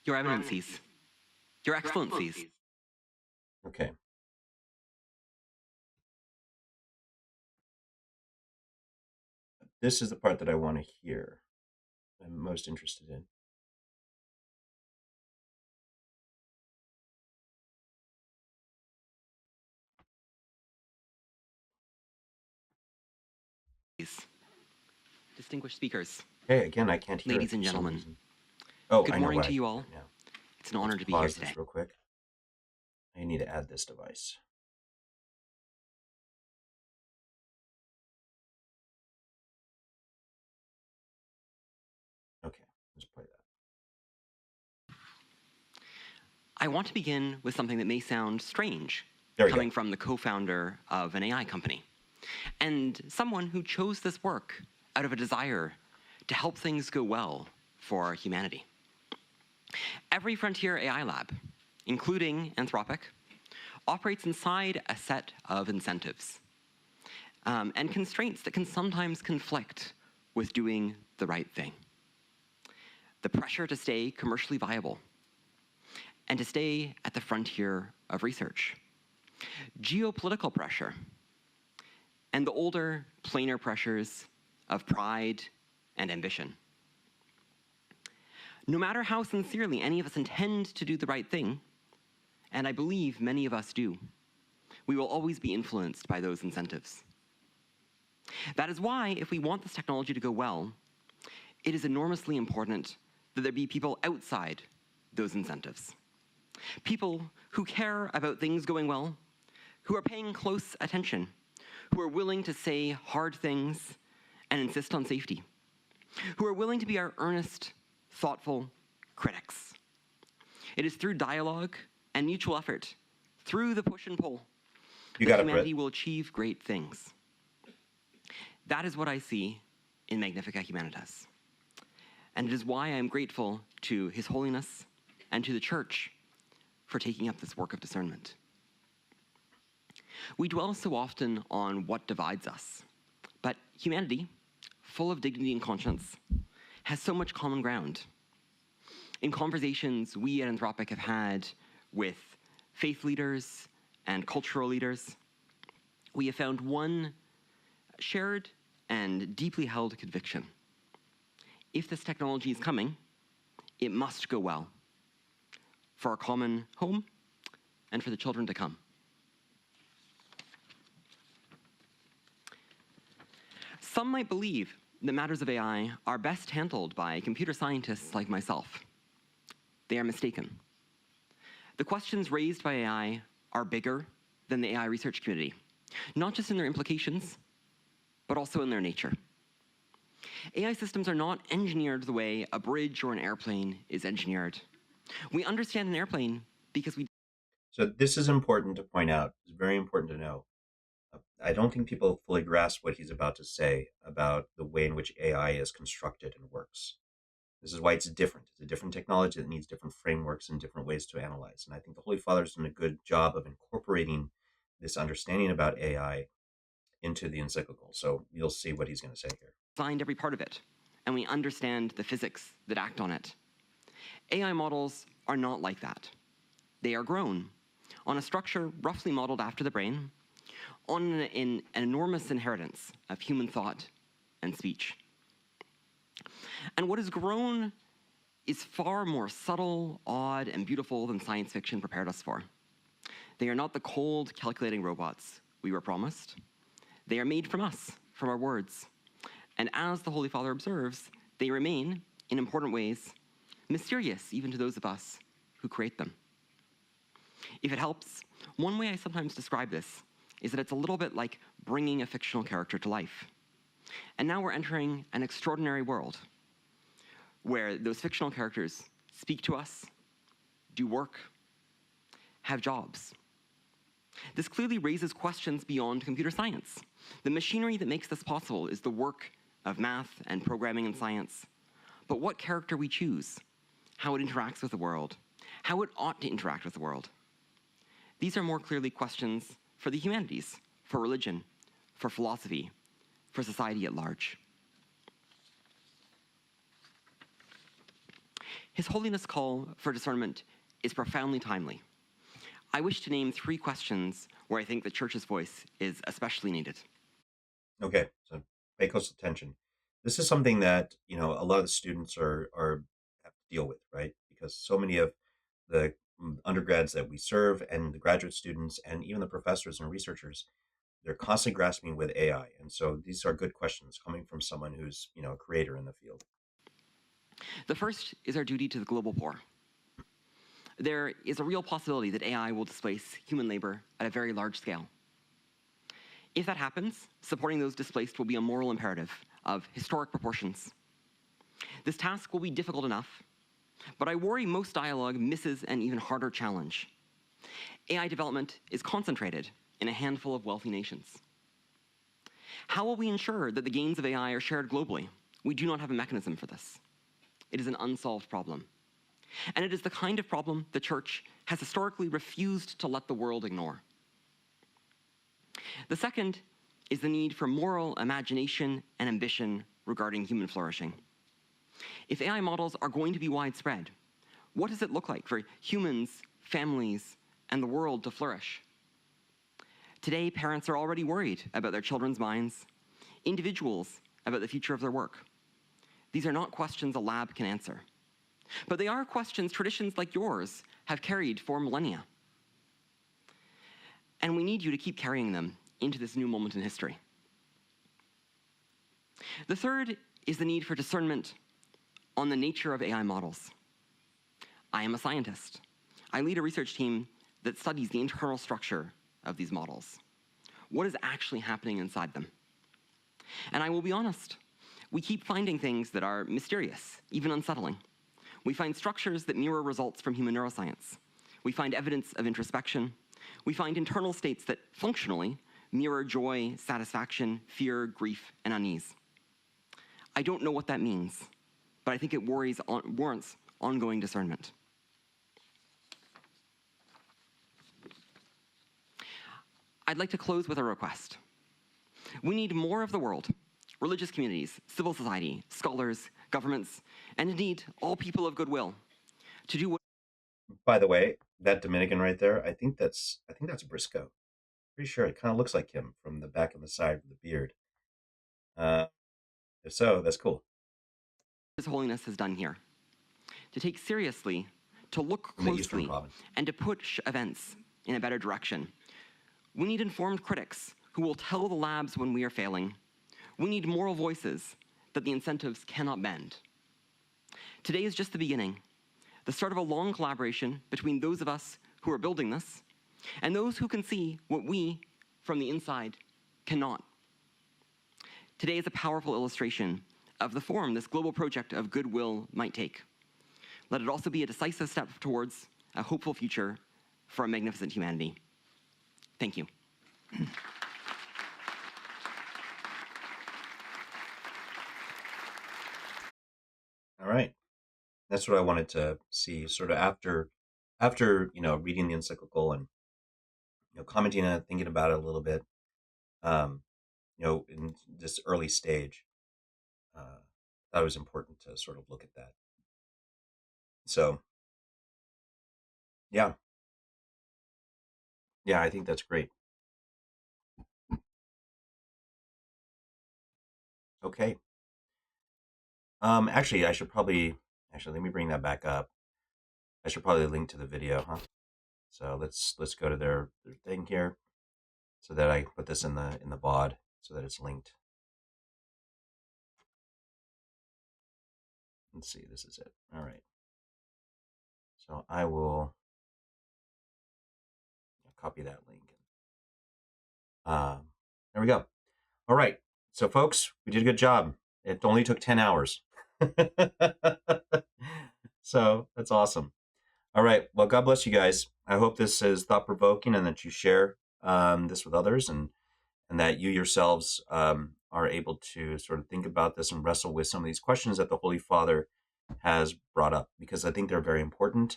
Speaker 4: Your Eminencies, Your Excellencies.
Speaker 1: Okay. This is the part that I want to hear. I'm most interested in.
Speaker 4: Distinguished speakers,
Speaker 1: Hey, again, I can't hear
Speaker 4: ladies
Speaker 1: it
Speaker 4: and
Speaker 1: for some
Speaker 4: gentlemen,
Speaker 1: reason. Oh,
Speaker 4: good
Speaker 1: I know
Speaker 4: morning
Speaker 1: why
Speaker 4: to
Speaker 1: I
Speaker 4: you
Speaker 1: can't
Speaker 4: all.
Speaker 1: hear it now.
Speaker 4: It's an honor
Speaker 1: Let's
Speaker 4: to be here
Speaker 1: pause
Speaker 4: today.
Speaker 1: this real quick. I need to add this device. Okay, let's play that.
Speaker 4: I want to begin with something that may sound strange,
Speaker 1: There we go.
Speaker 4: coming from the co-founder of an AI company, and someone who chose this work out of a desire to help things go well for humanity. Every frontier AI lab, including Anthropic, operates inside a set of incentives and constraints that can sometimes conflict with doing the right thing. The pressure to stay commercially viable and to stay at the frontier of research. Geopolitical pressure and the older, plainer pressures of pride and ambition. No matter how sincerely any of us intend to do the right thing, and I believe many of us do, we will always be influenced by those incentives. That is why, if we want this technology to go well, it is enormously important that there be people outside those incentives. People who care about things going well, who are paying close attention, who are willing to say hard things and insist on safety, who are willing to be our earnest, thoughtful critics. It is through dialogue and mutual effort, through the push and pull, that humanity will achieve great things. That is what I see in Magnifica Humanitas. And it is why I am grateful to His Holiness and to the Church for taking up this work of discernment. We dwell so often on what divides us, but humanity, full of dignity and conscience, has so much common ground. In conversations we at Anthropic have had with faith leaders and cultural leaders, we have found one shared and deeply held conviction. If this technology is coming, it must go well for our common home and for the children to come. Some might believe that matters of AI are best handled by computer scientists like myself. They are mistaken. The questions raised by AI are bigger than the AI research community, not just in their implications, but also in their nature. AI systems are not engineered the way a bridge or an airplane is engineered. We understand an airplane because we...
Speaker 1: So this is important to point out. It's very important to know. I don't think people fully grasp what he's about to say about the way in which AI is constructed and works. This is why it's different. It's a different technology that needs different frameworks and different ways to analyze. And I think the Holy Father's done a good job of incorporating this understanding about AI into the encyclical. So you'll see what he's going to say here.
Speaker 4: Designed every part of it, and we understand the physics that act on it. AI models are not like that. They are grown on a structure roughly modeled after the brain, on an enormous inheritance of human thought and speech. And what is grown is far more subtle, odd, and beautiful than science fiction prepared us for. They are not the cold, calculating robots we were promised. They are made from us, from our words. And as the Holy Father observes, they remain, in important ways, mysterious even to those of us who create them. If it helps, one way I sometimes describe this is that it's a little bit like bringing a fictional character to life. And now we're entering an extraordinary world where those fictional characters speak to us, do work, have jobs. This clearly raises questions beyond computer science. The machinery that makes this possible is the work of math and programming and science. But what character we choose, how it interacts with the world, how it ought to interact with the world. These are more clearly questions for the humanities, for religion, for philosophy, for society at large. His Holiness' call for discernment is profoundly timely. I wish to name 3 questions where I think the Church's voice is especially needed.
Speaker 1: Okay, so pay close attention. this is something that a lot of the students are have to deal with, right? Because so many of the undergrads that we serve and the graduate students and even the professors and researchers, they're constantly grasping with AI. And so these are good questions coming from someone who's a creator in the field.
Speaker 4: The first is our duty to the global poor. There is a real possibility that AI will displace human labor at a very large scale. If that happens, supporting those displaced will be a moral imperative of historic proportions. This task will be difficult enough, but I worry most dialogue misses an even harder challenge. AI development is concentrated in a handful of wealthy nations. How will we ensure that the gains of AI are shared globally? We do not have a mechanism for this. It is an unsolved problem. And it is the kind of problem the Church has historically refused to let the world ignore. The second is the need for moral imagination and ambition regarding human flourishing. If AI models are going to be widespread, what does it look like for humans, families, and the world to flourish? Today, parents are already worried about their children's minds, individuals about the future of their work. These are not questions a lab can answer, but they are questions traditions like yours have carried for millennia. And we need you to keep carrying them into this new moment in history. The third is the need for discernment on the nature of AI models. I am a scientist. I lead a research team that studies the internal structure of these models. What is actually happening inside them? And I will be honest, we keep finding things that are mysterious, even unsettling. We find structures that mirror results from human neuroscience. We find evidence of introspection. We find internal states that functionally mirror joy, satisfaction, fear, grief, and unease. I don't know what that means, but I think it warrants ongoing discernment. I'd like to close with a request. We need more of the world, religious communities, civil society, scholars, governments, and indeed all people of goodwill, to do what.
Speaker 1: By the way, that Dominican right there, I think that's Briscoe. Pretty sure it kind of looks like him from the back of the side of the beard. If so, that's cool.
Speaker 4: His Holiness has done here. To take seriously, to look
Speaker 1: From the Eastern
Speaker 4: closely,
Speaker 1: Province.
Speaker 4: and to push events in a better direction. We need informed critics who will tell the labs when we are failing. We need moral voices that the incentives cannot bend. Today is just the beginning, the start of a long collaboration between those of us who are building this and those who can see what we, from the inside, cannot. Today is a powerful illustration of the form this global project of goodwill might take. Let it also be a decisive step towards a hopeful future for a magnificent humanity. Thank you.
Speaker 1: All right. That's what I wanted to see sort of after reading the encyclical and commenting on it, thinking about it a little bit, in this early stage. I thought it was important to sort of look at that. So, yeah. Yeah, I think that's great. Okay. Actually, let me bring that back up. I should probably link to the video, huh? So let's go to their thing here, so that I put this in the bod so that it's linked. Let's see, this is it. All right. So I will copy that link. There we go. All right. So folks, we did a good job. It only took 10 hours. So that's awesome. All right. Well, God bless you guys. I hope this is thought-provoking and that you share this with others, and that you yourselves are able to sort of think about this and wrestle with some of these questions that the Holy Father has brought up, because I think they're very important.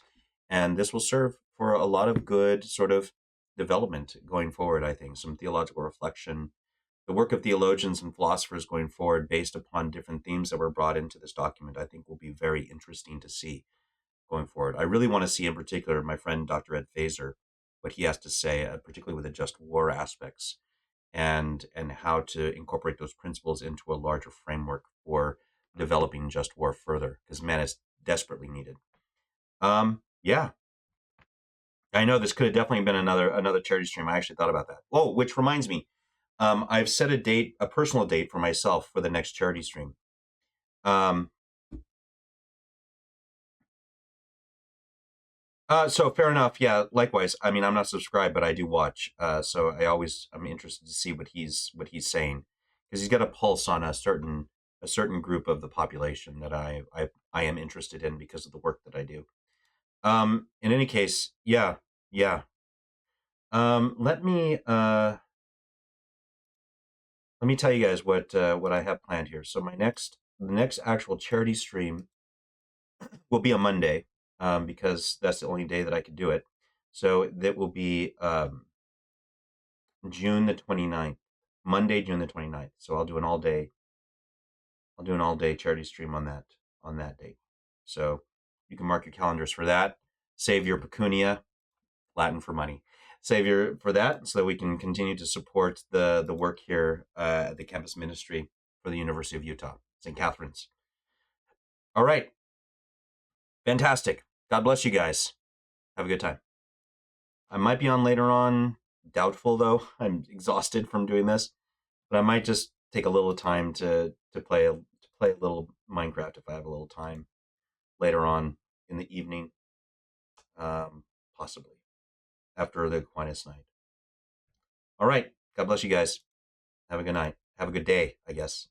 Speaker 1: And this will serve for a lot of good sort of development going forward, I think, some theological reflection. The work of theologians and philosophers going forward based upon different themes that were brought into this document, I think will be very interesting to see going forward. I really want to see in particular my friend Dr. Ed Fazer, what he has to say, particularly with the just war aspects, and how to incorporate those principles into a larger framework for developing just war further, because man, it's desperately needed. Yeah, I know this could have definitely been another charity stream. I actually thought about that. Oh, which reminds me, I've set a personal date for myself for the next charity stream. So fair enough. Yeah. Likewise. I mean, I'm not subscribed, but I do watch. So I'm interested to see what he's saying, because he's got a pulse on a certain group of the population that I am interested in because of the work that I do. In any case, yeah, yeah. Let me tell you guys what I have planned here. So the next actual charity stream will be a Monday, because that's the only day that I could do it. So that will be June the 29th, Monday, June the 29th. So I'll do an all day charity stream on that date. So you can mark your calendars for that. Save your pecunia, Latin for money. Save your for that, so that we can continue to support the work here at the campus ministry for the University of Utah, St. Catherine's. All right. Fantastic. God bless you guys. Have a good time. I might be on later on. Doubtful though. I'm exhausted from doing this, but I might just take a little time to play a little Minecraft if I have a little time later on in the evening, possibly after the Aquinas night. All right. God bless you guys. Have a good night. Have a good day, I guess.